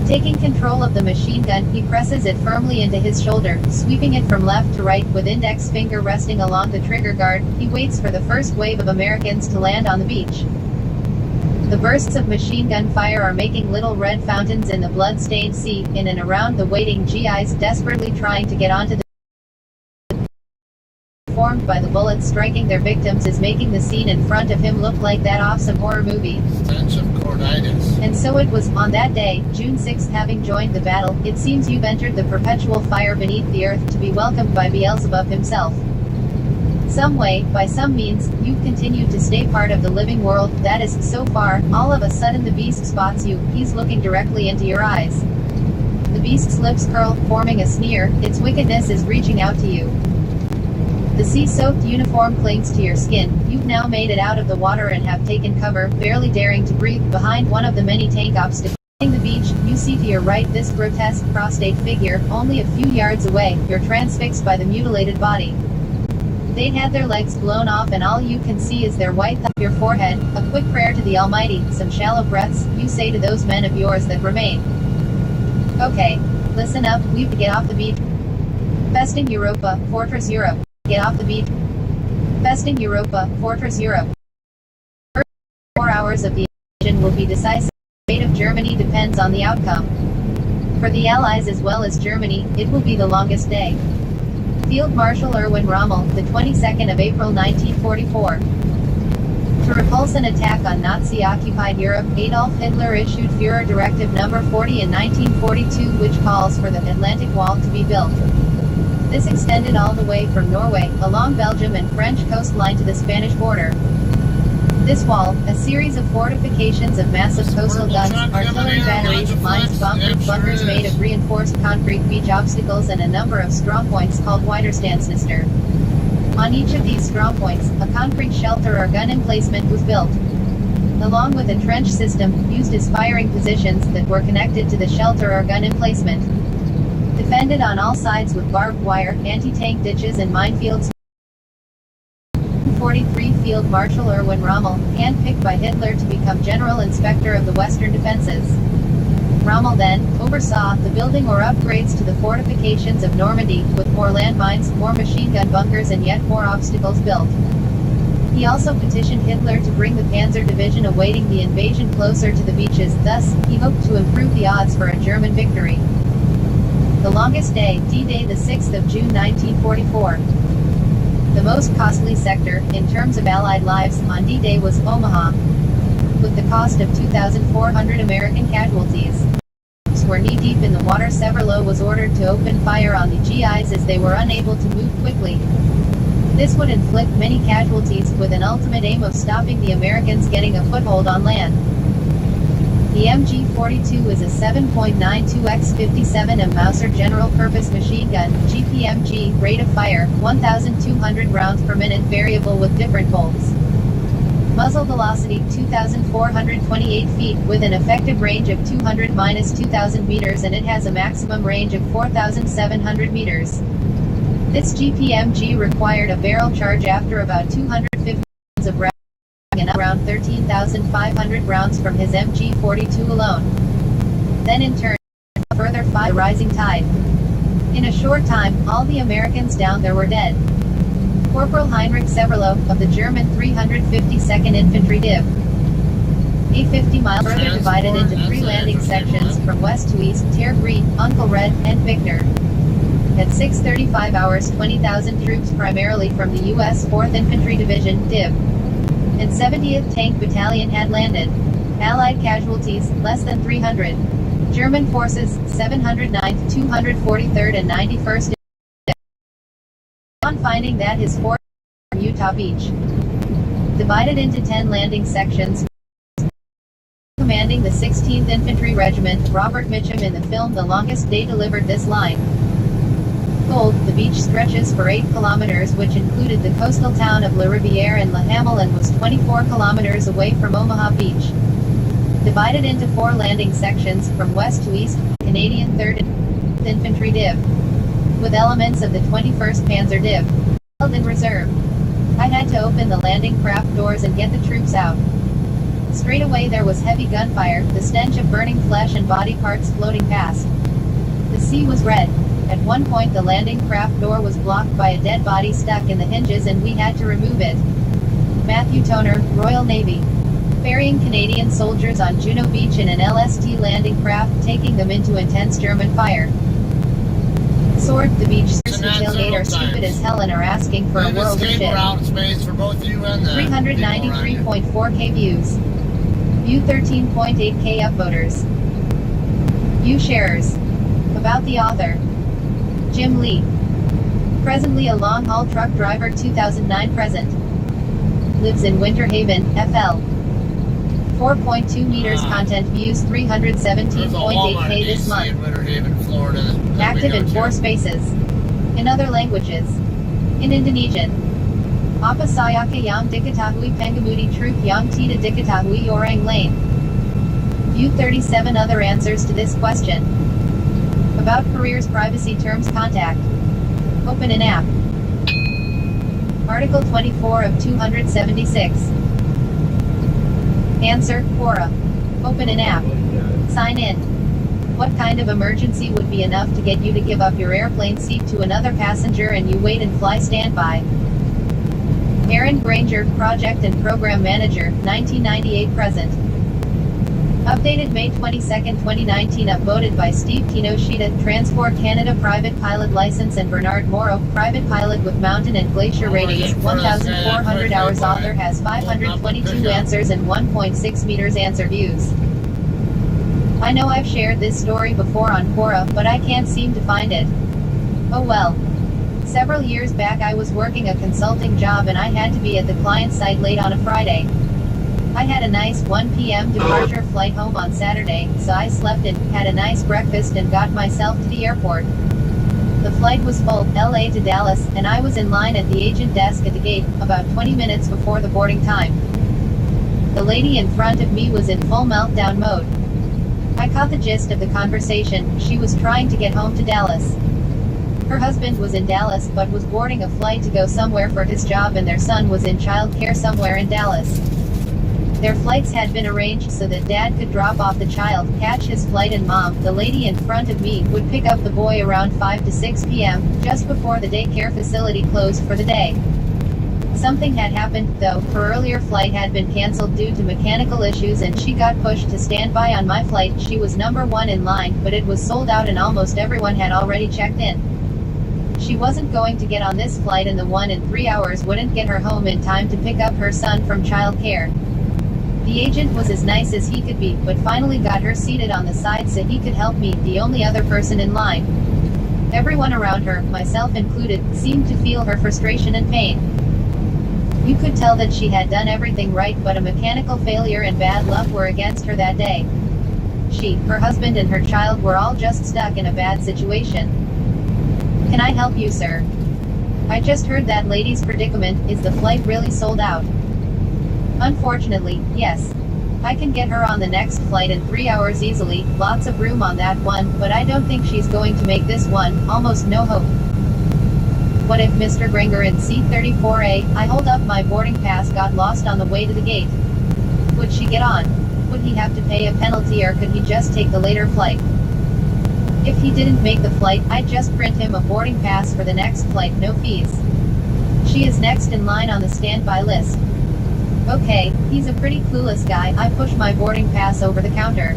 Taking control of the machine gun, he presses it firmly into his shoulder, sweeping it from left to right with index finger resting along the trigger guard. He waits for the first wave of Americans to land on the beach. The bursts of machine gun fire are making little red fountains in the blood-stained sea, in and around the waiting GIs desperately trying to get onto the formed by the bullets striking their victims is making the scene in front of him look like that awesome horror movie. Stench of corditis. And so it was, on that day, June 6th, having joined the battle, it seems you've entered the perpetual fire beneath the earth to be welcomed by Beelzebub himself. Some way, by some means, you've continued to stay part of the living world, that is, so far. All of a sudden the beast spots you, he's looking directly into your eyes. The beast's lips curl, forming a sneer, its wickedness is reaching out to you. The sea-soaked uniform clings to your skin. You've now made it out of the water and have taken cover, barely daring to breathe, behind one of the many tank obstacles. On the beach, you see to your right this grotesque, prostrate figure. Only a few yards away, you're transfixed by the mutilated body. They'd had their legs blown off and all you can see is their white thigh. Your forehead, a quick prayer to the Almighty, some shallow breaths, you say to those men of yours that remain. Okay. Listen up, we've to get off the beach. Besting Europa, Fortress Europe. Get off the beach. Besting Europa, Fortress Europe. The first 4 hours of the invasion will be decisive. The fate of Germany depends on the outcome. For the Allies as well as Germany, it will be the longest day. Field Marshal Erwin Rommel, the 22nd of April 1944. To repulse an attack on Nazi-occupied Europe, Adolf Hitler issued Führer Directive No. 40 in 1942, which calls for the Atlantic Wall to be built. This extended all the way from Norway, along Belgium and French coastline to the Spanish border. This wall, a series of fortifications of massive coastal guns, artillery batteries, mines, bunkers made of reinforced concrete, beach obstacles and a number of strongpoints called Widerstandsnister. On each of these strongpoints, a concrete shelter or gun emplacement was built. Along with a trench system, used as firing positions that were connected to the shelter or gun emplacement. Defended on all sides with barbed wire, anti-tank ditches and minefields. 43 Field Marshal Erwin Rommel, handpicked by Hitler to become General Inspector of the Western Defenses. Rommel then oversaw the building or upgrades to the fortifications of Normandy, with more landmines, more machine gun bunkers and yet more obstacles built. He also petitioned Hitler to bring the Panzer Division awaiting the invasion closer to the beaches, thus, he hoped to improve the odds for a German victory. The longest day, D-Day, the 6th of June 1944. The most costly sector, in terms of Allied lives, on D-Day was Omaha, with the cost of 2,400 American casualties. Were knee-deep in the water. Severlo was ordered to open fire on the GIs as they were unable to move quickly. This would inflict many casualties, with an ultimate aim of stopping the Americans getting a foothold on land. The MG-42 is a 7.92x57 Mauser General Purpose Machine Gun, GPMG, rate of fire, 1,200 rounds per minute, variable with different bolts. Muzzle velocity 2,428 feet, with an effective range of 200-2,000 meters, and it has a maximum range of 4,700 meters. This GPMG required a barrel charge after about 250 rounds of round, and around 13,500 rounds from his MG-42 alone. Then in turn, further 5 rising tide. In a short time, all the Americans down there were dead. Corporal Heinrich Severlo, of the German 352nd Infantry Div. A 50-mile further divided into 3 landing sections, from west to east, Terre Green, Uncle Red, and Victor. At 6:35 hours 20,000 troops primarily from the U.S. 4th Infantry Division, Div. and 70th Tank Battalion had landed. Allied casualties, less than 300. German forces, 709th, 243rd and 91st. On finding that his force from Utah Beach. Divided into 10 landing sections. Commanding the 16th Infantry Regiment, Robert Mitchum in the film The Longest Day delivered this line. Gold, the beach stretches for 8 kilometers, which included the coastal town of La Riviere and La Hamel, and was 24 kilometers away from Omaha Beach. Divided into 4 landing sections, from west to east, Canadian 3rd Infantry Div. With elements of the 21st Panzer Div. Held in reserve. I had to open the landing craft doors and get the troops out. Straight away there was heavy gunfire, the stench of burning flesh and body parts floating past. The sea was red. At one point the landing craft door was blocked by a dead body stuck in the hinges and we had to remove it. Matthew Toner, Royal Navy. Ferrying Canadian soldiers on Juno Beach in an LST landing craft, taking them into intense German fire. Sword, the beach the tailgate are stupid as hell and are asking for a world of shit. 393.4k views. View 13.8k upvoters. View sharers. About the author. Jim Lee. Presently a long-haul truck driver, 2009 present. Lives in Winter Haven, FL. 4.2 meters content views 317.8k this month. In Winter Haven, Florida, Active in 4 spaces. In other languages. In Indonesian. Apa sayaka yang diketahui pengemudi truk yang tidak diketahui orang lain? View 37 other answers to this question. About careers privacy terms contact. Open an app. Article 24 of 276. Answer, Quora. Open an app. Sign in. What kind of emergency would be enough to get you to give up your airplane seat to another passenger and you wait and fly standby? Aaron Granger, Project and Program Manager, 1998 present. Updated May 22, 2019. Upvoted by Steve Kinoshita, Transport Canada Private Pilot License, and Bernard Morrow, Private Pilot with Mountain and Glacier Ratings, 1,400 hours. Author has 522 answers and 1.6 meters answer views. I know I've shared this story before on Quora, but I can't seem to find it. Oh well. Several years back I was working a consulting job and I had to be at the client site late on a Friday. I had a nice 1 p.m. departure flight home on Saturday, so I slept in, had a nice breakfast and got myself to the airport. The flight was full, LA to Dallas, and I was in line at the agent desk at the gate, about 20 minutes before the boarding time. The lady in front of me was in full meltdown mode. I caught the gist of the conversation. She was trying to get home to Dallas. Her husband was in Dallas but was boarding a flight to go somewhere for his job, and their son was in childcare somewhere in Dallas. Their flights had been arranged so that dad could drop off the child, catch his flight, and mom, the lady in front of me, would pick up the boy around 5 to 6 p.m., just before the daycare facility closed for the day. Something had happened, though. Her earlier flight had been cancelled due to mechanical issues and she got pushed to stand by on my flight. She was number one in line, but it was sold out and almost everyone had already checked in. She wasn't going to get on this flight, and the one in 3 hours wouldn't get her home in time to pick up her son from childcare. The agent was as nice as he could be, but finally got her seated on the side so he could help me, the only other person in line. Everyone around her, myself included, seemed to feel her frustration and pain. You could tell that she had done everything right, but a mechanical failure and bad luck were against her that day. She, her husband and her child were all just stuck in a bad situation. Can I help you, sir? I just heard that lady's predicament. Is the flight really sold out? Unfortunately, yes. I can get her on the next flight in 3 hours easily, lots of room on that one, but I don't think she's going to make this one, almost no hope. What if Mr. Granger in seat 34A, I hold up my boarding pass, got lost on the way to the gate? Would she get on? Would he have to pay a penalty, or could he just take the later flight? If he didn't make the flight, I'd just print him a boarding pass for the next flight, no fees. She is next in line on the standby list. Okay, he's a pretty clueless guy. I push my boarding pass over the counter.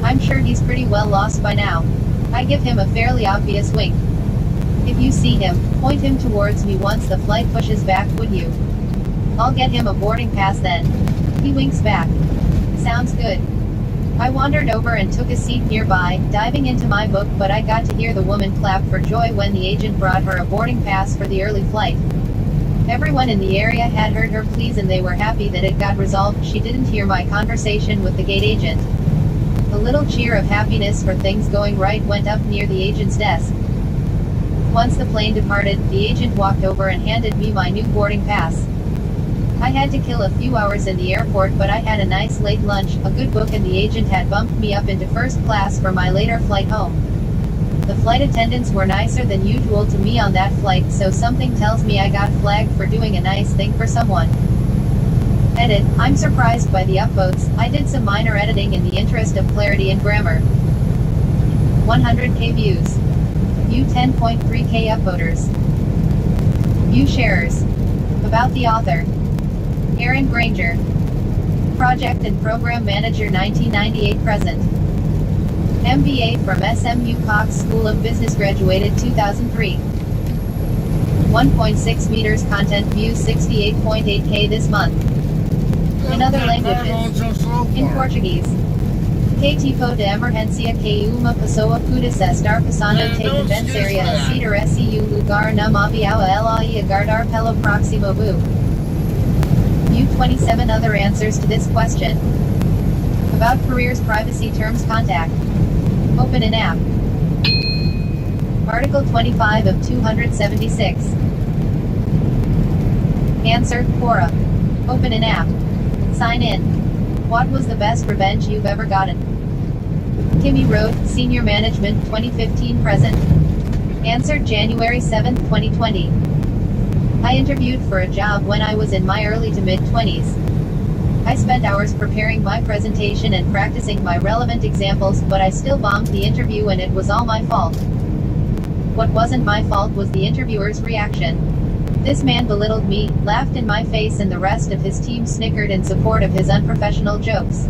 I'm sure he's pretty well lost by now. I give him a fairly obvious wink. If you see him, point him towards me once the flight pushes back, would you? I'll get him a boarding pass then. He winks back. Sounds good. I wandered over and took a seat nearby, diving into my book, but I got to hear the woman clap for joy when the agent brought her a boarding pass for the early flight. Everyone in the area had heard her pleas and they were happy that it got resolved. She didn't hear my conversation with the gate agent. A little cheer of happiness for things going right went up near the agent's desk. Once the plane departed, the agent walked over and handed me my new boarding pass. I had to kill a few hours in the airport, but I had a nice late lunch, a good book, and the agent had bumped me up into first class for my later flight home. The flight attendants were nicer than usual to me on that flight, so something tells me I got flagged for doing a nice thing for someone. Edit: I'm surprised by the upvotes. I did some minor editing in the interest of clarity and grammar. 100k views. View 10.3k upvoters. View sharers. About the author. Aaron Granger. Project and Program Manager, 1998 present. MBA from SMU Cox School of Business, graduated 2003. 1.6 meters content, views 68.8k this month. In other languages. In Portuguese. Que tipo de emergência que uma pessoa pudesse estar passando te convenceria a ceder esse lugar num avião ela e aguardar pelo próximo voo. View 27 other answers to this question. About careers privacy terms contact. Open an app. Article 25 of 276. Answer, Quora. Open an app. Sign in. What was the best revenge you've ever gotten? Kimmy Road, Senior Management, 2015 present. Answer, January 7, 2020. I interviewed for a job when I was in my early to mid-20s. I spent hours preparing my presentation and practicing my relevant examples, but I still bombed the interview and it was all my fault. What wasn't my fault was the interviewer's reaction. This man belittled me, laughed in my face, and the rest of his team snickered in support of his unprofessional jokes.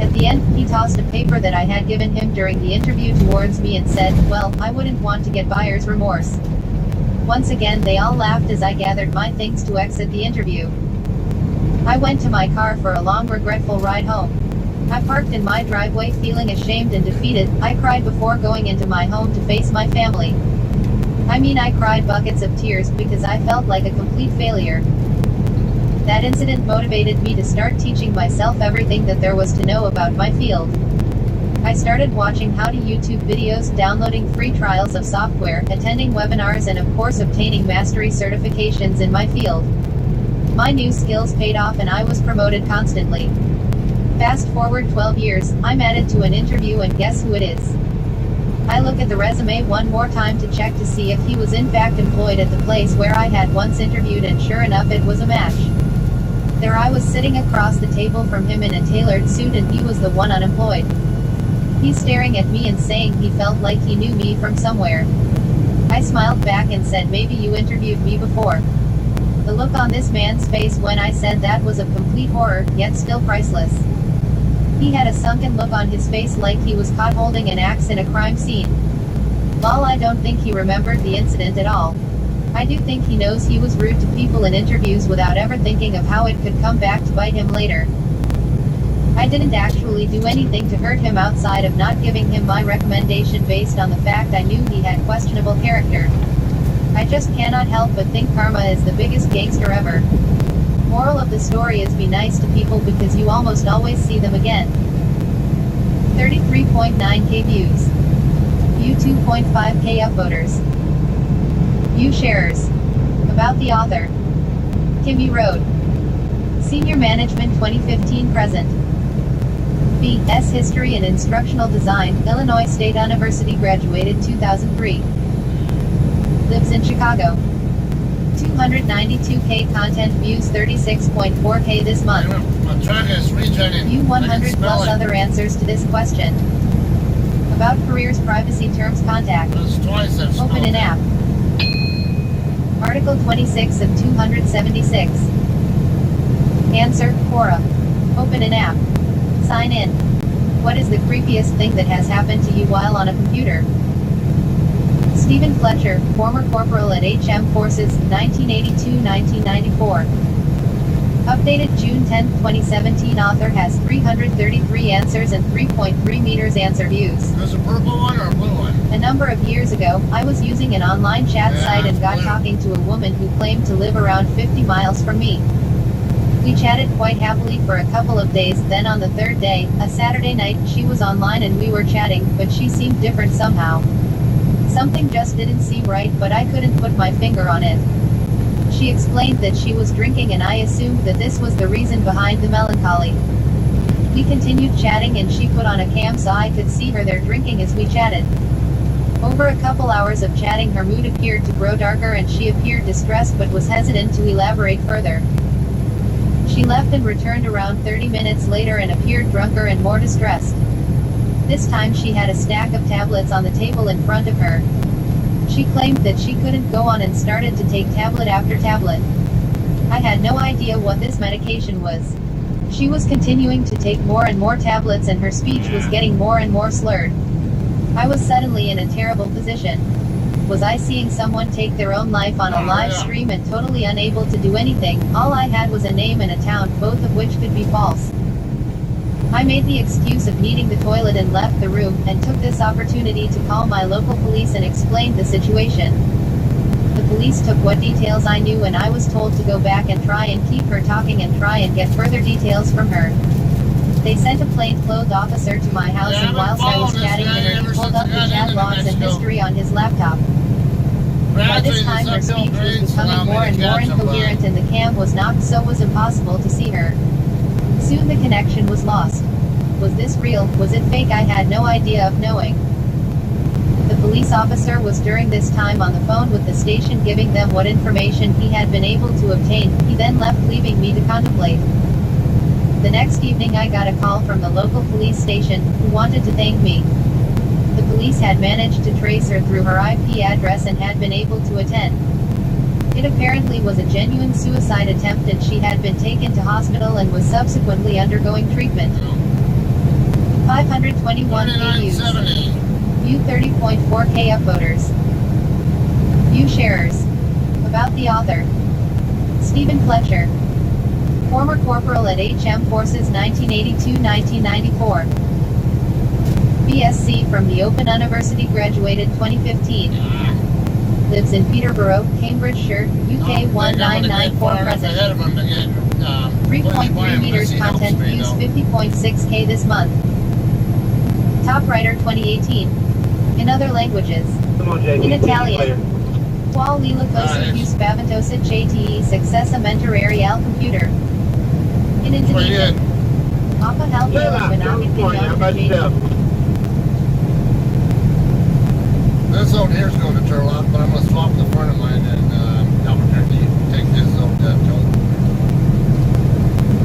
At the end, he tossed a paper that I had given him during the interview towards me and said, "Well, I wouldn't want to get buyer's remorse." Once again, they all laughed as I gathered my things to exit the interview. I went to my car for a long, regretful ride home. I parked in my driveway feeling ashamed and defeated. I cried before going into my home to face my family. I cried buckets of tears because I felt like a complete failure. That incident motivated me to start teaching myself everything that there was to know about my field. I started watching how to YouTube videos, downloading free trials of software, attending webinars, and of course obtaining mastery certifications in my field. My new skills paid off and I was promoted constantly. Fast forward 12 years, I'm added to an interview and guess who it is? I look at the resume one more time to check to see if he was in fact employed at the place where I had once interviewed, and sure enough it was a match. There I was sitting across the table from him in a tailored suit and he was the one unemployed. He's staring at me and saying he felt like he knew me from somewhere. I smiled back and said, "Maybe you interviewed me before." The look on this man's face when I said that was of complete horror, yet still priceless. He had a sunken look on his face like he was caught holding an axe in a crime scene. Lol, I don't think he remembered the incident at all. I do think he knows he was rude to people in interviews without ever thinking of how it could come back to bite him later. I didn't actually do anything to hurt him outside of not giving him my recommendation based on the fact I knew he had questionable character. I just cannot help but think karma is the biggest gangster ever. Moral of the story is be nice to people because you almost always see them again. 33.9k views. View 2.5k upvoters. View sharers. About the author. Kimmy Road. Senior Management 2015 present. B.S. History and Instructional Design, Illinois State University, graduated 2003. Lives in Chicago. 292k content views, 36.4k this month. My truck is regenerating. View 100 plus other answers to this question. About careers, privacy terms, contact. Open an app. Article 26 of 276. Answer, Quora. Open an app. Sign in. What is the creepiest thing that has happened to you while on a computer? Stephen Fletcher, former corporal at HM Forces, 1982-1994. Updated June 10, 2017. Author has 333 answers and 3.3 meters answer views. There's a purple one or a blue one? A number of years ago, I was using an online chat site and got talking to a woman who claimed to live around 50 miles from me. We chatted quite happily for a couple of days, then on the third day, a Saturday night, she was online and we were chatting, but she seemed different somehow. Something just didn't seem right, but I couldn't put my finger on it. She explained that she was drinking and I assumed that this was the reason behind the melancholy. We continued chatting and she put on a cam so I could see her there drinking as we chatted. Over a couple hours of chatting, her mood appeared to grow darker and she appeared distressed but was hesitant to elaborate further. She left and returned around 30 minutes later and appeared drunker and more distressed. This time she had a stack of tablets on the table in front of her. She claimed that she couldn't go on and started to take tablet after tablet. I had no idea what this medication was. She was continuing to take more and more tablets and her speech was getting more and more slurred. I was suddenly in a terrible position. Was I seeing someone take their own life on a live stream and totally unable to do anything? All I had was a name and a town, both of which could be false. I made the excuse of needing the toilet and left the room, and took this opportunity to call my local police and explained the situation. The police took what details I knew and I was told to go back and try and keep her talking and try and get further details from her. They sent a plainclothes officer to my house and whilst I was chatting to her, he pulled up the chat logs and history on his laptop. By this gradually time, her this uphill speech was grades allow becoming more me and to more catch them, incoherent and the cam was knocked, so it was impossible to see her. Soon the connection was lost. Was this real? Was it fake? I had no idea of knowing. The police officer was during this time on the phone with the station giving them what information he had been able to obtain. He then left, leaving me to contemplate. The next evening I got a call from the local police station, who wanted to thank me. The police had managed to trace her through her IP address and had been able to attend. It apparently was a genuine suicide attempt and she had been taken to hospital and was subsequently undergoing treatment. 521K views. 3970. View 30.4K upvoters. View sharers. About the author. Stephen Fletcher. Former corporal at HM Forces 1982-1994. BSc from the Open University, graduated 2015. Lives in Peterborough, Cambridgeshire, UK 1994 present. 3.3 meters content views 50.6K this month. Top writer 2018. In other languages. Come on, JT. In Italian. Later. Qual lila cosa più spaventosa JTE successa mentorare al computer. In Indonesian. Apa hal Yeah, yang menakutkan California. How about JTE. yourself? This old here's going to turn off, but I'm going to swap the front of mine and Albuquerque. Take this old Joe.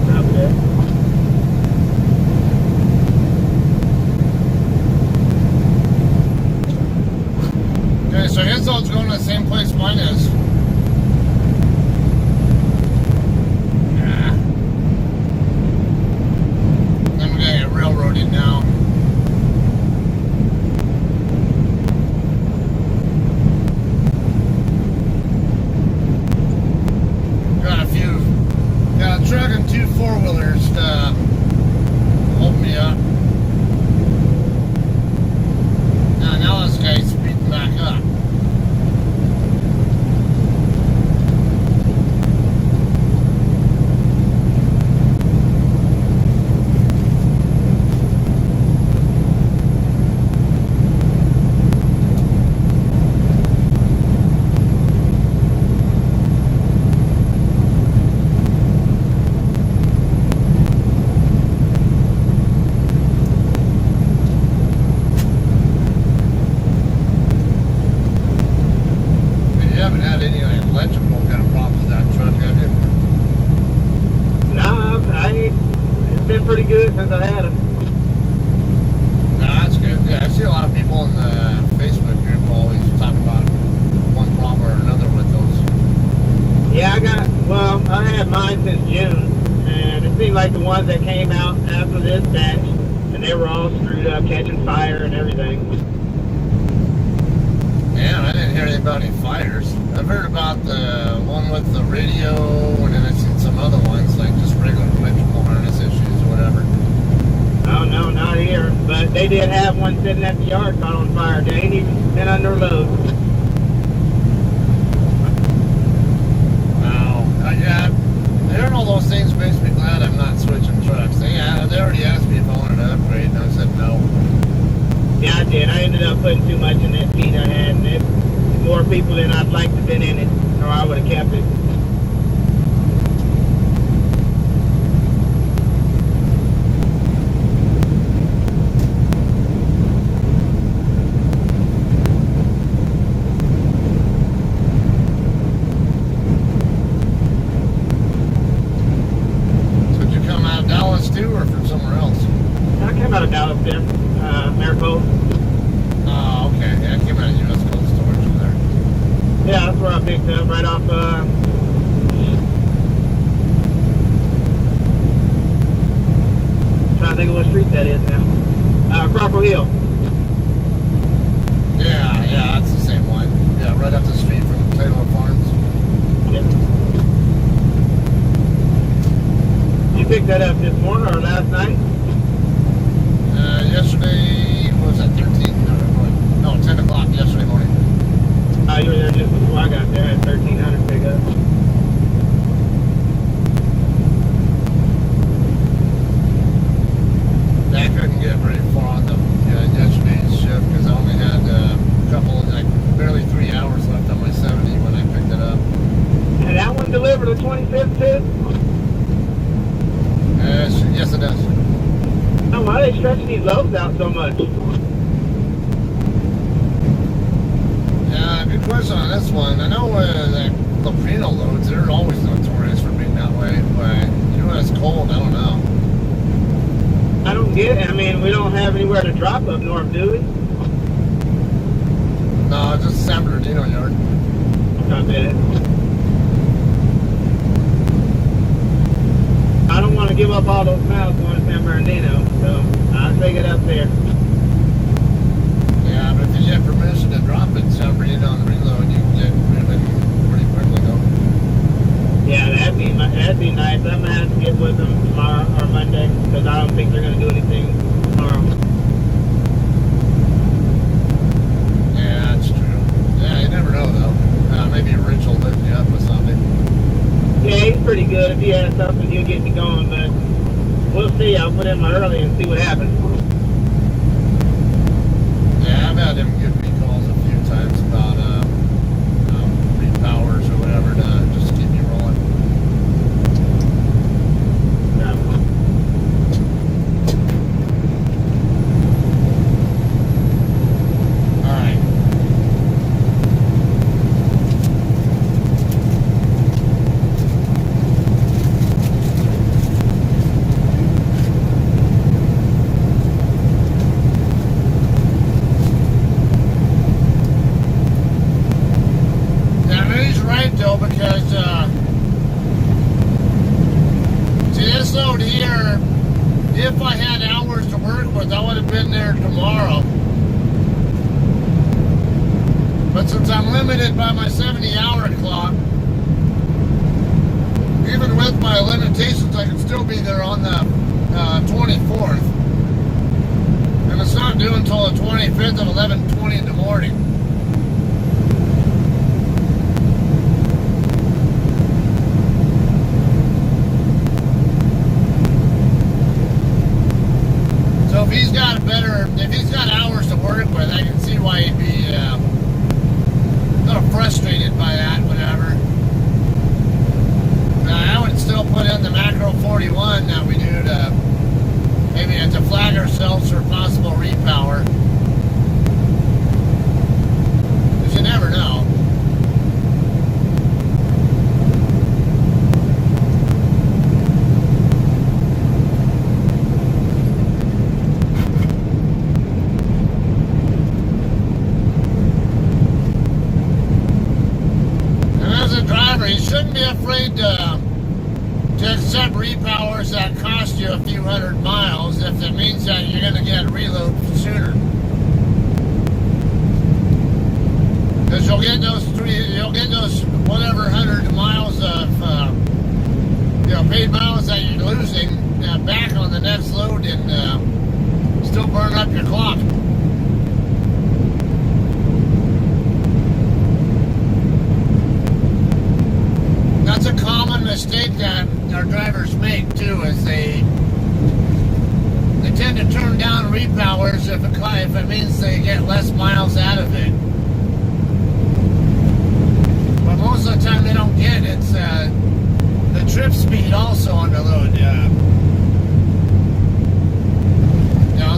Not bad. Okay, so his old's going to the same place mine is. Yeah. Then we're going to get railroaded now. Got a truck and two four-wheelers to hold me up. Now this guy's speeding back up. Pretty good since I had them. No, that's good. Yeah, I see a lot of people in the Facebook group always talk about one problem or another with those. Yeah, I had mine since June, and it seemed like the ones that came out after this batch, and they were all screwed up, catching fire and everything. Man, I didn't hear anything about any fires. I've heard about the one with the radio, and then I've seen some other ones, like just regular electrical harness issues or whatever. Oh no, not here. But they did have one sitting at the yard caught on fire. They ain't even been under load. Wow. Yeah, hearing all those things makes me glad I'm not switching trucks. They already asked me if I wanted to upgrade, and I said no. Yeah, I did. I ended up putting too much in that seat I had, and it's more people than I'd like to have been in it, or I would have kept it. So did you come out of Dallas too, or from somewhere else? I came out of Dallas there, Maricopa. Oh, okay. Yeah, I came out of U.S. Cold Storage from there. Yeah, that's where I picked up, right off, trying to think of what street that is now. Cropper Hill. Yeah, that's the same one. Yeah, right up the street from Taylor Farms. Yep. You picked that up this morning or last night? Yesterday, what was that, 13? No, 10 o'clock yesterday morning. You were there just before I got there at 1300 pickup. I couldn't get very far on the yesterday's shift because I only had a couple, like barely 3 hours left on my 25th too? Yes, it does. Oh, why are they stretching these loads out so much? Yeah, good question on this one. I know the Loprino loads, they're always notorious for being that way, but when it's cold, I don't know. I don't get it. I mean, we don't have anywhere to drop up north, do we? No, it's just San Bernardino yard. Not bad. I don't want to give up all those miles going to San Bernardino, so I'll take it up there. Yeah, but if you get permission to drop it, San Bernardino on the reload, you can get moving pretty quickly though. Yeah, that'd be nice. I'm gonna have to get with them tomorrow or Monday because I don't think they're gonna do anything tomorrow. Yeah, that's true. Yeah, you never know though. Maybe Rich will lift you up with something. Yeah, he's pretty good. If he has something, he'll get me going. But we'll see. I'll put in my early and see what happens. Yeah, I've had him give me calls a few times about repowers or whatever to just keep me rolling. Alright. Because see, this load here, if I had hours to work with, I would have been there tomorrow. But since I'm limited by my 70-hour clock, even with my limitations, I can still be there on the 24th. And it's not due until the 25th at 11:20 in the morning. So if he's got hours to work with, I can see why he'd be a little frustrated by that, whatever. I would still put in the macro 41 that we do to maybe to flag ourselves for possible repower. Because you never know. You shouldn't be afraid to accept repowers that cost you a few hundred miles if it means that you're going to get a reload sooner. Because you'll get those whatever 100 miles of paid miles that you're losing back on the next load and still burn up your clock. That's a common mistake that our drivers make too, is they tend to turn down repowers if it means they get less miles out of it. But most of the time they don't get it. It's the trip speed also on the load.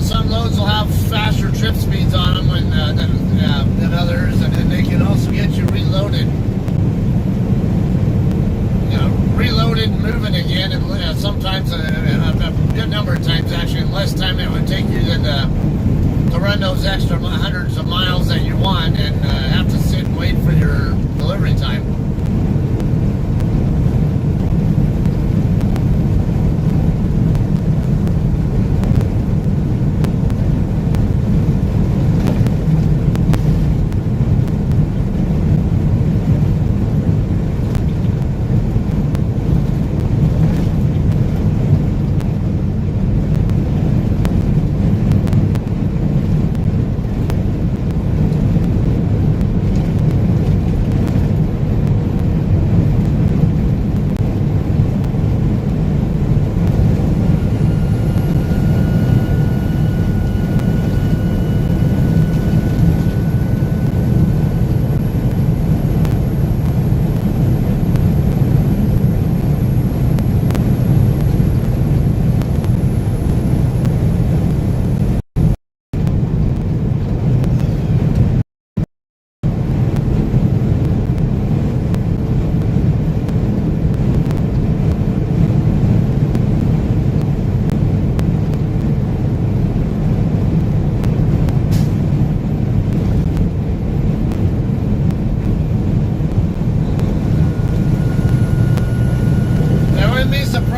Some loads will have faster trip speeds on them than others, and then they can also get you reloaded. Reloaded and moving again, and sometimes a good number of times actually in less time it would take you than to run those extra hundreds of miles that you want and have to sit and wait for your delivery time.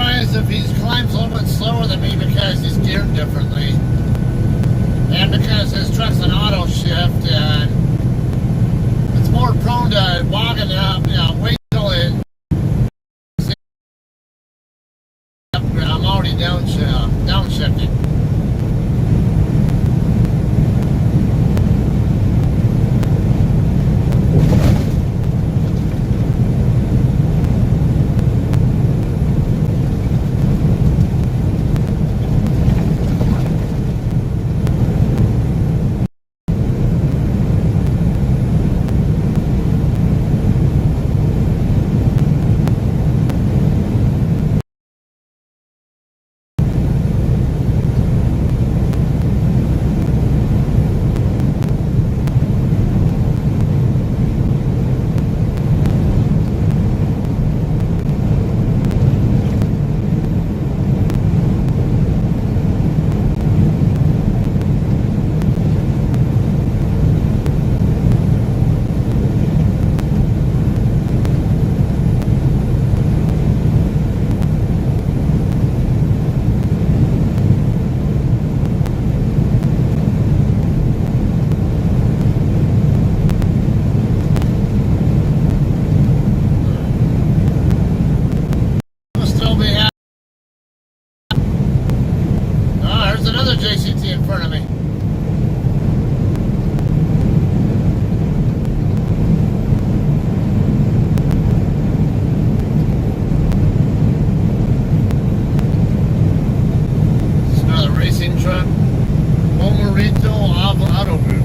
surprised if he climbs a little bit slower than me because he's geared differently. And because his truck's an auto shift and it's more prone to bogging up, wait till it. I'm already downshifting. JCT in front of me. It's another racing truck. Homerito Auto Group.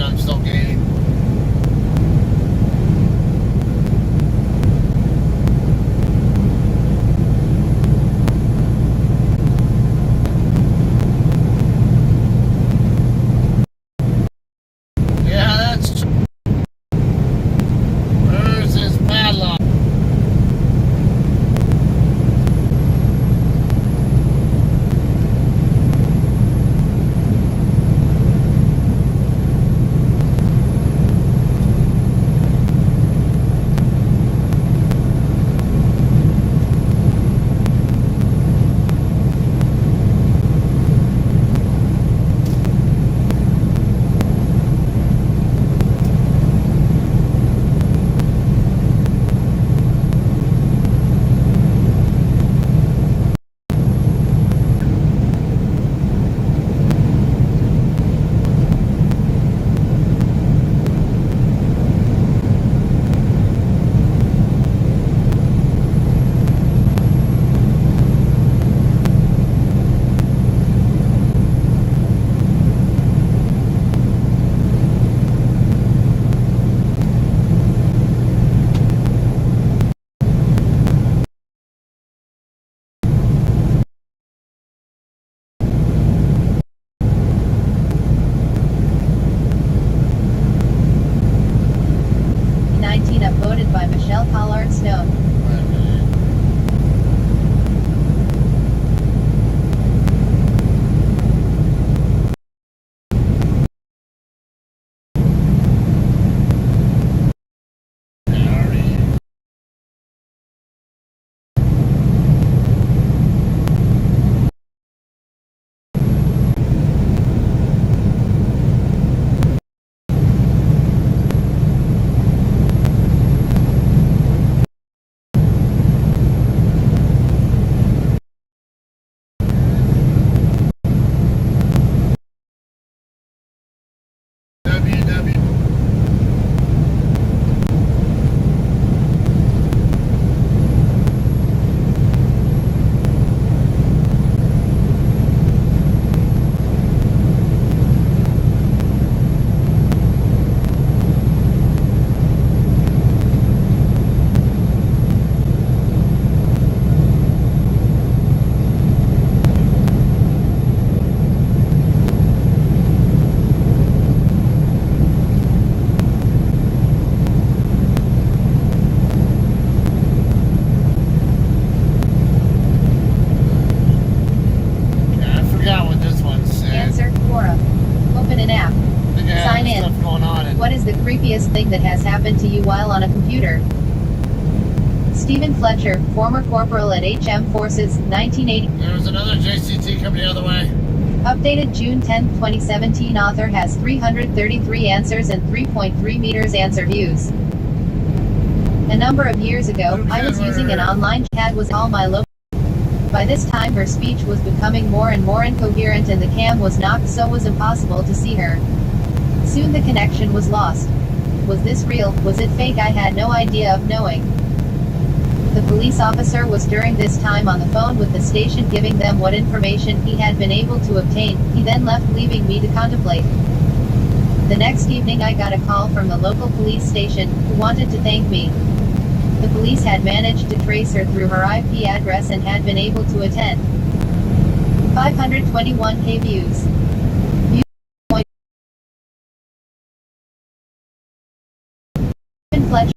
I'm still gaining. Yeah, that's true. Where's his padlock? Upvoted by Michelle Pollard Stone. going on. And What is the creepiest thing that has happened to you while on a computer? Stephen Fletcher, former corporal at HM Forces, 1980. there was another JCT coming the other way. Updated June 10, 2017. Author has 333 answers and 3.3 meters answer views. A number of years ago, I was using an online chat was all my local. By this time her speech was becoming more and more incoherent and the cam was knocked so it was impossible to see her. Soon the connection was lost. Was this real? Was it fake? I had no idea of knowing. The police officer was during this time on the phone with the station giving them what information he had been able to obtain. He then left leaving me to contemplate. The next evening I got a call from the local police station, who wanted to thank me. The police had managed to trace her through her IP address and had been able to attend. 521K views. Fletcher,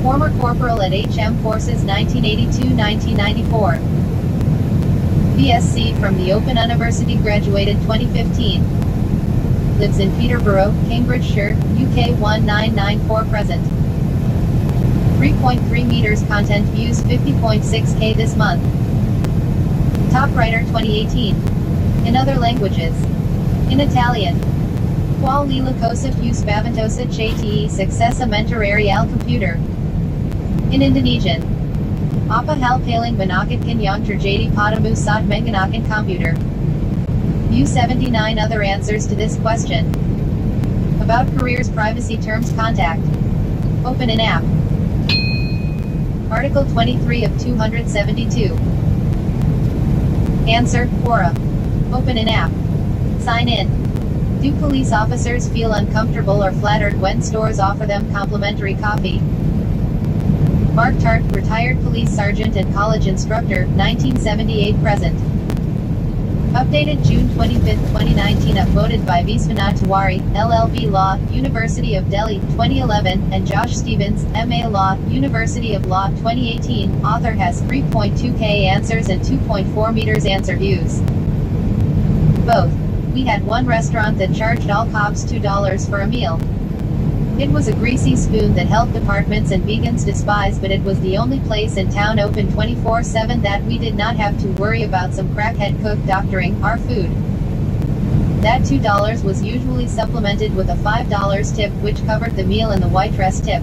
former corporal at HM Forces, 1982-1994. BSc from the Open University, graduated 2015. Lives in Peterborough, Cambridgeshire, UK 1994 present. 3.3 meters content views 50.6K this month. Top writer 2018. In other languages. In Italian. Qual la cosa più spaventosa che ti successa mentre eri al computer? In Indonesian. Apa hal paling menakutkan yang terjadi padamu saat menggunakan computer? View 79 other answers to this question. About careers, privacy terms, contact. Open an app. Article 23 of 272. Answer, Quora. Open an app. Sign in. Do police officers feel uncomfortable or flattered when stores offer them complimentary coffee? Mark Tart, retired police sergeant and college instructor, 1978 present. Updated June 25, 2019. Upvoted by Viswanath Tiwari, LLB Law, University of Delhi, 2011, and Josh Stevens, MA Law, University of Law, 2018. Author has 3.2K answers and 2.4 meters answer views. Both. We had one restaurant that charged all cops $2 for a meal. It was a greasy spoon that health departments and vegans despise, but it was the only place in town open 24/7 that we did not have to worry about some crackhead cook doctoring our food. That $2 was usually supplemented with a $5 tip, which covered the meal and the waitress tip.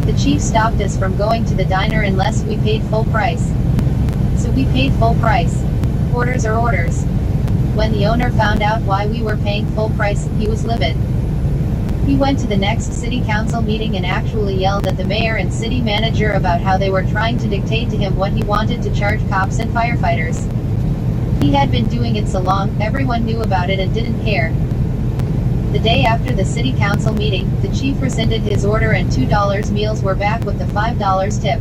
The chief stopped us from going to the diner unless we paid full price. So we paid full price. Orders are orders. When the owner found out why we were paying full price, he was livid. He went to the next city council meeting and actually yelled at the mayor and city manager about how they were trying to dictate to him what he wanted to charge cops and firefighters. He had been doing it so long, everyone knew about it and didn't care. The day after the city council meeting, the chief rescinded his order and $2 meals were back with the $5 tip.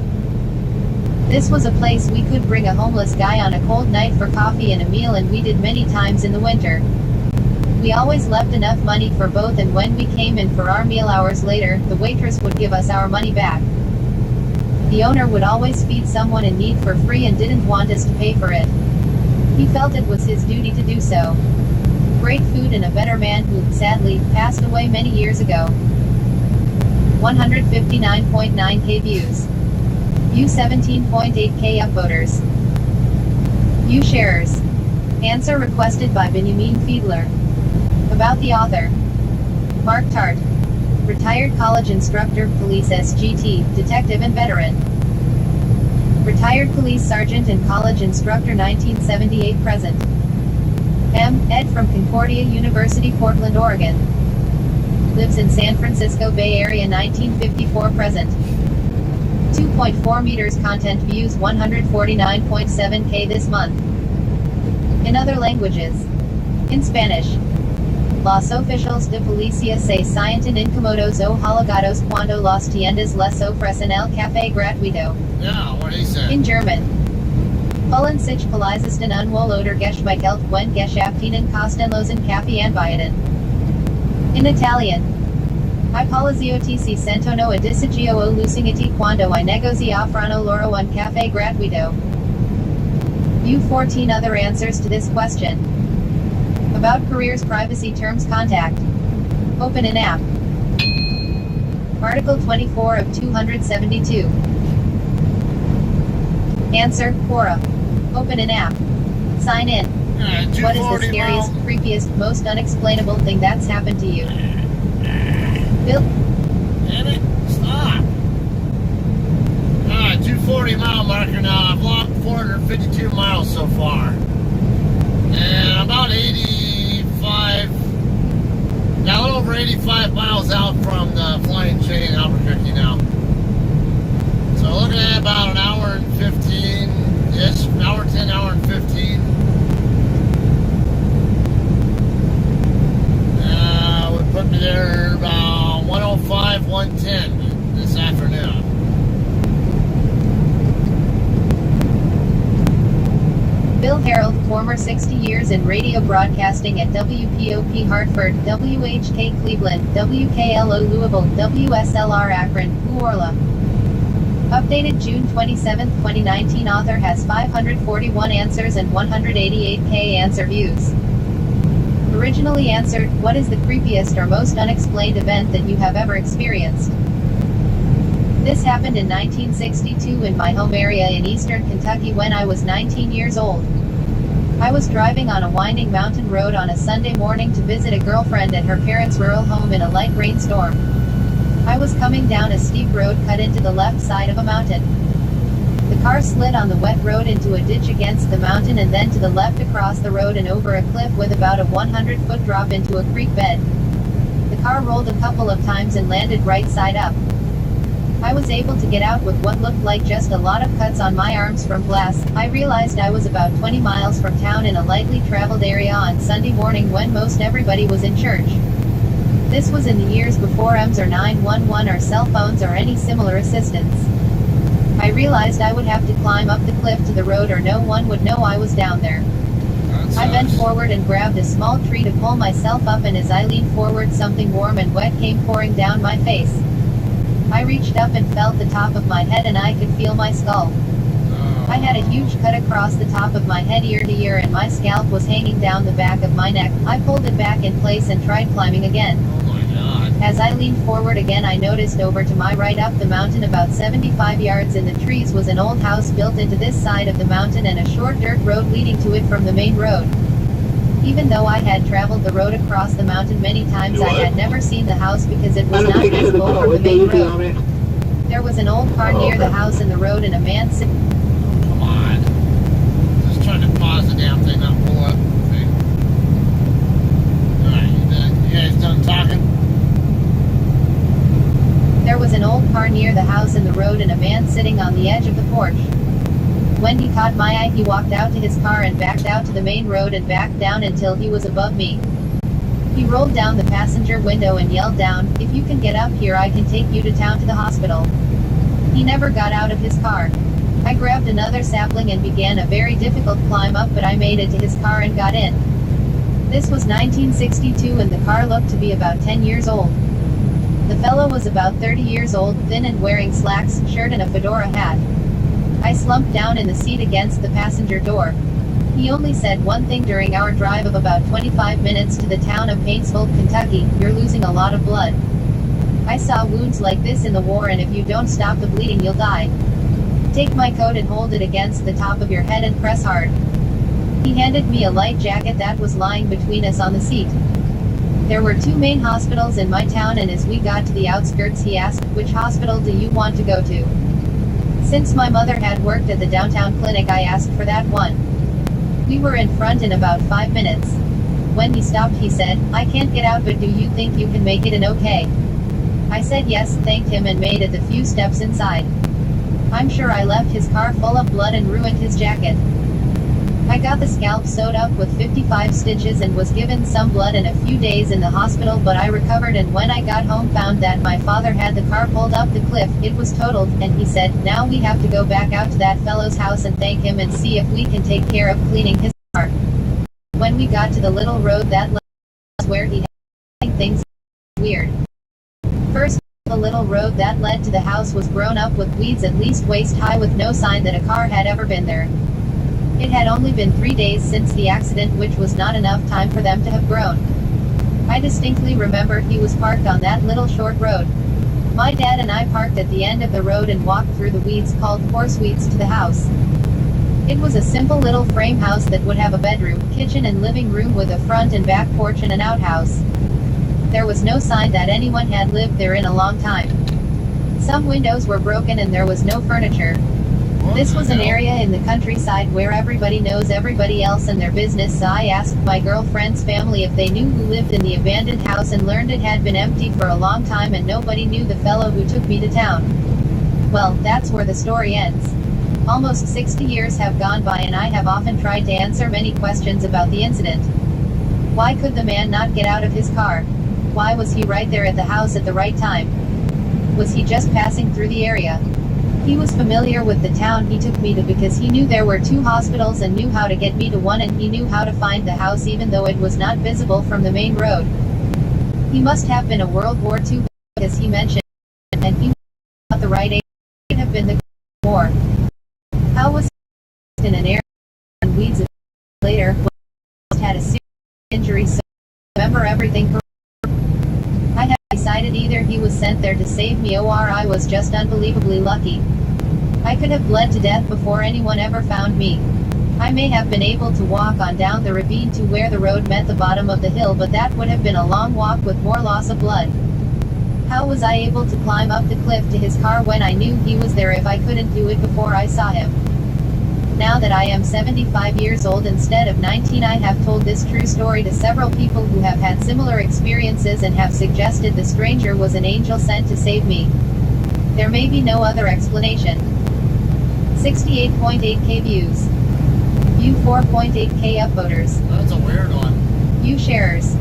This was a place we could bring a homeless guy on a cold night for coffee and a meal, and we did many times in the winter. We always left enough money for both, and when we came in for our meal hours later, the waitress would give us our money back. The owner would always feed someone in need for free and didn't want us to pay for it. He felt it was his duty to do so. Great food and a better man who, sadly, passed away many years ago. 159.9K views. View 17.8K upvoters. View sharers. Answer requested by Benjamin Fiedler. About the author. Mark Tart. Retired college instructor, police SGT, detective and veteran. Retired police sergeant and college instructor, 1978 present. Ed from Concordia University, Portland, Oregon. Lives in San Francisco Bay Area, 1954 present. 2.4 meters content views 149.7K this month. In other languages. In Spanish. Los oficiales de policía se sienten incómodos o halagados cuando las tiendas les ofrecen el café gratuito. Yeah, what he said. In German. Vollen sich Polizisten unwohl oder geschmeichelt wenn geschafft ihnen kostenlosen Kaffee anbieten. In Italian. I poliziotti si sentono a disagio o lusingiti quando I negozi offrano loro un caffè gratuito. View 14 other answers to this question. About careers, privacy terms, contact. Open an app. Article 24 of 272. Answer, Quora. Open an app. Sign in. What is the 240 scariest, mile. creepiest, most unexplainable thing that's happened to you? Bill? Damn it, stop. Alright, 240 mile marker now. I've walked 452 miles so far. And about 85, now a little over 85 miles out from the flying chain in Albuquerque now. So looking at about an hour and 15-ish, hour 10, hour and 15. Would put me there about 105, 110 this afternoon. Bill Harold, former 60 years in radio broadcasting at WPOP Hartford, WHK Cleveland, WKLO Louisville, WSLR Akron, Uorla. Updated June 27, 2019. Author has 541 answers and 188K answer views. Originally answered, what is the creepiest or most unexplained event that you have ever experienced? This happened in 1962 in my home area in eastern Kentucky when I was 19 years old. I was driving on a winding mountain road on a Sunday morning to visit a girlfriend at her parents' rural home in a light rainstorm. I was coming down a steep road cut into the left side of a mountain. The car slid on the wet road into a ditch against the mountain and then to the left across the road and over a cliff with about a 100-foot drop into a creek bed. The car rolled a couple of times and landed right side up. I was able to get out with what looked like just a lot of cuts on my arms from glass. I realized I was about 20 miles from town in a lightly traveled area on Sunday morning when most everybody was in church. This was in the years before EMS or 911 or cell phones or any similar assistance. I realized I would have to climb up the cliff to the road or no one would know I was down there. I bent forward and grabbed a small tree to pull myself up, and as I leaned forward something warm and wet came pouring down my face. I reached up and felt the top of my head and I could feel my skull. I had a huge cut across the top of my head ear to ear and my scalp was hanging down the back of my neck. I pulled it back in place and tried climbing again. Oh my God. As I leaned forward again, I noticed over to my right up the mountain about 75 yards in the trees was an old house built into this side of the mountain and a short dirt road leading to it from the main road. Even though I had traveled the road across the mountain many times, I had never seen the house because it was not visible from the main road. There was an old car near the house and the road and a man sitting. Come on. Just trying to pause the damn thing, not pull up. See? Alright, you guys done talking? There was an old car near the house and the road and a man sitting on the edge of the porch. When he caught my eye, he walked out to his car and backed out to the main road and backed down until he was above me. He rolled down the passenger window and yelled down, "If you can get up here, I can take you to town to the hospital." He never got out of his car. I grabbed another sapling and began a very difficult climb up, but I made it to his car and got in. This was 1962 and the car looked to be about 10 years old. The fellow was about 30 years old, thin and wearing slacks, shirt and a fedora hat. I slumped down in the seat against the passenger door. He only said one thing during our drive of about 25 minutes to the town of Paintsville, Kentucky: "You're losing a lot of blood. I saw wounds like this in the war, and if you don't stop the bleeding, you'll die. Take my coat and hold it against the top of your head and press hard." He handed me a light jacket that was lying between us on the seat. There were two main hospitals in my town, and as we got to the outskirts, he asked, "Which hospital do you want to go to?" Since my mother had worked at the downtown clinic, I asked for that one. We were in front in about 5 minutes. When he stopped, he said, "I can't get out, but do you think you can make it in okay?" I said yes, thanked him, and made it the few steps inside. I'm sure I left his car full of blood and ruined his jacket. I got the scalp sewed up with 55 stitches and was given some blood and a few days in the hospital, but I recovered, and when I got home found that my father had the car pulled up the cliff. It was totaled, and he said, "Now we have to go back out to that fellow's house and thank him and see if we can take care of cleaning his car." When we got to the little road that led to where he had things weird. First, the little road that led to the house was grown up with weeds at least waist high, with no sign that a car had ever been there. It had only been 3 days since the accident, which was not enough time for them to have grown. I distinctly remember he was parked on that little short road. My dad and I parked at the end of the road and walked through the weeds called horseweeds to the house. It was a simple little frame house that would have a bedroom, kitchen and living room with a front and back porch and an outhouse. There was no sign that anyone had lived there in a long time. Some windows were broken and there was no furniture. This was an area in the countryside where everybody knows everybody else and their business, so I asked my girlfriend's family if they knew who lived in the abandoned house and learned it had been empty for a long time and nobody knew the fellow who took me to town. Well, that's where the story ends. Almost 60 years have gone by and I have often tried to answer many questions about the incident. Why could the man not get out of his car? Why was he right there at the house at the right time? Was he just passing through the area? He was familiar with the town he took me to because he knew there were 2 hospitals and knew how to get me to one, and he knew how to find the house even though it was not visible from the main road. He must have been a World War II, as he mentioned, and he was not the right age. It could have been the war. How was he in an area and weeds later when he had a serious injury, so I remember everything correctly. I have decided either he was sent there to save me or I was just unbelievably lucky. I could have bled to death before anyone ever found me. I may have been able to walk on down the ravine to where the road met the bottom of the hill, but that would have been a long walk with more loss of blood. How was I able to climb up the cliff to his car when I knew he was there if I couldn't do it before I saw him? Now that I am 75 years old instead of 19, I have told this true story to several people who have had similar experiences and have suggested the stranger was an angel sent to save me. There may be no other explanation. 68.8K views. View 4.8K upvoters. That's a weird one. View sharers.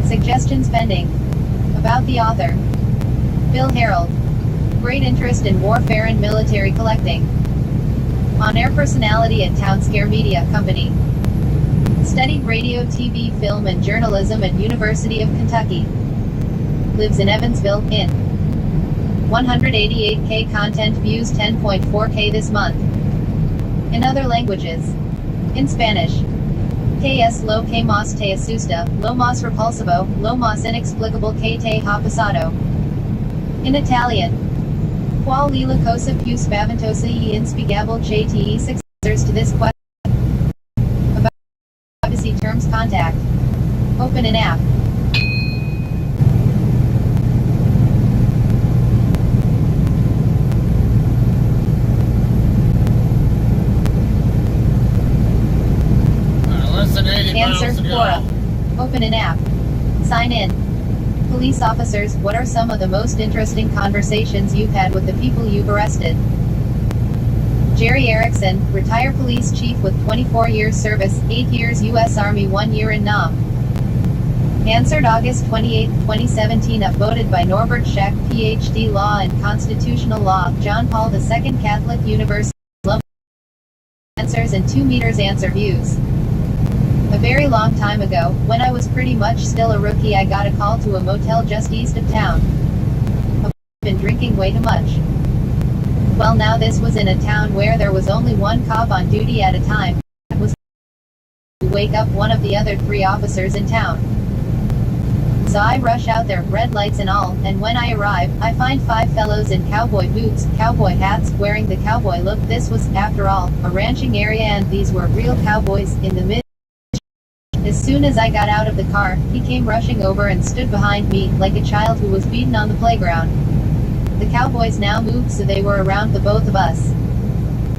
Suggestions pending. About the author. Bill Harold. Great interest in warfare and military collecting. On-air personality at Townscare Media Company. Studied radio, TV, film, and journalism at University of Kentucky. Lives in Evansville, in 188K content views, 10.4K this month. In other languages. In Spanish. KS lo que más te asusta, lo más repulsivo, lo más inexplicable que te ha pasado. In Italian. Qual è la cosa più spaventosa e inspiegabile che te successors to this question? About privacy terms, contact. Open an app. Answer, Quora. Open an app. Sign in. Police officers, what are some of the most interesting conversations you've had with the people you've arrested? Jerry Erickson, retired police chief with 24 years service, 8 years U.S. Army, 1 year in Nam. Answered August 28, 2017, upvoted by Norbert Scheck, Ph.D. Law and Constitutional Law, John Paul II Catholic University. Answers and 2 meters answer views. A very long time ago, when I was pretty much still a rookie, I got a call to a motel just east of town. I've been drinking way too much. Well, now this was in a town where there was only 1 cop on duty at a time. That was to wake up one of the other 3 officers in town. So I rush out there, red lights and all, and when I arrive, I find 5 fellows in cowboy boots, cowboy hats, wearing the cowboy look. This was, after all, a ranching area and these were real cowboys in the mid. As soon as I got out of the car, he came rushing over and stood behind me, like a child who was beaten on the playground. The cowboys now moved so they were around the both of us.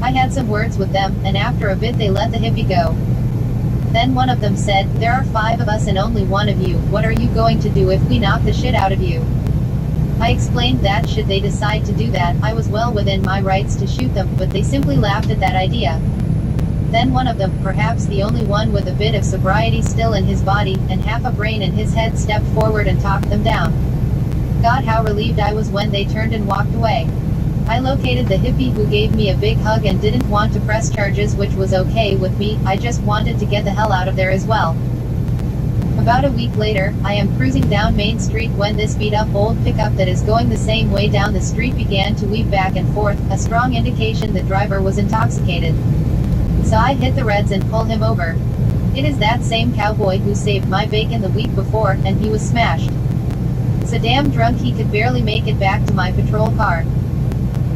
I had some words with them, and after a bit they let the hippie go. Then one of them said, "There are 5 of us and only 1 of you, what are you going to do if we knock the shit out of you?" I explained that should they decide to do that, I was well within my rights to shoot them, but they simply laughed at that idea. Then one of them, perhaps the only one with a bit of sobriety still in his body, and half a brain in his head, stepped forward and talked them down. God, how relieved I was when they turned and walked away. I located the hippie who gave me a big hug and didn't want to press charges, which was okay with me, I just wanted to get the hell out of there as well. About a week later, I am cruising down Main Street when this beat-up old pickup that is going the same way down the street began to weave back and forth, a strong indication the driver was intoxicated. So I hit the reds and pulled him over. It is that same cowboy who saved my bacon the week before, and he was smashed. So damn drunk he could barely make it back to my patrol car.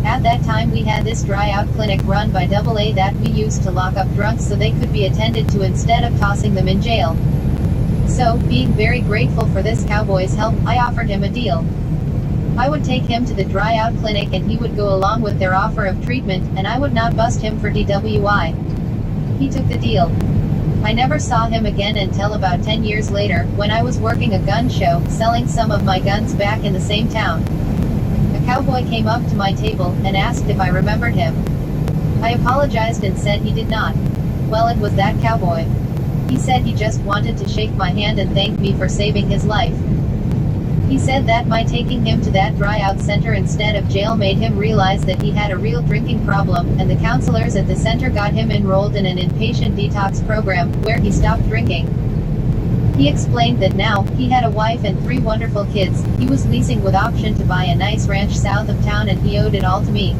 At that time we had this dry out clinic run by AA that we used to lock up drunks so they could be attended to instead of tossing them in jail. So, being very grateful for this cowboy's help, I offered him a deal. I would take him to the dry out clinic and he would go along with their offer of treatment, and I would not bust him for DWI. He took the deal. I never saw him again until about 10 years later, when I was working a gun show, selling some of my guns back in the same town. A cowboy came up to my table, and asked if I remembered him. I apologized and said he did not. Well, it was that cowboy. He said he just wanted to shake my hand and thank me for saving his life. He said that my taking him to that dry out center instead of jail made him realize that he had a real drinking problem, and the counselors at the center got him enrolled in an inpatient detox program, where he stopped drinking. He explained that now, he had a wife and 3 wonderful kids, he was leasing with option to buy a nice ranch south of town, and he owed it all to me.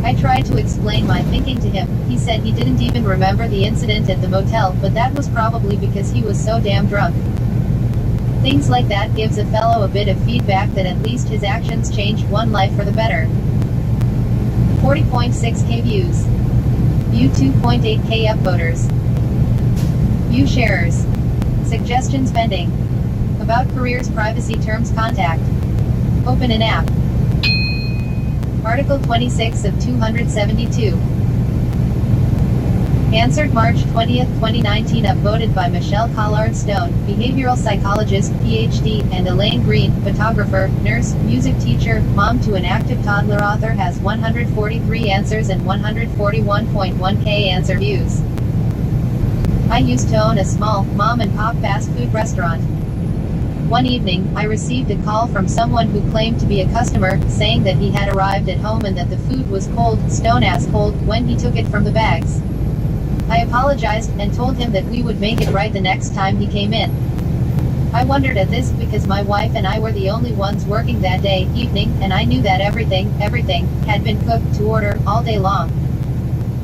I tried to explain my thinking to him. He said he didn't even remember the incident at the motel, but that was probably because he was so damn drunk. Things like that gives a fellow a bit of feedback that at least his actions changed one life for the better. 40.6k views. View 2.8k upvoters. View sharers. Suggestions pending. About careers privacy terms contact. Open an app. Article 26 of 272. Answered March 20, 2019, upvoted by Michelle Collard Stone, behavioral psychologist, PhD, and Elaine Green, photographer, nurse, music teacher, mom to an active toddler. Author has 143 answers and 141.1k answer views. I used to own a small, mom-and-pop fast food restaurant. One evening, I received a call from someone who claimed to be a customer, saying that he had arrived at home and that the food was cold, stone-ass cold, when he took it from the bags. I apologized, and told him that we would make it right the next time he came in. I wondered at this because my wife and I were the only ones working that evening, and I knew that everything, had been cooked to order, all day long.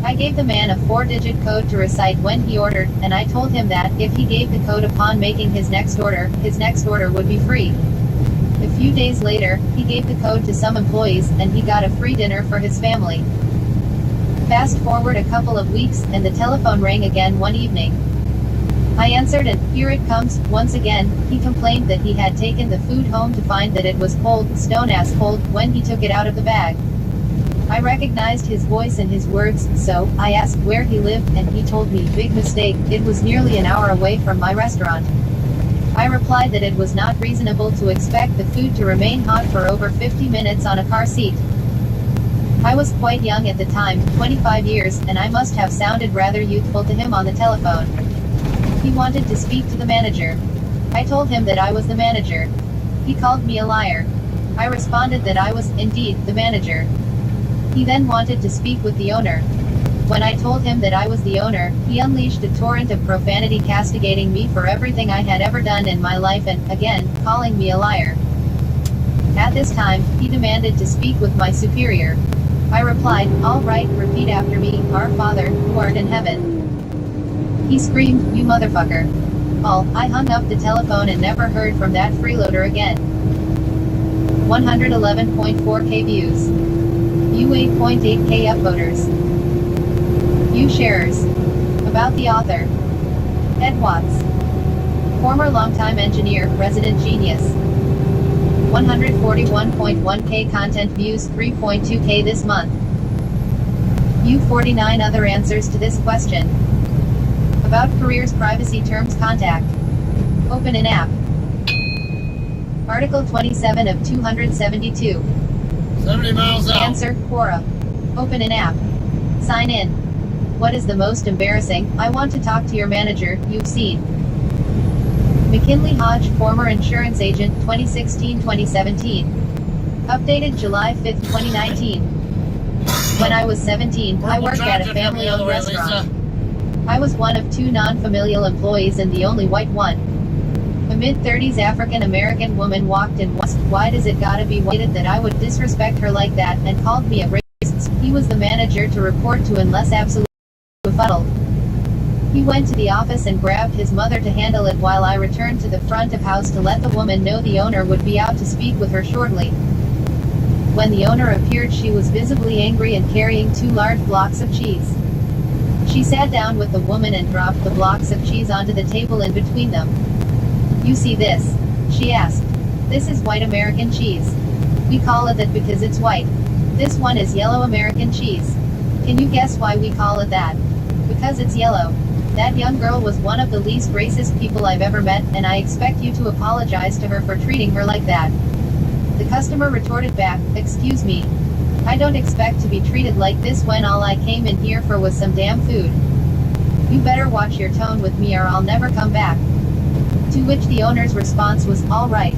I gave the man a 4-digit code to recite when he ordered, and I told him that, if he gave the code upon making his next order would be free. A few days later, he gave the code to some employees, and he got a free dinner for his family. Fast forward a couple of weeks, and the telephone rang again one evening. I answered, and here it comes, once again. He complained that he had taken the food home to find that it was cold, stone-ass cold, when he took it out of the bag. I recognized his voice and his words, so I asked where he lived, and he told me, big mistake, it was nearly an hour away from my restaurant. I replied that it was not reasonable to expect the food to remain hot for over 50 minutes on a car seat. I was quite young at the time, 25 years, and I must have sounded rather youthful to him on the telephone. He wanted to speak to the manager. I told him that I was the manager. He called me a liar. I responded that I was, indeed, the manager. He then wanted to speak with the owner. When I told him that I was the owner, he unleashed a torrent of profanity, castigating me for everything I had ever done in my life and, again, calling me a liar. At this time, he demanded to speak with my superior. I replied, all right, repeat after me, Our Father, who art in heaven. He screamed, you motherfucker. I hung up the telephone and never heard from that freeloader again. 111.4k views. View 8.8k upvoters. View sharers. About the author. Ed Watts. Former longtime engineer, resident genius. 141.1k content views, 3.2k this month. View 49 other answers to this question. About careers privacy terms contact. Open an app. Article 27 of 272. 70 miles out. Answer, Quora. Open an app. Sign in. What is the most embarrassing? I want to talk to your manager, you've seen. McKinley Hodge, former insurance agent, 2016-2017. Updated July 5, 2019. When I was 17, I worked at a family-owned restaurant. I was one of 2 non-familial employees and the only white one. A mid-30s African-American woman walked in. Why does it gotta be weighted that I would disrespect her like that, and called me a racist? He was the manager to report to unless absolutely befuddled. He went to the office and grabbed his mother to handle it while I returned to the front of house to let the woman know the owner would be out to speak with her shortly. When the owner appeared, she was visibly angry and carrying 2 large blocks of cheese. She sat down with the woman and dropped the blocks of cheese onto the table in between them. "You see this?" she asked. "This is white American cheese. We call it that because it's white. This one is yellow American cheese. Can you guess why we call it that? Because it's yellow." That young girl was one of the least racist people I've ever met, and I expect you to apologize to her for treating her like that. The customer retorted back, "Excuse me. I don't expect to be treated like this when all I came in here for was some damn food. You better watch your tone with me or I'll never come back." To which the owner's response was, "All right.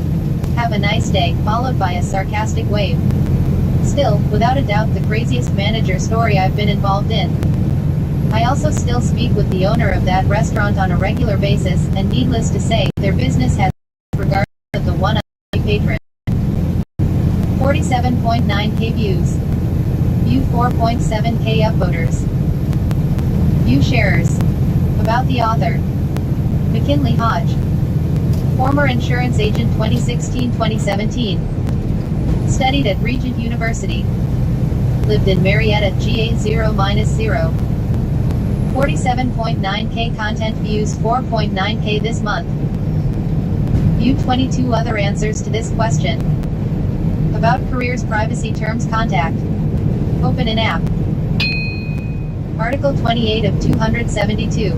Have a nice day," followed by a sarcastic wave. Still, without a doubt the craziest manager story I've been involved in. I also still speak with the owner of that restaurant on a regular basis, and needless to say, their business has regard to the one patron. 47.9K views. View 4.7K upvoters. View sharers. About the author. McKinley Hodge. Former insurance agent 2016-2017. Studied at Regent University. Lived in Marietta, GA 0-0. 47.9K content views, 4.9K this month. View 22 other answers to this question. About careers, privacy terms, contact. Open an app. Article 28 of 272.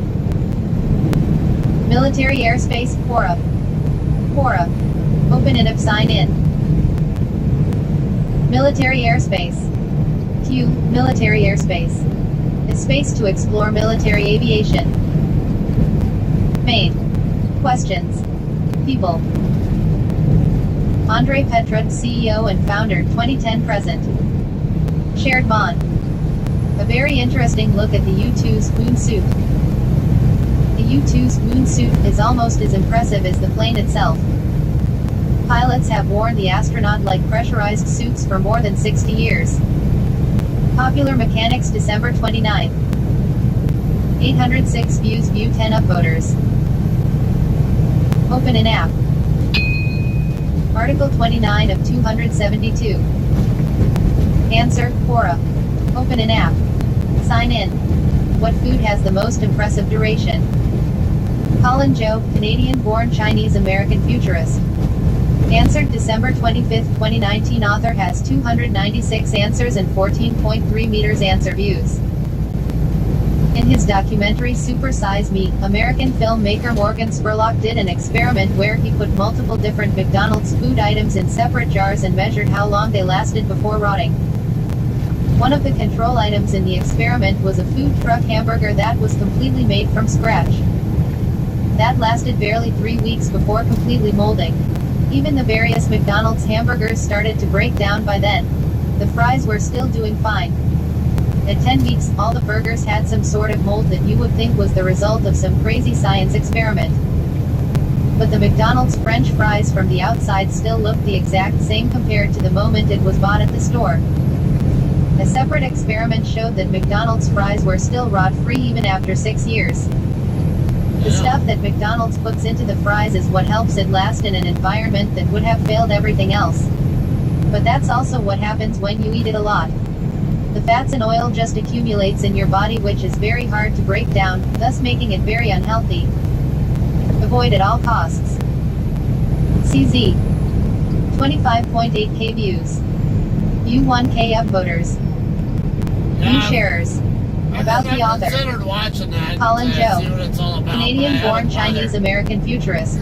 Military airspace, Quora. Quora. Open an app, sign in. Military airspace. Q. Military airspace. A space to explore military aviation. Main. Questions. People. Andre Petruk, CEO and founder, 2010-present. Shared bond. A very interesting look at the U-2 spoon suit. The U-2 spoon suit is almost as impressive as the plane itself. Pilots have worn the astronaut-like pressurized suits for more than 60 years. Popular Mechanics, December 29. 806 views, view 10 upvoters. Open an app. Article 29 of 272. Answer, Quora. Open an app. Sign in. What food has the most impressive duration? Colin Joe, Canadian-born Chinese-American futurist. Answered December 25, 2019. Author has 296 answers and 14.3 meters answer views. In his documentary Super Size Me, American filmmaker Morgan Spurlock did an experiment where he put multiple different McDonald's food items in separate jars and measured how long they lasted before rotting. One of the control items in the experiment was a food truck hamburger that was completely made from scratch. That lasted barely 3 weeks before completely molding. Even the various McDonald's hamburgers started to break down by then. The fries were still doing fine. At 10 weeks, all the burgers had some sort of mold that you would think was the result of some crazy science experiment. But the McDonald's French fries from the outside still looked the exact same compared to the moment it was bought at the store. A separate experiment showed that McDonald's fries were still rot-free even after 6 years. The stuff that McDonald's puts into the fries is what helps it last in an environment that would have failed everything else. But that's also what happens when you eat it a lot. The fats and oil just accumulates in your body, which is very hard to break down, thus making it very unhealthy. Avoid at all costs. CZ. 25.8K views. View 1K upvoters. View sharers. About the author. Considered watching that. Colin Joe. See what it's all about. Canadian-born Chinese-American futurist.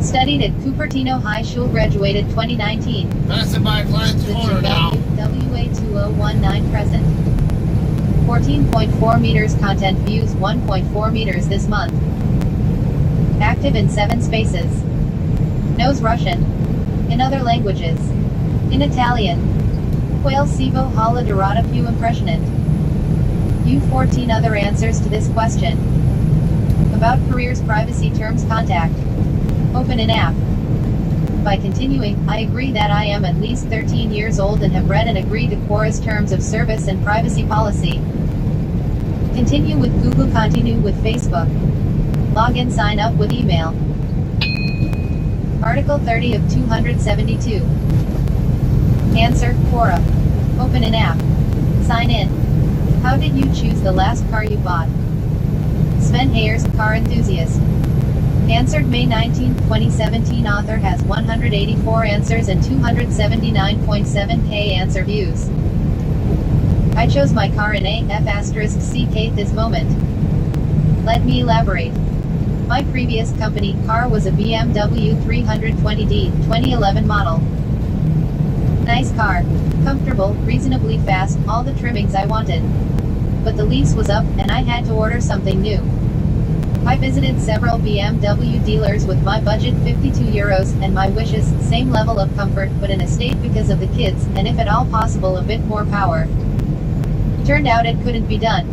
Studied at Cupertino High School, graduated 2019. Passing by a client's corner now. WA2019 present. 14.4 meters content views, 1.4 meters this month. Active in 7 spaces. Knows Russian. In other languages. In Italian. Quail Sivo Hala Dorada Pew Impressionant. View 14 other answers to this question. About careers, privacy terms, contact. Open an app. By continuing, I agree that I am at least 13 years old and have read and agreed to Quora's terms of service and privacy policy. Continue with Google. Continue with Facebook. Login. Sign up with email. Article 30 of 272. Answer. Quora. Open an app. Sign in. How did you choose the last car you bought? Sven Hayers, car enthusiast. Answered May 19, 2017. Author has 184 answers and 279.7k answer views. I chose my car in A.F*C this moment. Let me elaborate. My previous company car was a BMW 320d 2011 model. Nice car. Comfortable, reasonably fast, all the trimmings I wanted. But the lease was up, and I had to order something new. I visited several BMW dealers with my budget €52 and my wishes, same level of comfort but in a state because of the kids, and if at all possible a bit more power. Turned out it couldn't be done.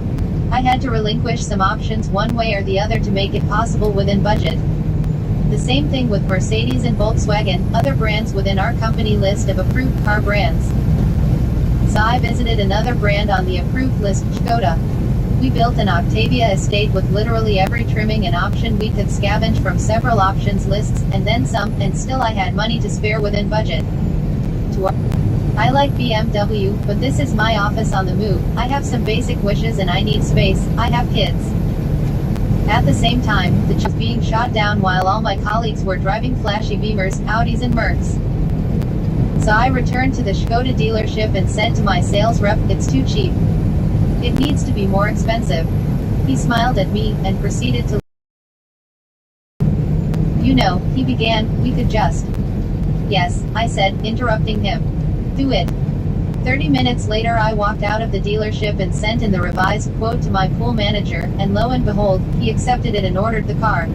I had to relinquish some options one way or the other to make it possible within budget. The same thing with Mercedes and Volkswagen, other brands within our company list of approved car brands. So I visited another brand on the approved list, Škoda. We built an Octavia estate with literally every trimming and option we could scavenge from several options lists, and then some, and still I had money to spare within budget. I like BMW, but this is my office on the move. I have some basic wishes and I need space. I have kids. At the same time, the ch was being shot down while all my colleagues were driving flashy Beamers, Audis and Mercs. So I returned to the Škoda dealership and said to my sales rep, "It's too cheap. It needs to be more expensive." He smiled at me and proceeded to he began, "We could just." "Yes," I said, interrupting him. "Do it." 30 minutes later I walked out of the dealership and sent in the revised quote to my pool manager, and lo and behold, he accepted it and ordered the car.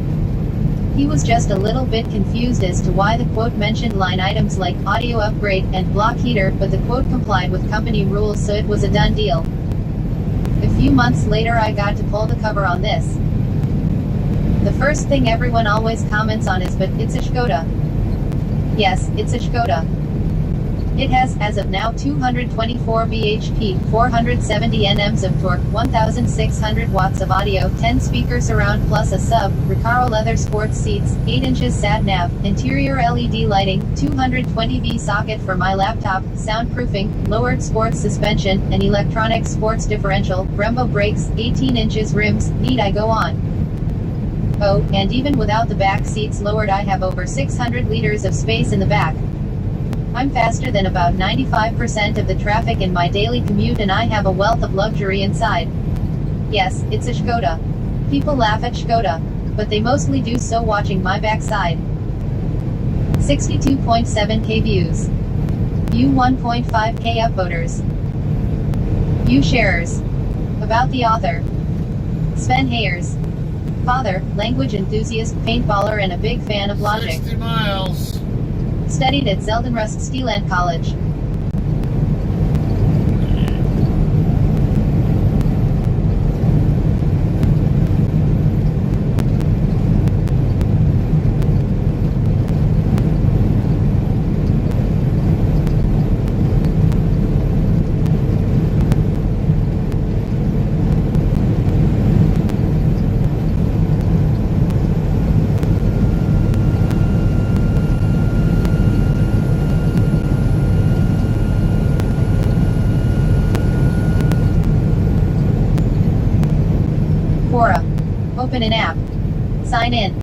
He was just a little bit confused as to why the quote mentioned line items like audio upgrade and block heater, but the quote complied with company rules, so it was a done deal. A few months later I got to pull the cover on this. The first thing everyone always comments on is, "But it's a Škoda." Yes, it's a Škoda. It has, as of now, 224 bhp, 470 nms of torque, 1600 watts of audio, 10 speakers surround plus a sub, Recaro leather sports seats, 8 inches sat-nav, interior LED lighting, 220V socket for my laptop, soundproofing, lowered sports suspension, an electronic sports differential, Brembo brakes, 18 inches rims, need I go on? Oh, and even without the back seats lowered I have over 600 liters of space in the back. I'm faster than about 95% of the traffic in my daily commute and I have a wealth of luxury inside. Yes, it's a Škoda. People laugh at Škoda, but they mostly do so watching my backside. 62.7k views. View 1.5k upvoters. View sharers. About the author. Sven Hayers. Father, language enthusiast, paintballer and a big fan of logic. 60 miles. Studied at Zeldenrust Steeland College. Quora. Open an app. Sign in.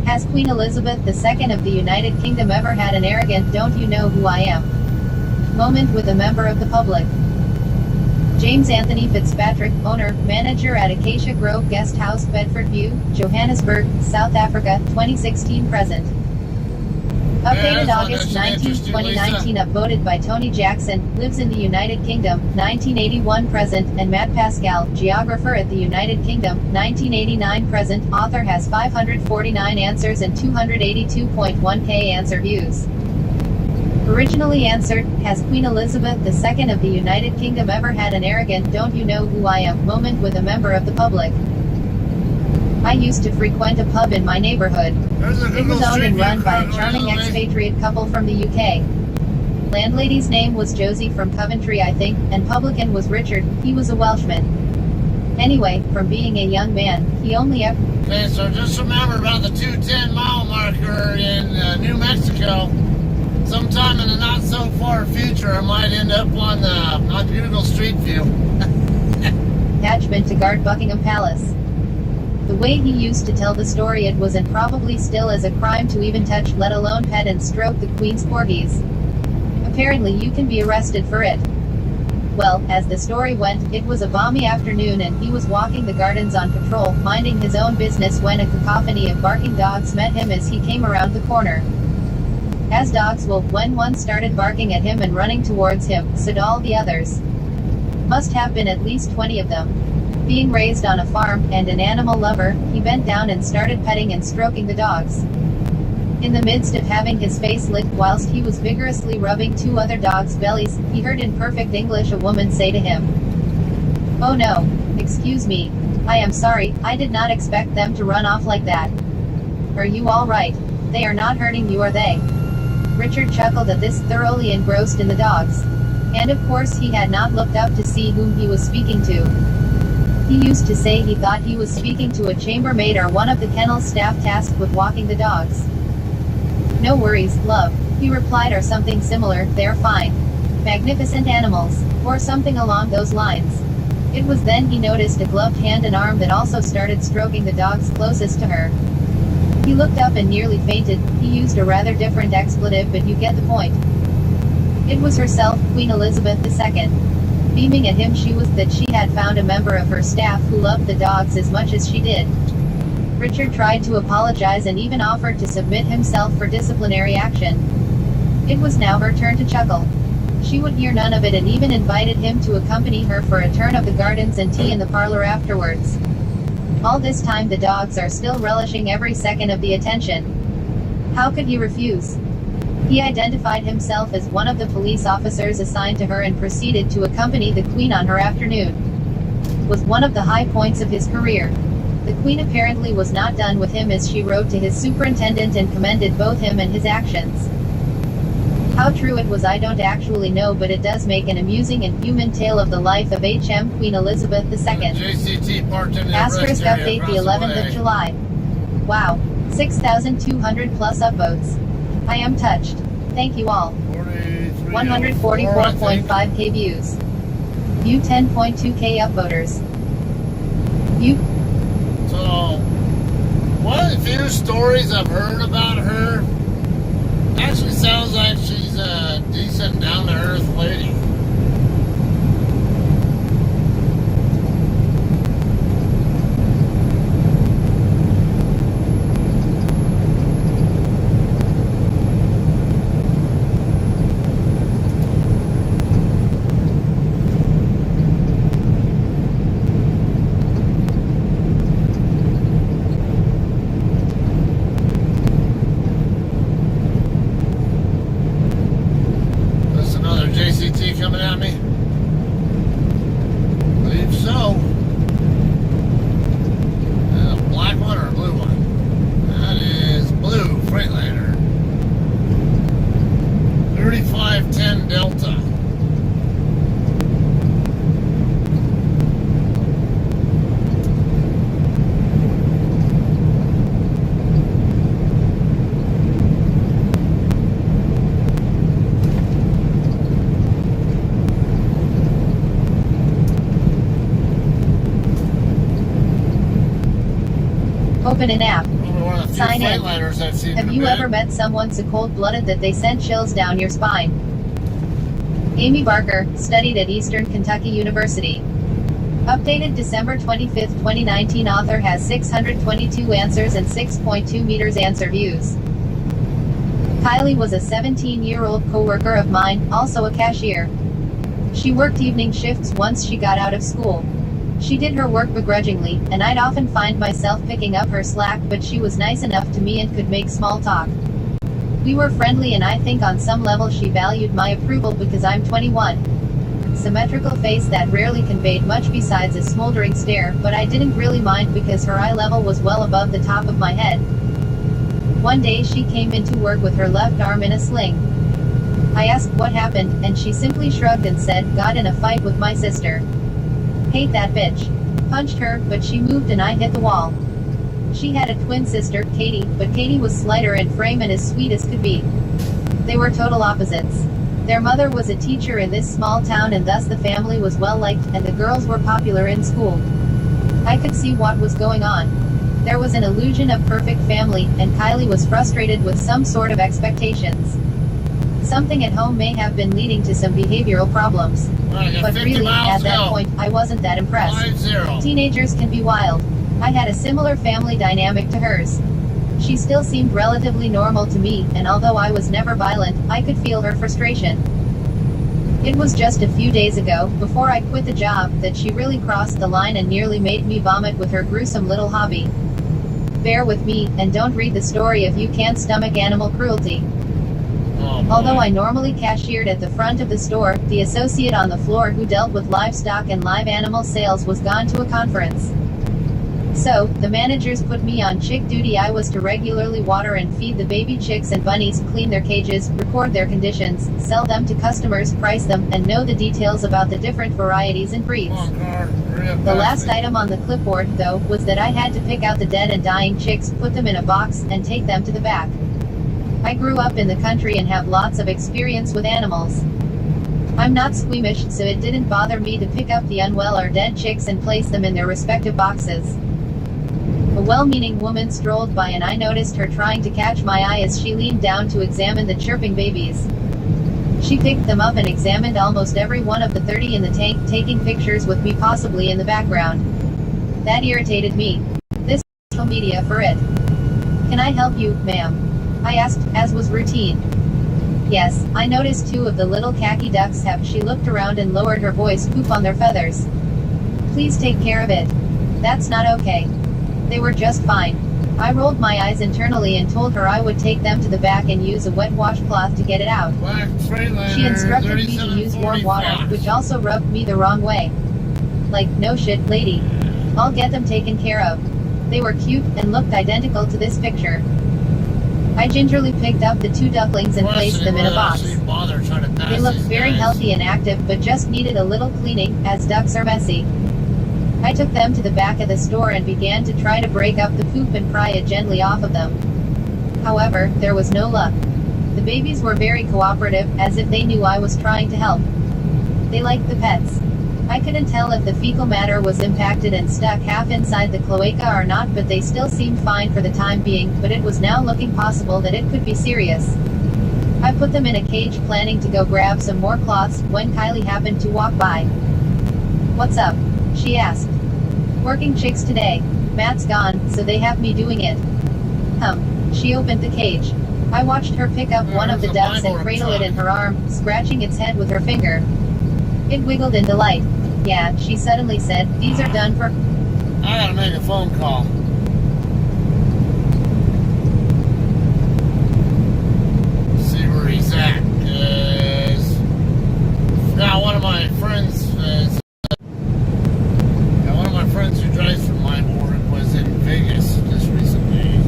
Has Queen Elizabeth II of the United Kingdom ever had an arrogant "don't you know who I am" moment with a member of the public? James Anthony Fitzpatrick, owner, manager at Acacia Grove Guest House, Bedford View, Johannesburg, South Africa, 2016 present. Updated August 19, 2019, upvoted by Tony Jackson, lives in the United Kingdom, 1981 present, and Matt Pascal, geographer at the United Kingdom, 1989 present, author has 549 answers and 282.1k answer views. Originally answered, has Queen Elizabeth II of the United Kingdom ever had an arrogant "don't you know who I am" moment with a member of the public? I used to frequent a pub in my neighborhood. It was owned and run by a charming expatriate couple from the UK. Landlady's name was Josie from Coventry, I think, and publican was Richard, he was a Welshman. Anyway, from being a young man, he only ever Okay, so just remember about the 210 mile marker in New Mexico. Sometime in the not so far future, I might end up on Google Street View. attachment to guard Buckingham Palace. The way he used to tell the story, it wasn't probably still as a crime to even touch, let alone pet and stroke the Queen's corgis. Apparently you can be arrested for it. Well, as the story went, it was a balmy afternoon and he was walking the gardens on patrol, minding his own business, when a cacophony of barking dogs met him as he came around the corner. As dogs will, when one started barking at him and running towards him, so did all the others. Must have been at least 20 of them. Being raised on a farm, and an animal lover, he bent down and started petting and stroking the dogs. In the midst of having his face licked whilst he was vigorously rubbing two other dogs' bellies, he heard in perfect English a woman say to him, "Oh no, excuse me. I am sorry, I did not expect them to run off like that. Are you all right? They are not hurting you, are they?" Richard chuckled at this, thoroughly engrossed in the dogs. And of course he had not looked up to see whom he was speaking to. He used to say he thought he was speaking to a chambermaid or one of the kennel staff tasked with walking the dogs. "No worries, love," he replied, or something similar, "they're fine. Magnificent animals," or something along those lines. It was then he noticed a gloved hand and arm that also started stroking the dogs closest to her. He looked up and nearly fainted. He used a rather different expletive, but you get the point. It was herself, Queen Elizabeth II. Beaming at him, she was that she had found a member of her staff who loved the dogs as much as she did. Richard tried to apologize and even offered to submit himself for disciplinary action. It was now her turn to chuckle. She would hear none of it, and even invited him to accompany her for a turn of the gardens and tea in the parlor afterwards. All this time the dogs are still relishing every second of the attention. How could he refuse? He identified himself as one of the police officers assigned to her and proceeded to accompany the Queen on her afternoon. Was one of the high points of his career. The Queen apparently was not done with him, as she wrote to his superintendent and commended both him and his actions. How true it was I don't actually know, but it does make an amusing and human tale of the life of H.M. Queen Elizabeth II. JCT parked in the Asterisk rest area update the across 11th way. of July. Wow. 6,200 plus upvotes. I am touched. Thank you all. 144.5k views. View 10.2k upvoters. View. So, one of the few stories I've heard about her actually sounds like she's a decent, down-to-earth lady. JCT coming at me? I believe so. A black one or a blue one? That is blue, Freightliner. 3510 Delta. Open an app. One of the few Sign in. Freightliners I've seen. Have in a you bit. ever met someone so cold-blooded that they sent chills down your spine? Amy Barker, studied at Eastern Kentucky University. Updated December 25, 2019. Author has 622 answers and 6.2 meters answer views. Kylie was a 17-year-old co-worker of mine, also a cashier. She worked evening shifts once she got out of school. She did her work begrudgingly, and I'd often find myself picking up her slack, but she was nice enough to me and could make small talk. We were friendly, and I think on some level she valued my approval because I'm 21. Symmetrical face that rarely conveyed much besides a smoldering stare, but I didn't really mind because her eye level was well above the top of my head. One day she came into work with her left arm in a sling. I asked what happened, and she simply shrugged and said, "Got in a fight with my sister. Hate that bitch." Punched her, but she moved and I hit the wall. She had a twin sister, Katie, but Katie was slighter in frame and as sweet as could be. They were total opposites. Their mother was a teacher in this small town and thus the family was well liked, and the girls were popular in school. I could see what was going on. There was an illusion of perfect family, and Kylie was frustrated with some sort of expectations. Something at home may have been leading to some behavioral problems. But really, at that point, I wasn't that impressed. 5-0. Teenagers can be wild. I had a similar family dynamic to hers. She still seemed relatively normal to me, and although I was never violent, I could feel her frustration. It was just a few days ago, before I quit the job, that she really crossed the line and nearly made me vomit with her gruesome little hobby. Bear with me, and don't read the story if you can't stomach animal cruelty. Although I normally cashiered at the front of the store, the associate on the floor who dealt with livestock and live animal sales was gone to a conference. So, the managers put me on chick duty. I was to regularly water and feed the baby chicks and bunnies, clean their cages, record their conditions, sell them to customers, price them, and know the details about the different varieties and breeds. The last item on the clipboard, though, was that I had to pick out the dead and dying chicks, put them in a box, and take them to the back. I grew up in the country and have lots of experience with animals. I'm not squeamish, so it didn't bother me to pick up the unwell or dead chicks and place them in their respective boxes. A well-meaning woman strolled by and I noticed her trying to catch my eye as she leaned down to examine the chirping babies. She picked them up and examined almost every one of the 30 in the tank, taking pictures with me possibly in the background. That irritated me. This social media for it. Can I help you, ma'am? I asked, as was routine. Yes, I noticed 2 of the little khaki ducks have. She looked around and lowered her voice, poop on their feathers. Please take care of it. That's not okay. They were just fine. I rolled my eyes internally and told her I would take them to the back and use a wet washcloth to get it out. She instructed me to use warm water, which also rubbed me the wrong way. Like, no shit, lady. I'll get them taken care of. They were cute, and looked identical to this picture. I gingerly picked up the 2 ducklings and placed them in a box. They looked very healthy and active, but just needed a little cleaning, as ducks are messy. I took them to the back of the store and began to try to break up the poop and pry it gently off of them. However, there was no luck. The babies were very cooperative, as if they knew I was trying to help. They liked the pets. I couldn't tell if the fecal matter was impacted and stuck half inside the cloaca or not, but they still seemed fine for the time being, but it was now looking possible that it could be serious. I put them in a cage planning to go grab some more cloths, when Kylie happened to walk by. What's up? She asked. Working chicks today. Matt's gone, so they have me doing it. She opened the cage. I watched her pick up one of the ducks and cradle it in her arm, scratching its head with her finger. It wiggled in delight. Yeah, she suddenly said, these are done for... I gotta make a phone call. See where he's at, 'cause now one of my friends who drives for my board was in Vegas just recently.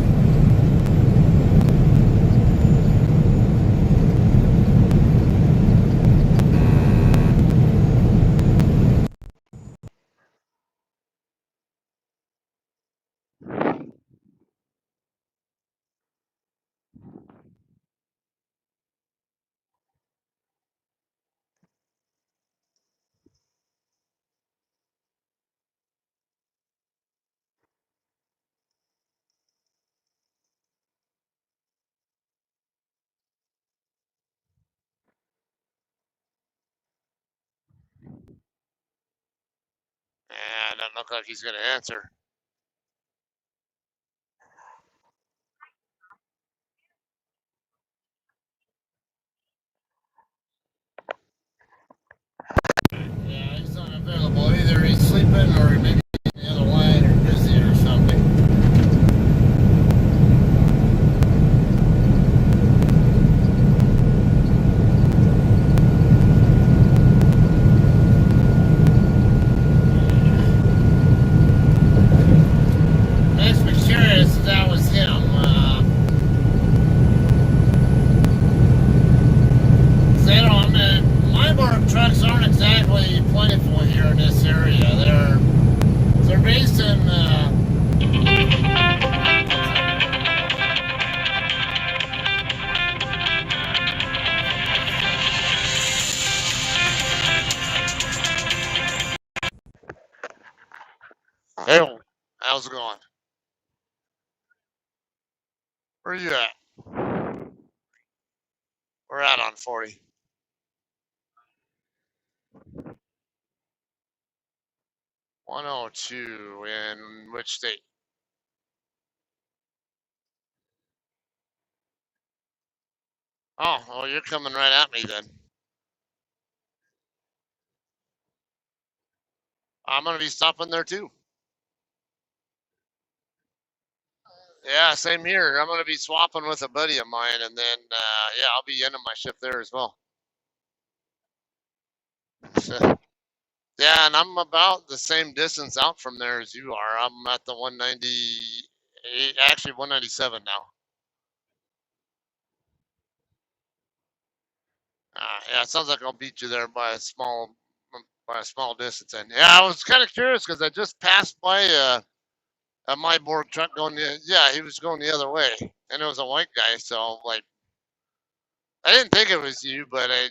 Yeah, doesn't look like he's gonna answer. Yeah, he's unavailable. Either he's sleeping or maybe he's on the other line or busy or something. Makes me curious if that was him. They don't, my bark trucks aren't exactly plentiful here in this area. They're You're based in. Hey, how's it going? Where are you at? We're out on 40. 102 in which state? Oh, well, you're coming right at me then. I'm gonna be stopping there too. Yeah, same here. I'm gonna be swapping with a buddy of mine, and then yeah, I'll be ending my shift there as well. So, yeah, and I'm about the same distance out from there as you are. I'm at the 198, actually 197 now. Yeah, it sounds like I'll beat you there by a small distance. And yeah, I was kind of curious because I just passed by a Myborg truck going yeah, he was going the other way, and it was a white guy. So like, I didn't think it was you, but I,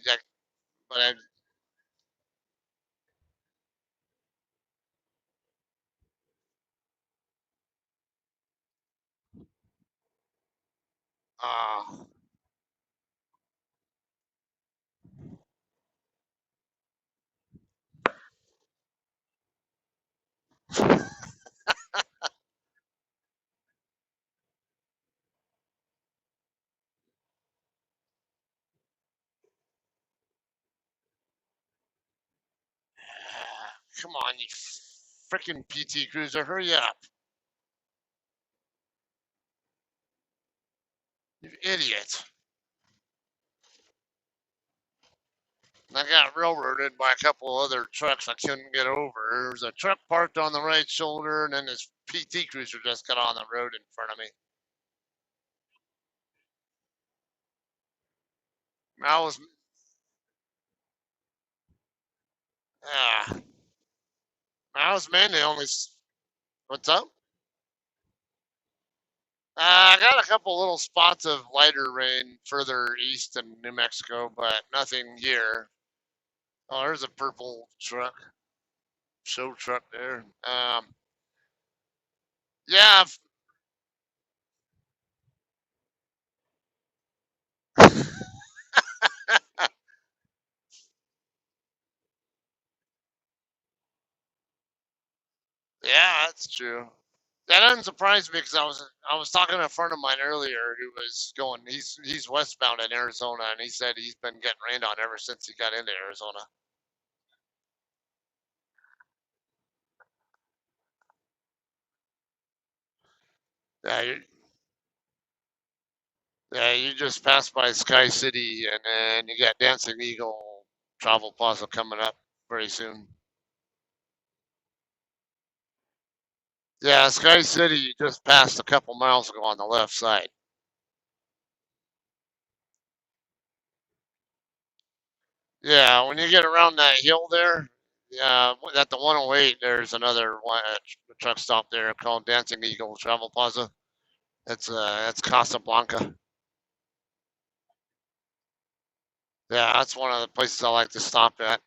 uh, come on, you freaking PT Cruiser, hurry up, you idiot! And I got railroaded by a couple other trucks I couldn't get over. There was a truck parked on the right shoulder, and then this PT Cruiser just got on the road in front of me. I was, uh, I was mainly only. What's up? I got a couple little spots of lighter rain further east in New Mexico, but nothing here. Oh, there's a purple truck, show truck there. Yeah, yeah, that's true. That doesn't surprise me because I was talking to a friend of mine earlier who was going. He's westbound in Arizona, and he said he's been getting rained on ever since he got into Arizona. Yeah, you just passed by Sky City, and then you got Dancing Eagle Travel Plaza coming up very soon. Yeah, Sky City, you just passed a couple miles ago on the left side. Yeah, when you get around that hill there, yeah, at the 108, there's another one, truck stop there called Dancing Eagle Travel Plaza. It's Casablanca. Yeah, that's one of the places I like to stop at.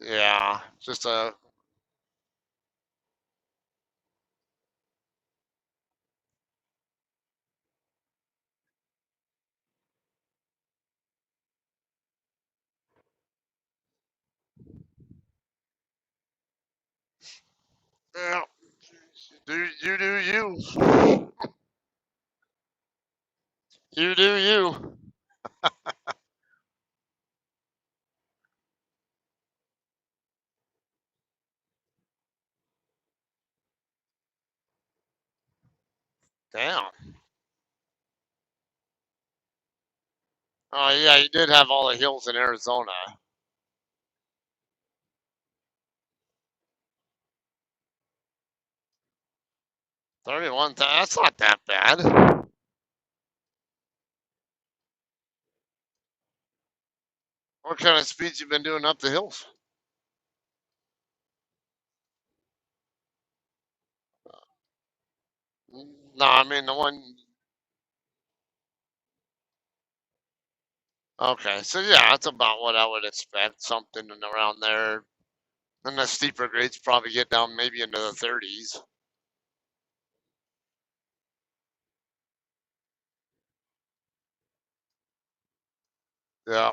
Yeah, just a yeah. Do you. You do you. Damn. Oh yeah, you did have all the hills in Arizona. 31. That's not that bad. What kind of speeds you been doing up the hills? No, I mean the one. Okay, so yeah, that's about what I would expect. Something around there. And the steeper grades probably get down maybe into the 30s. Yeah.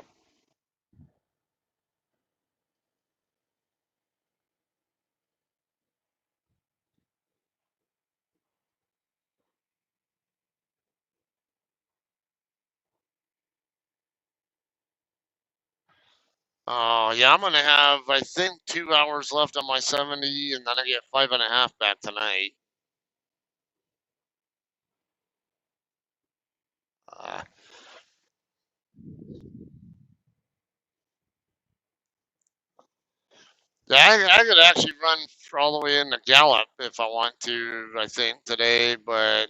Oh, yeah, I'm gonna have I think 2 hours left on my 70, and then I get 5.5 back tonight. Uh, yeah, I could actually run all the way into Gallup if I want to. I think today, but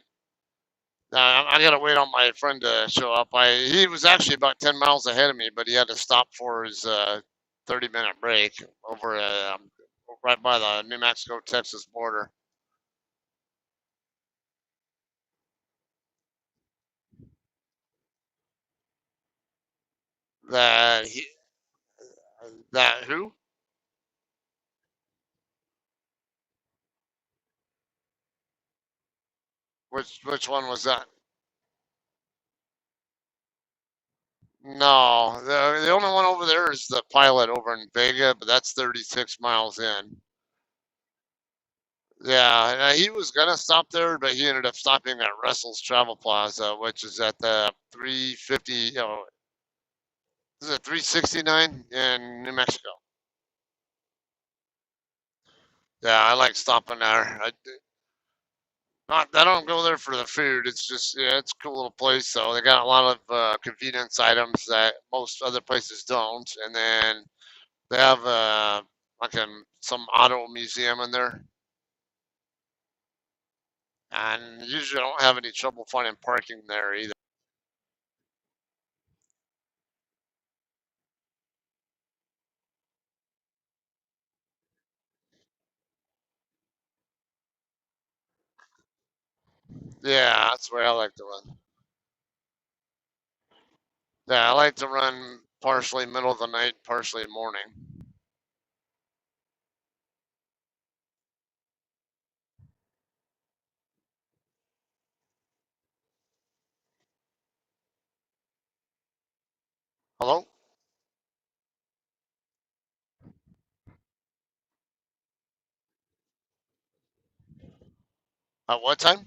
I gotta wait on my friend to show up. He was actually about 10 miles ahead of me, but he had to stop for his 30-minute break over right by the New Mexico Texas border. That he that who? Which one was that? No, the only one over there is the pilot over in Vega, but that's 36 miles in. Yeah, he was gonna stop there, but he ended up stopping at Russell's Travel Plaza, which is at the 350. Is it 369 in New Mexico? Yeah, I like stopping there. I don't go there for the food. It's just yeah, it's a cool little place. So they got a lot of convenience items that most other places don't, and then they have like some auto museum in there, and usually I don't have any trouble finding parking there either. Yeah, that's where I like to run. Yeah, I like to run partially middle of the night, partially morning. Hello? At what time?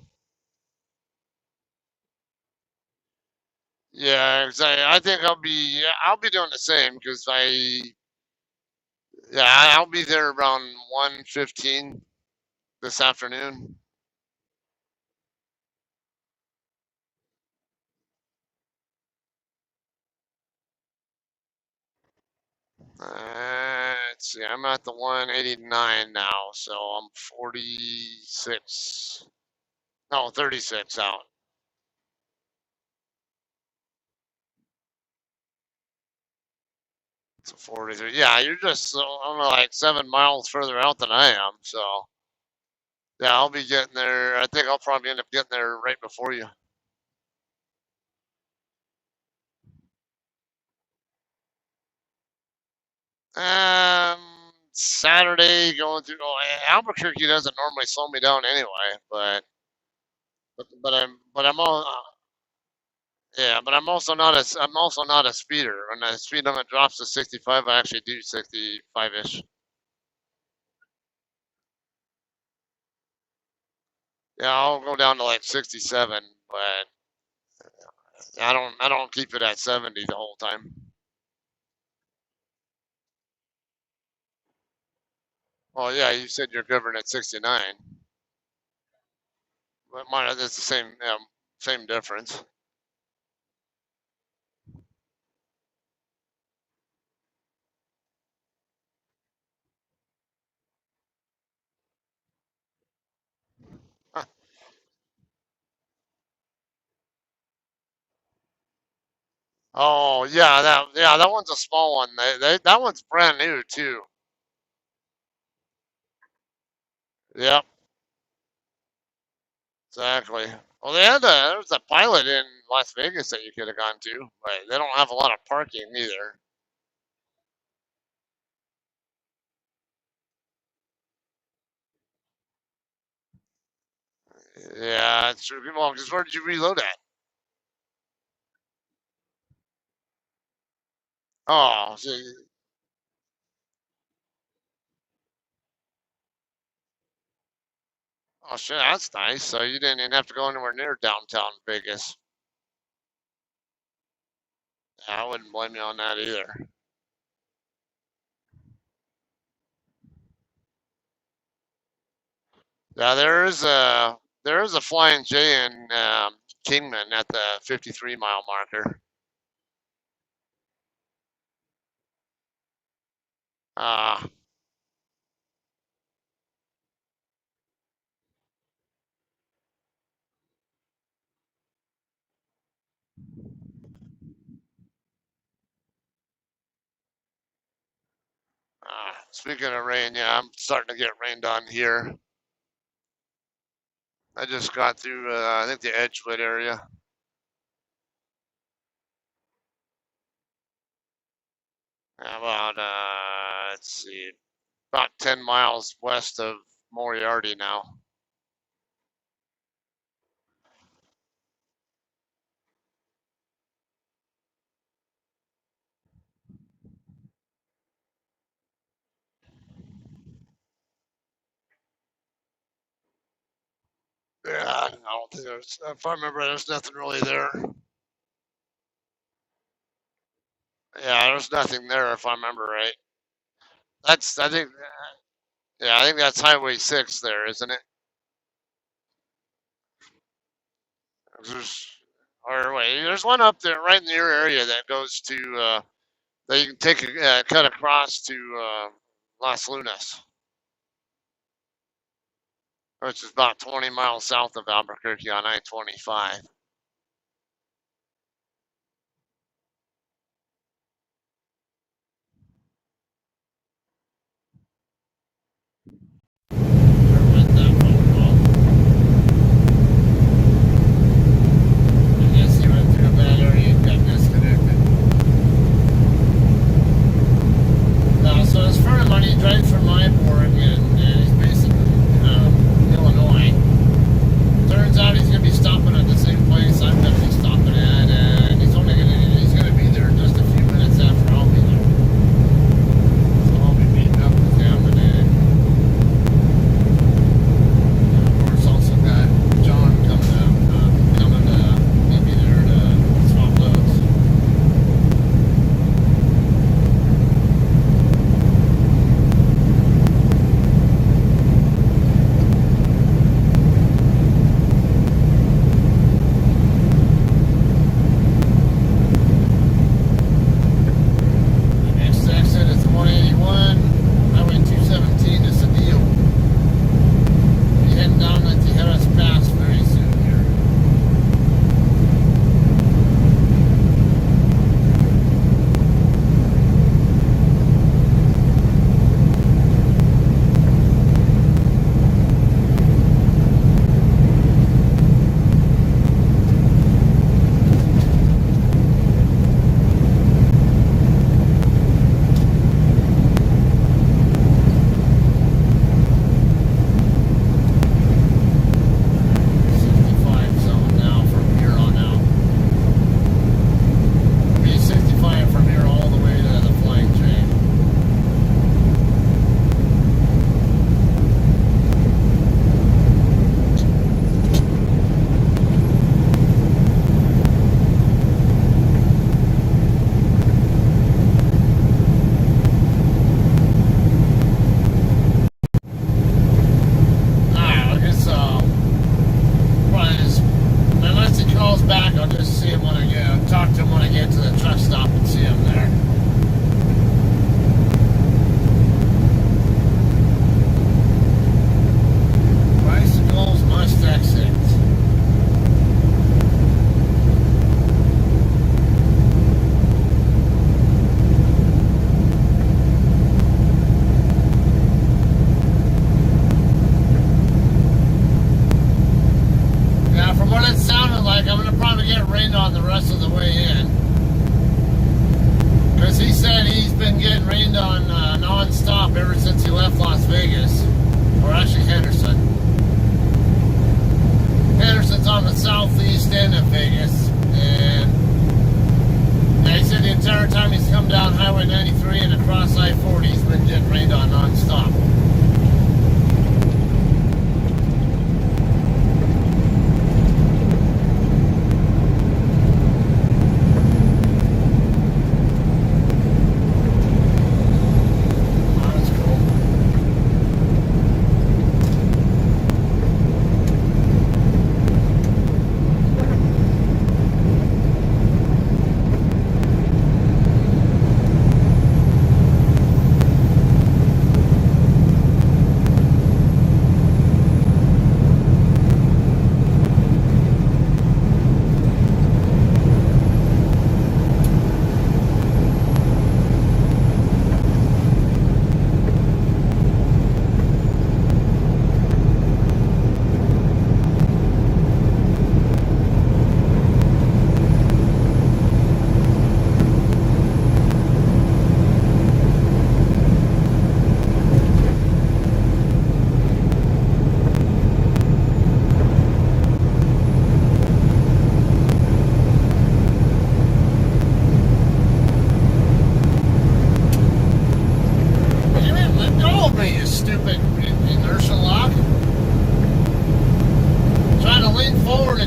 Yeah, exactly. I think I'll be doing the same because I'll be there around 1:15 this afternoon. Let's see, I'm at the 189 now, so I'm 46. No, 36 out. So 43. Yeah, you're just I don't know, like 7 miles further out than I am. So yeah, I'll be getting there. I think I'll probably end up getting there right before you. Saturday going through. Oh, Albuquerque doesn't normally slow me down anyway, but I'm all yeah, but I'm also not a speeder. When the speed limit drops to 65, I actually do 65 ish. Yeah, I'll go down to like 67, but I don't keep it at 70 the whole time. Well, yeah, you said you're governed at 69, but mine it's the same difference. Huh. Oh yeah, that one's a small one. That one's brand new too. Yep, exactly. Well, there was a pilot in Las Vegas that you could have gone to, but they don't have a lot of parking either. Yeah, it's true. Well, because where did you reload at? Oh, oh shit, that's nice. So you didn't even have to go anywhere near downtown Vegas. Yeah, I wouldn't blame you on that either. Yeah, there is a Flying J in Kingman at the 53-mile marker. Uh, Speaking of rain, yeah, I'm starting to get rained on here. I just got through, I think the Edgewood area. About, let's see, about 10 miles west of Moriarty now. Yeah, I don't think if I remember, there's nothing really there. Yeah, there's nothing there if I remember right. I think, yeah, I think that's Highway 6 there, isn't it? There's, or wait, there's one up there right in your area that goes to, that you can take a cut across to Las Lunas, which is about 20 miles south of Albuquerque on I-25. Never went that road at all. I guess you went through a bad area and got disconnected. So his firm money drives from Ybor and he's basically Illinois. Turns out he's going to be stopping at the same place what it sounded like. I'm going to probably get rained on the rest of the way in. Because he said he's been getting rained on non-stop ever since he left Las Vegas. Or actually Henderson. Henderson's on the southeast end of Vegas. And he said the entire time he's come down Highway 93 and across I-40, he's been getting rained on non-stop.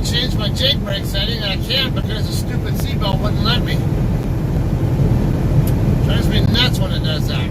Change my jake brake setting and I can't because the stupid seatbelt wouldn't let me. Drives me nuts when it does that.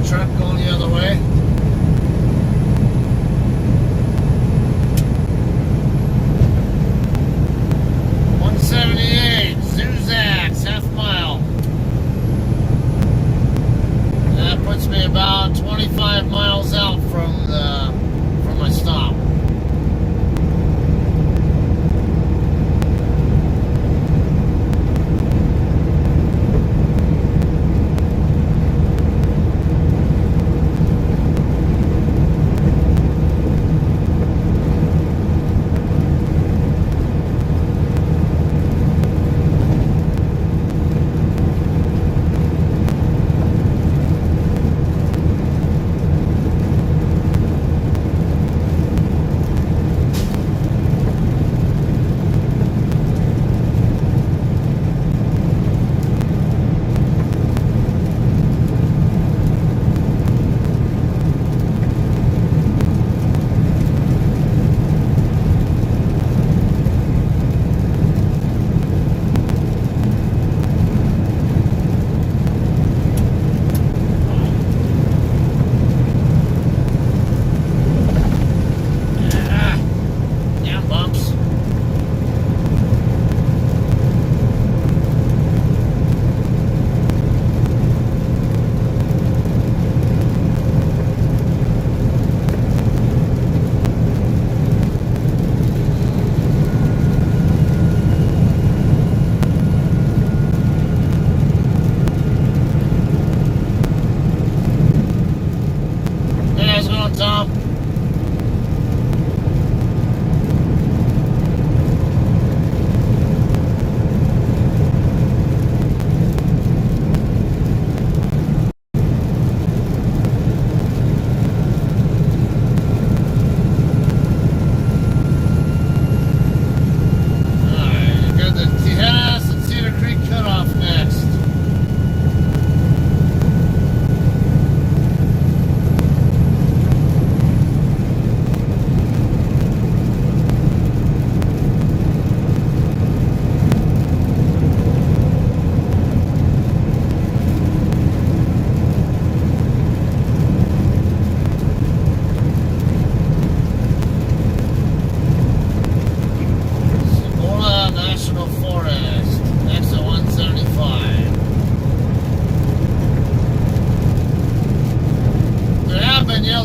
Truck going the other way. $178 Zuzaks, half mile. That puts me about 25 miles out from my stop.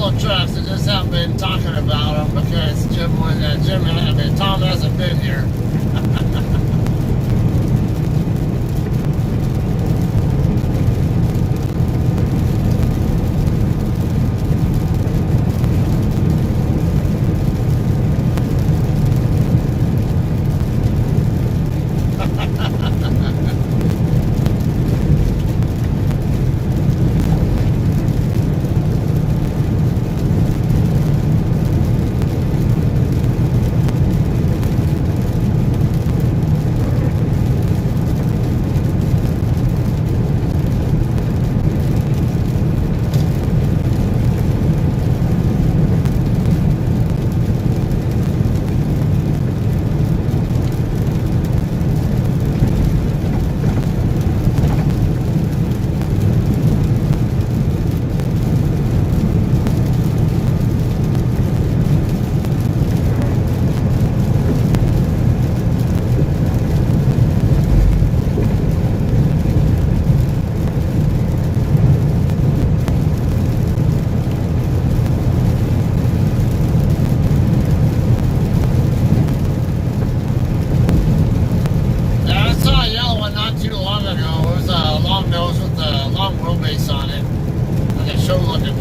full of trucks. I just haven't been talking about them because Tom hasn't been here.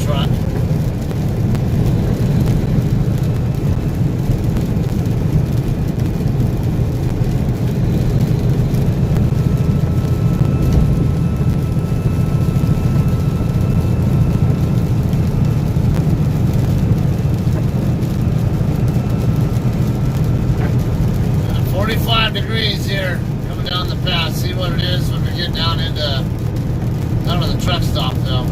Truck. 45 degrees here coming down the path. See what it is when we get down to the truck stop though.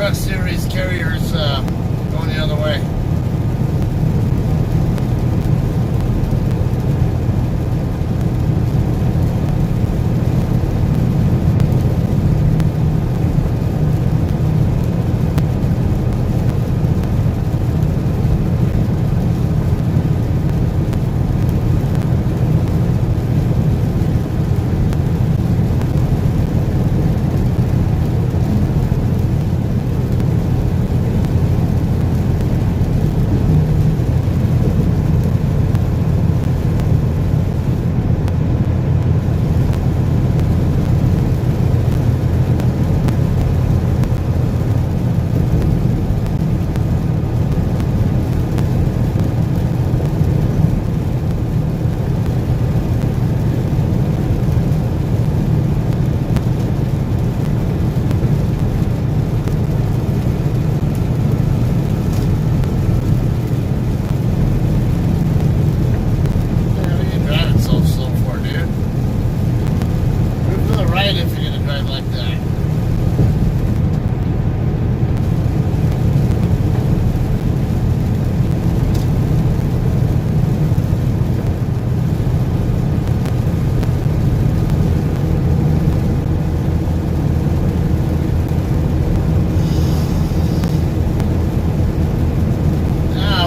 truck series carriers going the other way.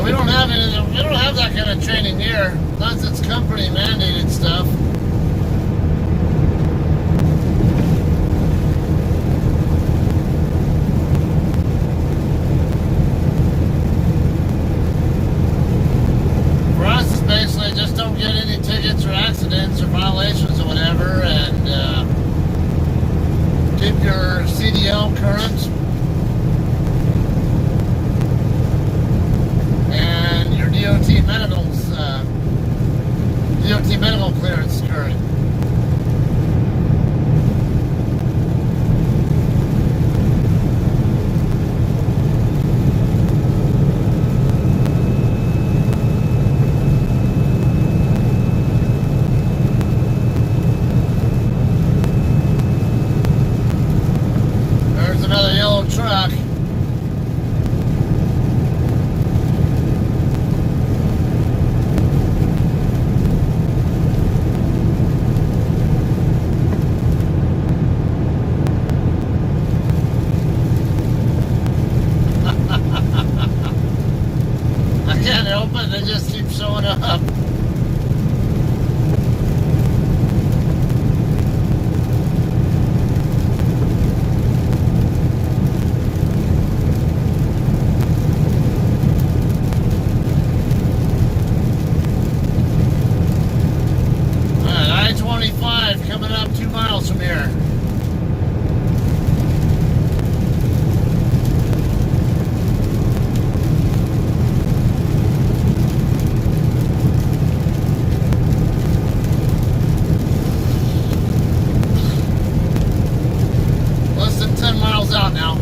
We don't have that kind of training here, unless it's company mandated stuff. For us, it's basically just don't get any tickets or accidents or violations or whatever, and keep your CDL current. DOT medical clearance current. There's another yellow truck. Can't help it, they just keep showing up. Alright, I-25 coming up 2 miles from here. Out now.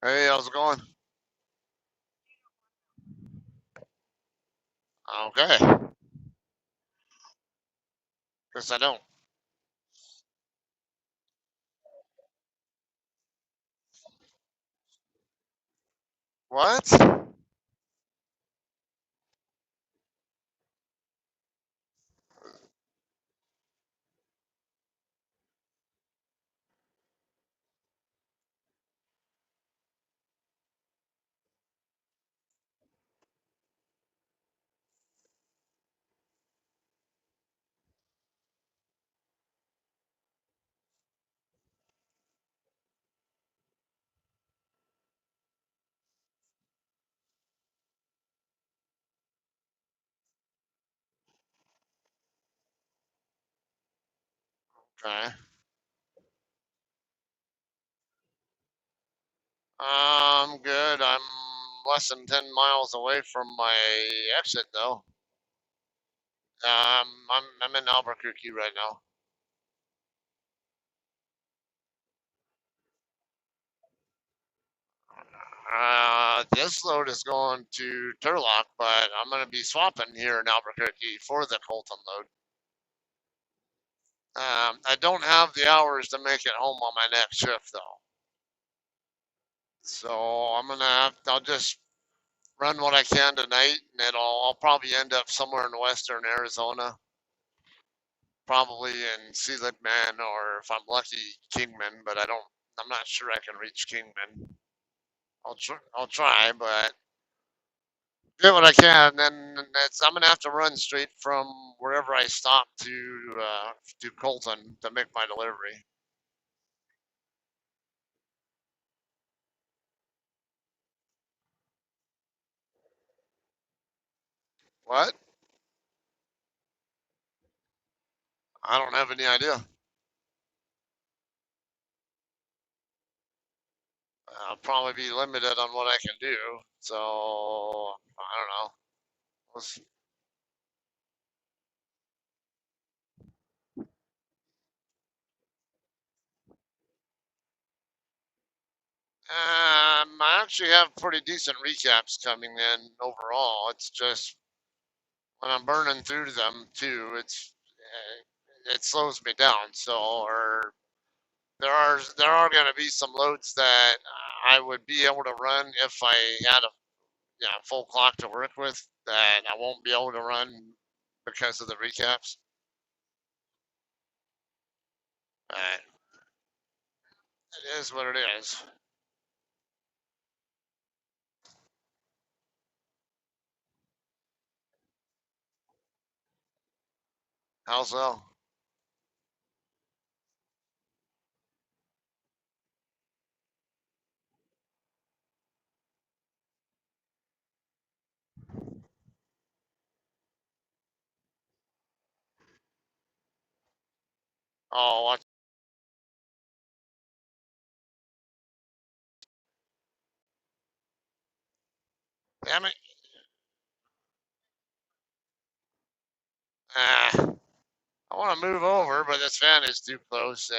Hey, how's it going? Okay. Guess I don't. What? Okay. I'm good. I'm less than 10 miles away from my exit, though. I'm in Albuquerque right now. This load is going to Turlock, but I'm going to be swapping here in Albuquerque for the Colton load. I don't have the hours to make it home on my next shift, though. So I'll just run what I can tonight, and then I'll probably end up somewhere in western Arizona, probably in Seligman, or if I'm lucky, Kingman. But I'm not sure I can reach Kingman. I'll try, but get what I can. And then I'm gonna have to run straight from wherever I stop to Colton to make my delivery. What? I don't have any idea. I'll probably be limited on what I can do, so I don't know. Let's I actually have pretty decent recaps coming in overall. It's just when I'm burning through them too, it slows me down. So, or there are going to be some loads that I would be able to run if I had a full clock to work with that I won't be able to run because of the recaps. But it is what it is. How's so? Oh, what? Damn it! Ah. I want to move over, but this van is too close, and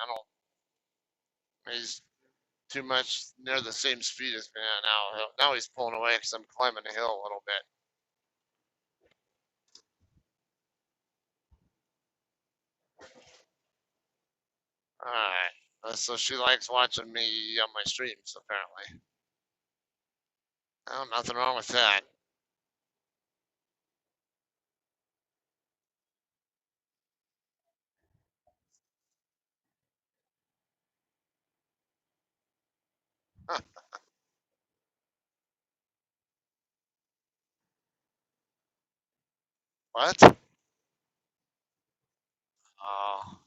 I don't. He's too much near the same speed as me now. Now he's pulling away because I'm climbing the hill a little bit. All right. So she likes watching me on my streams, apparently. Oh, nothing wrong with that. Huh. What? Oh,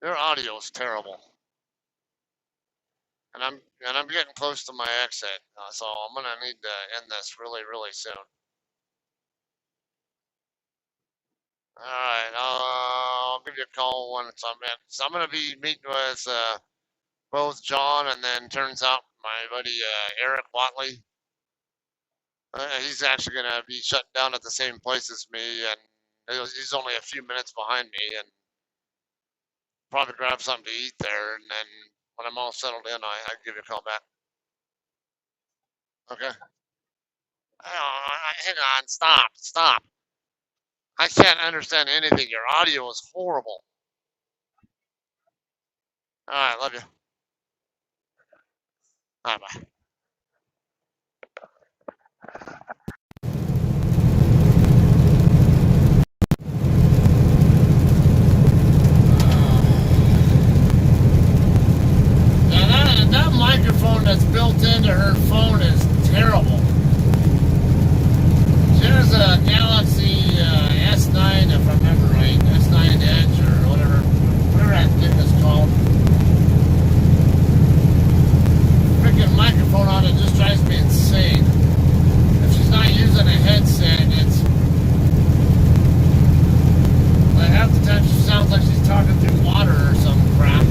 your audio is terrible, and I'm getting close to my exit, so I'm gonna need to end this really, really soon. All right, I'll give you a call once I'm in. So I'm gonna be meeting with both John and then turns out my buddy Eric Watley. He's actually gonna be shutting down at the same place as me, and he's only a few minutes behind me, and probably grab something to eat there. And then when I'm all settled in, I give you a call back. Okay. Hang on. Stop. Stop. I can't understand anything. Your audio is horrible. All right. Love you. Bye bye. Now that microphone that's built into her phone is terrible. There's a Galaxy S9, if I remember right, S9 Edge or whatever that thing is called. Freaking microphone on it just drives me insane. If she's not using a headset, it's like half the time she sounds like she's talking through water or some crap.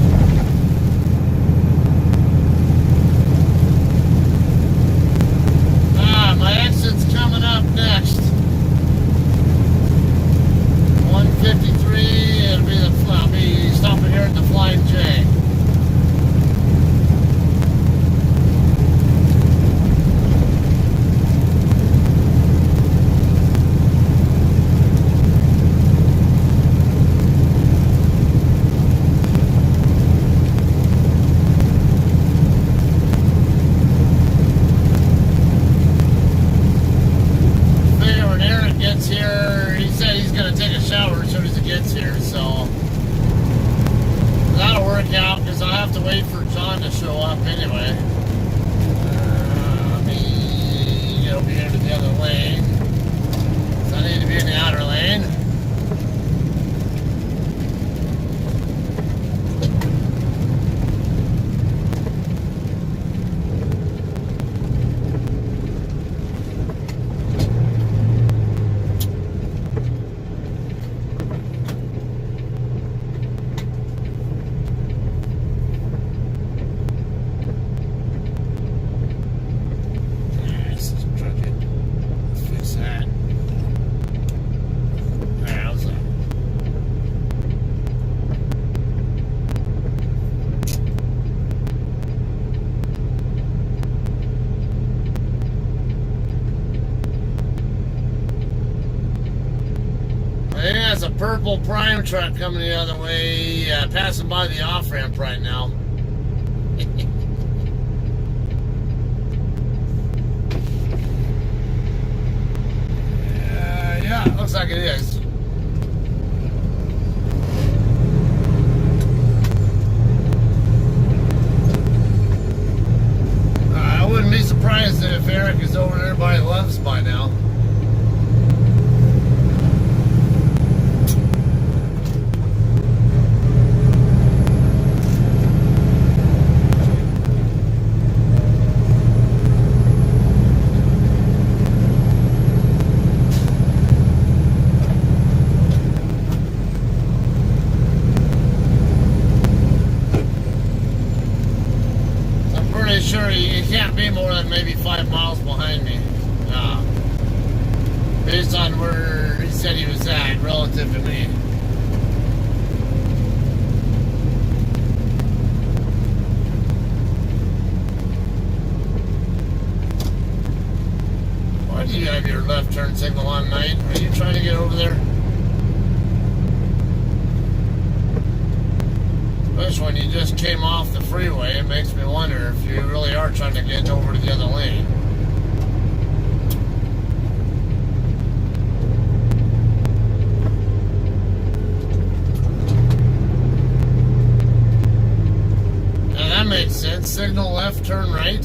My exit's coming up next. 153. I'll be stopping here at the Flying J. Here, he said he's going to take a shower as soon as he gets here, so that'll work out because I'll have to wait for John to show up anyway. Let me get over here to the other lane. So I need to be in the outer lane. There's a purple prime truck coming the other way, passing by the off-ramp right now. Yeah, it looks like it is. I wouldn't be surprised if Eric is over there by Love's by now. Sure, he can't be more than maybe 5 miles behind me, based on where he said he was at relative to me. Why do you have your left turn signal on night? Are you trying to get over there? Especially when you just came off the freeway, it makes me wonder if you really are trying to get over to the other lane. Now that makes sense. Signal left, turn right.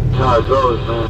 That's how it goes, man.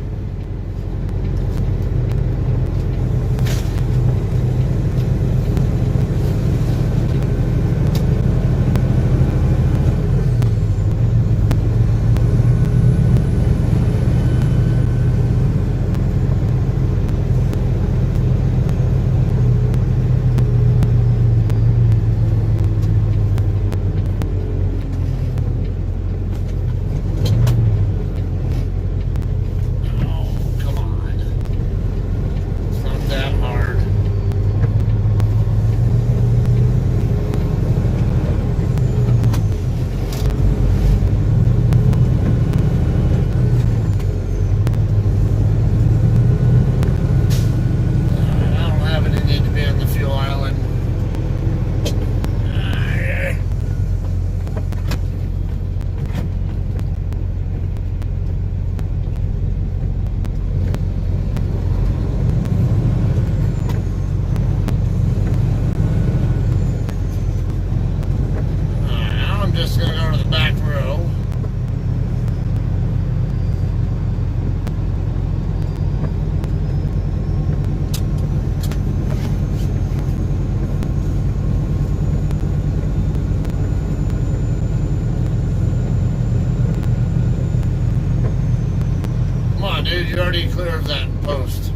you're already clear of that post.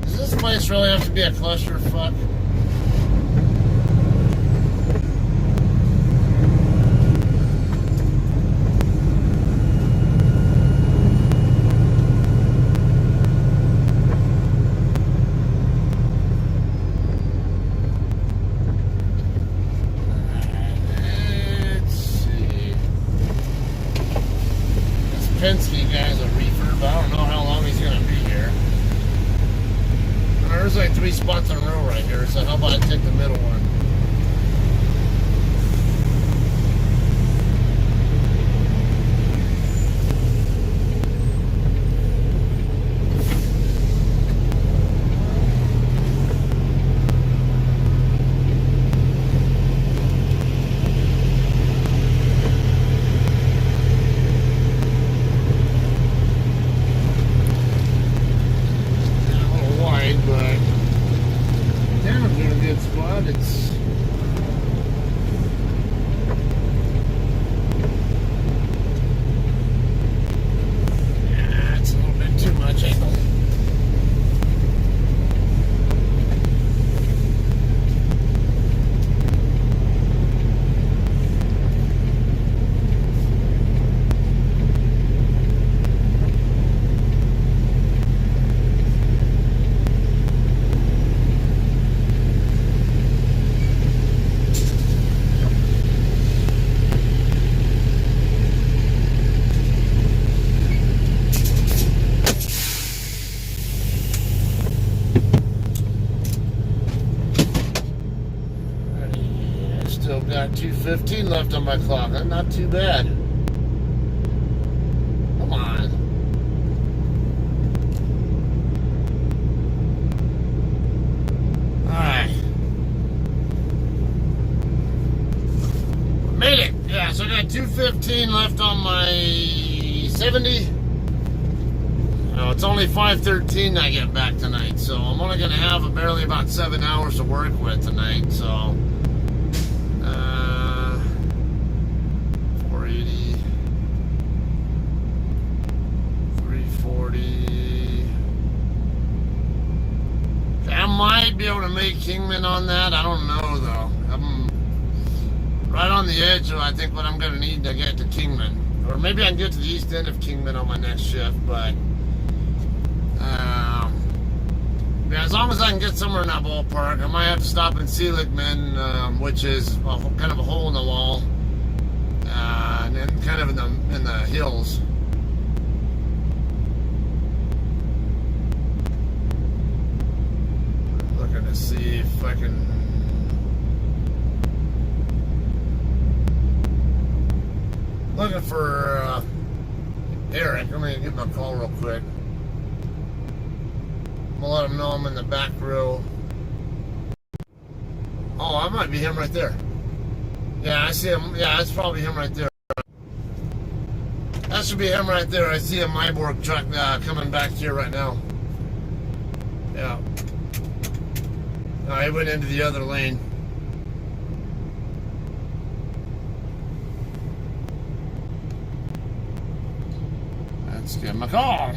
Does this place really have to be a clusterfuck? Penske guy's a reefer, but I don't know how long he's gonna be here. There's like 3 spots in a row right here, so how about I take the middle one? It's a little bit too much angle. Still got 2:15 left on my clock. That's not too bad. Come on. Alright. Made it. Yeah, so I got 2:15 left on my 70. No, it's only 5:13 I get back tonight, so I'm only going to have barely about 7 hours to work with tonight, so... 480, 340. I might be able to make Kingman on that. I don't know though. I'm right on the edge of I think what I'm going to need to get to Kingman, or maybe I can get to the east end of Kingman on my next shift. But yeah, as long as I can get somewhere in that ballpark, I might have to stop in Seligman, which is kind of a hole in the wall. And then kind of in the hills. Looking to see if I can. Looking for Eric. I'm gonna give him a call real quick. I'm gonna let him know I'm in the back row. Oh, I might be him right there. Yeah, I see him. Yeah, that's probably him right there. That should be him right there. I see a Myborg truck coming back here right now. Yeah. No, he went into the other lane. Let's give him a call.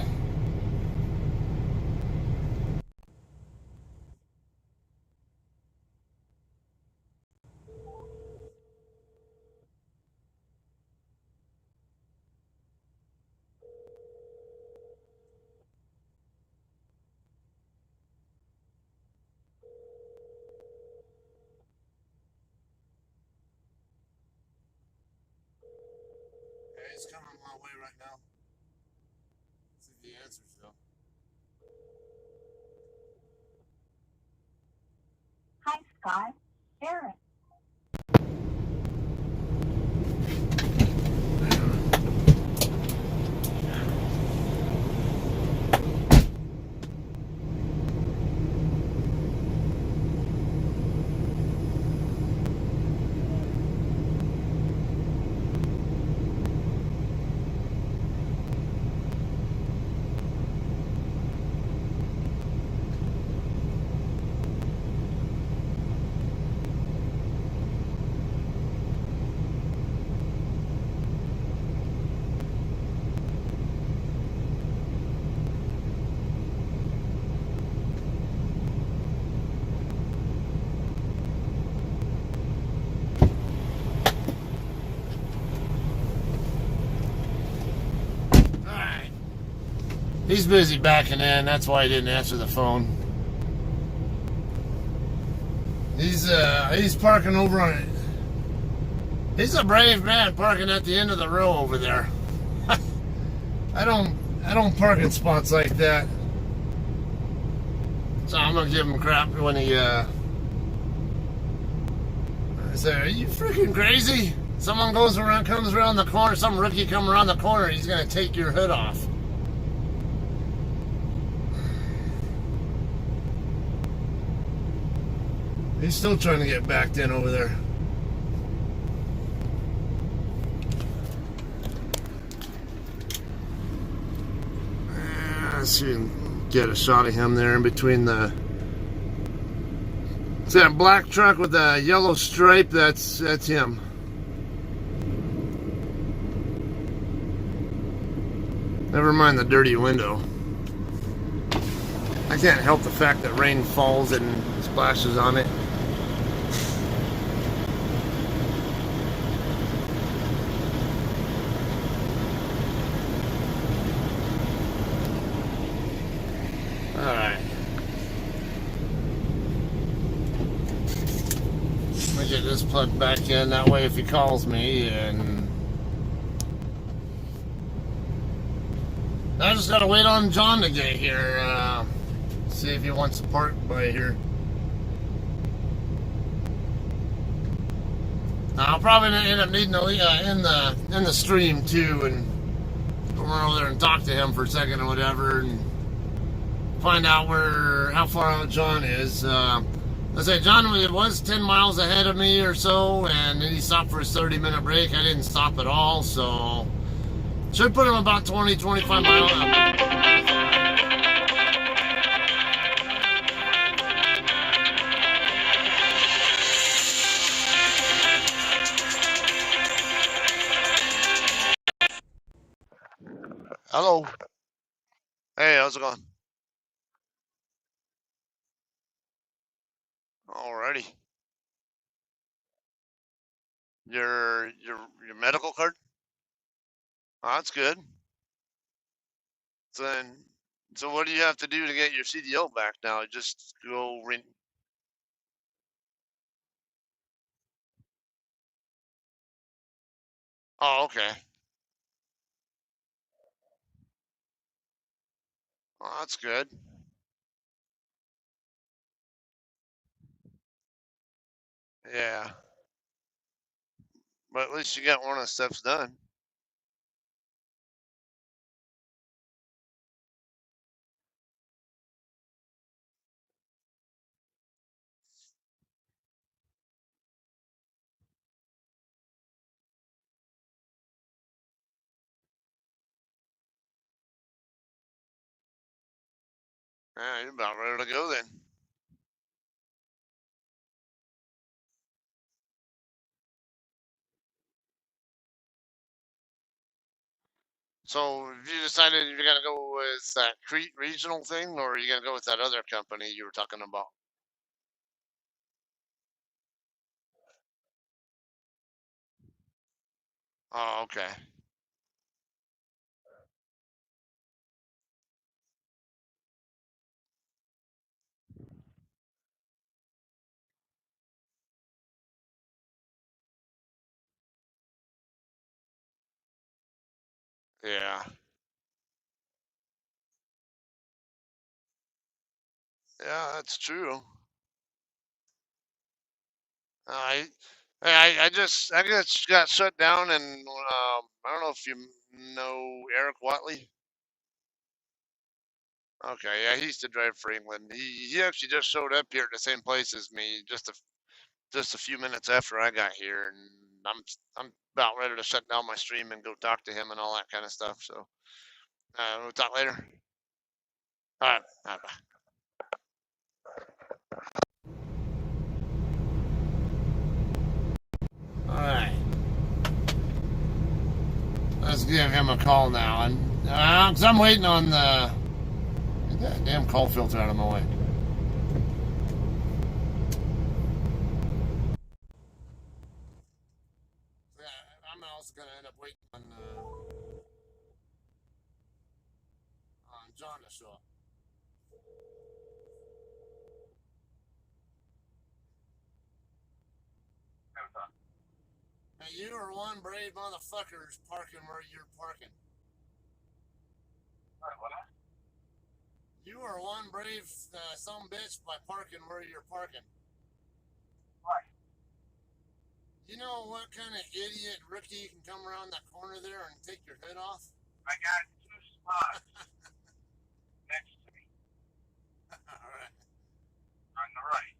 He's coming my way right now. See if he answers though. Hi, Scott. Eric. He's busy backing in. That's why he didn't answer the phone. He's parking over on it. He's a brave man parking at the end of the row over there. I don't park in spots like that. So I'm gonna give him crap when he I say, are you freaking crazy? Someone comes around the corner, some rookie come around the corner, he's gonna take your hood off. He's still trying to get backed in over there. Let's see if we can get a shot of him there in between the... It's that black truck with the yellow stripe, that's him. Never mind the dirty window. I can't help the fact that rain falls and splashes on it. Alright. Let me get this plugged back in, that way if he calls me, and I just gotta wait on John to get here, see if he wants to park by here. I'll probably end up needing to in the stream too, and run over there and talk to him for a second or whatever, and find out how far out John is. Let's say John was 10 miles ahead of me or so, and then he stopped for his 30-minute break. I didn't stop at all, so should put him about 20-25 miles out. Hello. Hey, how's it going? Alrighty. Your medical card? Oh, that's good. So what do you have to do to get your CDL back now? Just go Oh, okay. Oh, that's good. Yeah. But at least you got one of the steps done. Yeah, you're about ready to go then. So have you decided you're gonna go with that Crete regional thing, or are you gonna go with that other company you were talking about? Oh, okay. Yeah. Yeah, that's true. I I just got shut down, and I don't know if you know Eric Watley. Okay, yeah, he used to drive for England. He actually just showed up here at the same place as me, just a few minutes after I got here, and I'm about ready to shut down my stream and go talk to him and all that kind of stuff. So we'll talk later. All right, bye. All right. Let's give him a call now, and cause I'm waiting on get that damn call filter out of my way. Yeah, I'm also gonna end up waiting on John. John to show up. Hey, you are one brave motherfuckers parking where you're parking. What? You are one brave some bitch by parking where you're parking. Why? You know what kind of idiot rookie can come around that corner there and take your hood off? I got 2 spots next to me Alright. on the right.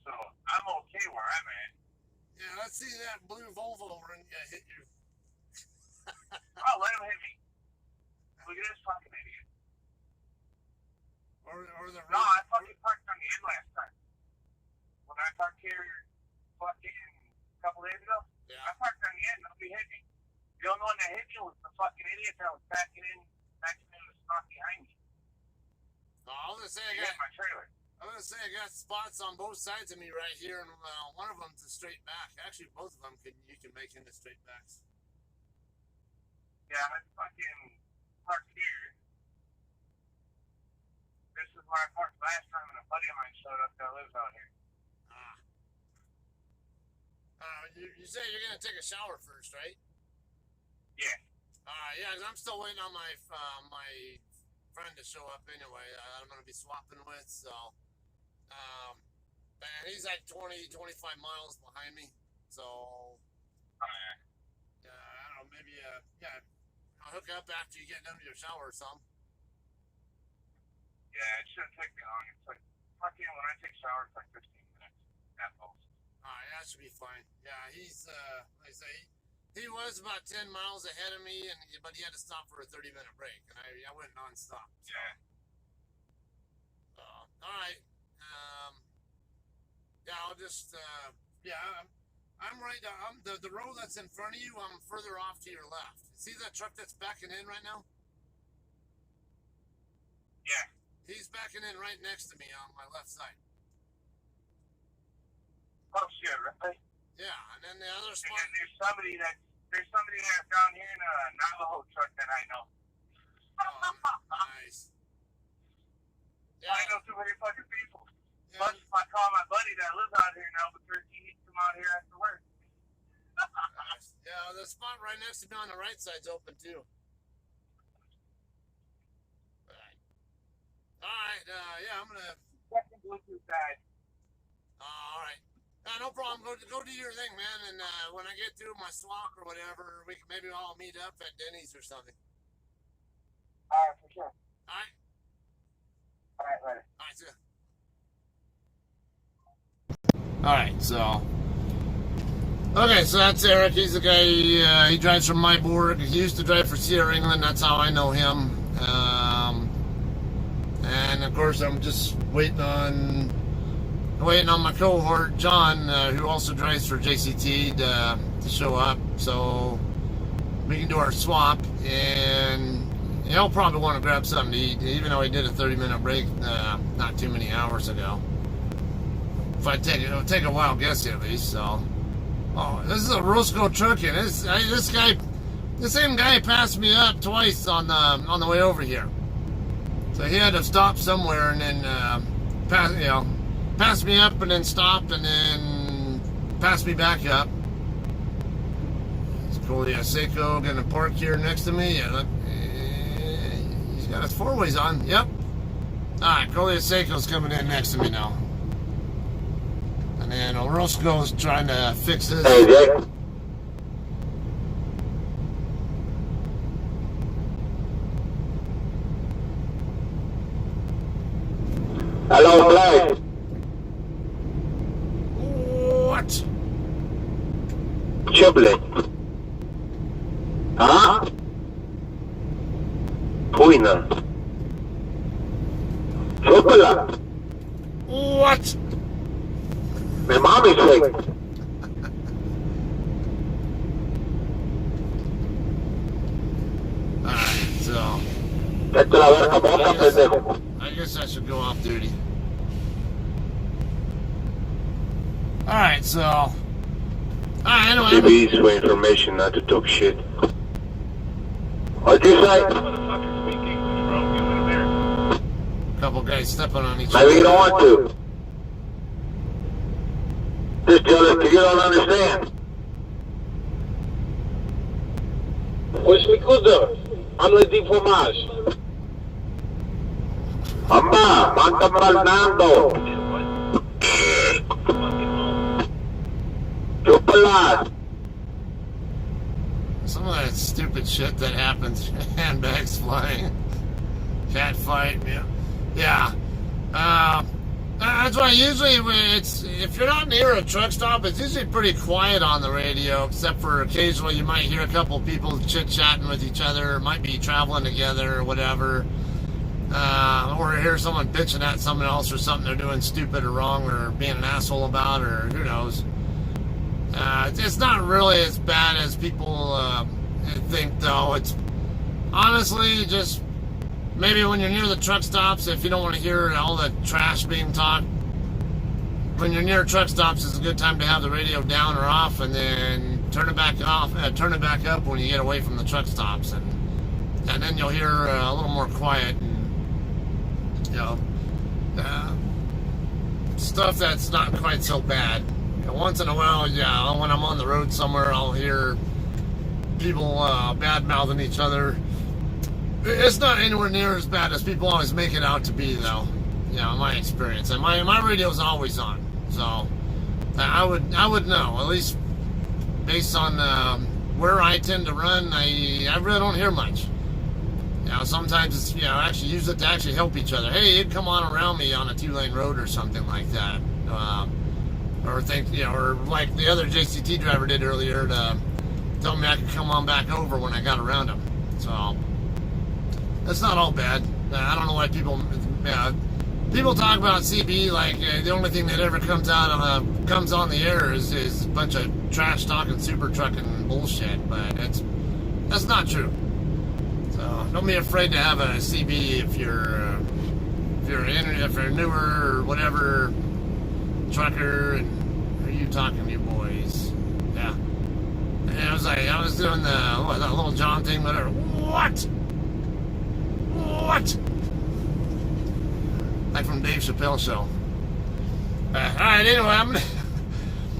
So I'm okay where I'm at. Yeah, let's see that blue Volvo run hit you. Oh, let him hit me. Look at this fucking idiot. Or the No, I fucking parked on the end last time. When I parked here fucking a couple days ago, yeah. I parked on the end, nobody hit me. The only one that hit me was the fucking idiot that was backing in the spot behind me. No, I was gonna say He hit my trailer. I got spots on both sides of me right here, and one of them's a straight back. Actually, both of them you can make into straight backs. Yeah, I fucking parked here. This is where I parked last time, and a buddy of mine showed up that lives out here. You say you're gonna take a shower first, right? Yeah. Yeah, 'cause I'm still waiting on my friend to show up anyway. I'm gonna be swapping with, so and he's like 20-25 miles behind me, so I don't know, maybe I'll hook up after you get done with your shower or something. Yeah, it shouldn't take me long. It's like fucking when I take showers, it's like 15 minutes at most. Alright, that should be fine. Yeah, he's like I say, he was about 10 miles ahead of me, but he had to stop for a 30-minute break, and I went nonstop. So. Yeah. Alright. Yeah, I'll just I'm right down. The road that's in front of you, I'm further off to your left. See that truck that's backing in right now? Yeah. He's backing in right next to me on my left side. Oh shit, really? Yeah, and then the other And spot. then there's somebody that's down here in a Navajo truck that I know. Oh, nice. Yeah. I know too many fucking people. Yeah. Plus, if I call my buddy that lives out here in Albuquerque, he'd come out here after work. Nice. Yeah, the spot right next to me on the right side's open too. Alright, yeah, I'm gonna. Second Bluetooth guy. Alright. No problem. Go do your thing, man. And when I get through my swap or whatever, maybe I'll meet up at Denny's or something. Alright, for sure. Alright. Alright, later. Alright, see ya. Alright, so. Okay, so that's Eric. He's the guy, he drives from my board. He used to drive for Sierra England. That's how I know him. And of course, I'm just waiting on my cohort, John, who also drives for JCT, to show up. So we can do our swap. And he'll probably want to grab something to eat, even though he did a 30-minute break not too many hours ago. If I take it, it'll take a wild guess at least. So, oh, this is a Roscoe truck, and the same guy passed me up twice on the way over here. So he had to stop somewhere and then pass me up and then stopped and then pass me back up. It's cool. Yeah, Seiko gonna park here next to me. Yeah, look, he's got his four-ways on. Yep. Alright, Colia Seiko's coming in next to me now. And then Orozco's trying to fix this. Hey, Dick. Hello, Blake. What? Chubby. Huh? Puina. Chocolate. What? My mom is sick. Alright, so Vete a la verga, boca, pendejo. I guess I should go off duty. Alright, so anyway. CB's for information, not to talk shit. What'd you say? Motherfucker speak English, bro. You in America. A couple guys stepping on each Maybe you other. don't want to. Just tell us you don't understand. Push me kuzda. I'm the deep fromage. Amma, manta Fernando. Chupalas. Some of that stupid shit that happens, handbags flying, cat fight, yeah. That's why usually if you're not near a truck stop, it's usually pretty quiet on the radio, except for occasionally you might hear a couple of people chit-chatting with each other, might be traveling together or whatever, or hear someone bitching at someone else or something they're doing stupid or wrong or being an asshole about, or who knows. It's not really as bad as people think, though. It's honestly just maybe when you're near the truck stops, if you don't want to hear all the trash being talked, when you're near truck stops, it's a good time to have the radio down or off, and then turn it back off, turn it back up when you get away from the truck stops, and then you'll hear a little more quiet, and stuff that's not quite so bad. Once in a while, yeah, when I'm on the road somewhere, I'll hear people bad-mouthing each other. It's not anywhere near as bad as people always make it out to be, though. In my experience. And my radio's always on. So, I would know, at least based on where I tend to run, I really don't hear much. Sometimes it's, actually use it to actually help each other. Hey, you'd come on around me on a 2-lane road or something like that. Or or like the other JCT driver did earlier to tell me I could come on back over when I got around him. So that's not all bad. I don't know why people talk about CB like the only thing that ever comes on the air is a bunch of trash talking, super trucking bullshit. But that's not true. So don't be afraid to have a CB if you're newer or whatever. Trucker, and who are you talking to, you boys? Yeah. And I was doing that little John thing, whatever. What? Like from Dave Chappelle show. Alright, anyway, I'm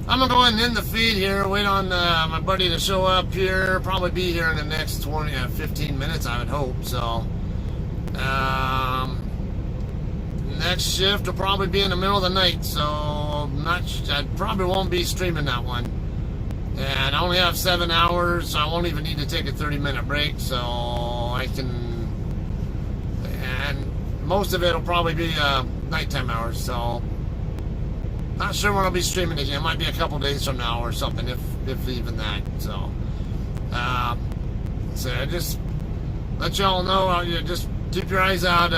gonna go ahead and end the feed here, wait on my buddy to show up here, probably be here in the next 15 minutes, I would hope, so. Next shift will probably be in the middle of the night, so I probably won't be streaming that one. And I only have 7 hours, so I won't even need to take a 30-minute break, so I can. And most of it will probably be nighttime hours, so not sure when I'll be streaming again. It might be a couple days from now or something, if even that. So, I just let y'all know. Just keep your eyes out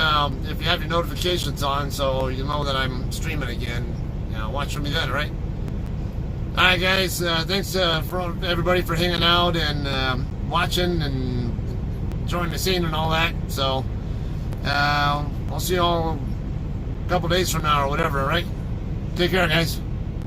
if you have your notifications on, so you know that I'm streaming again. Watch for me then, right? Alright, guys. Thanks for everybody for hanging out and watching and enjoying the scene and all that. So, I'll see you all a couple days from now or whatever, right? Take care, guys.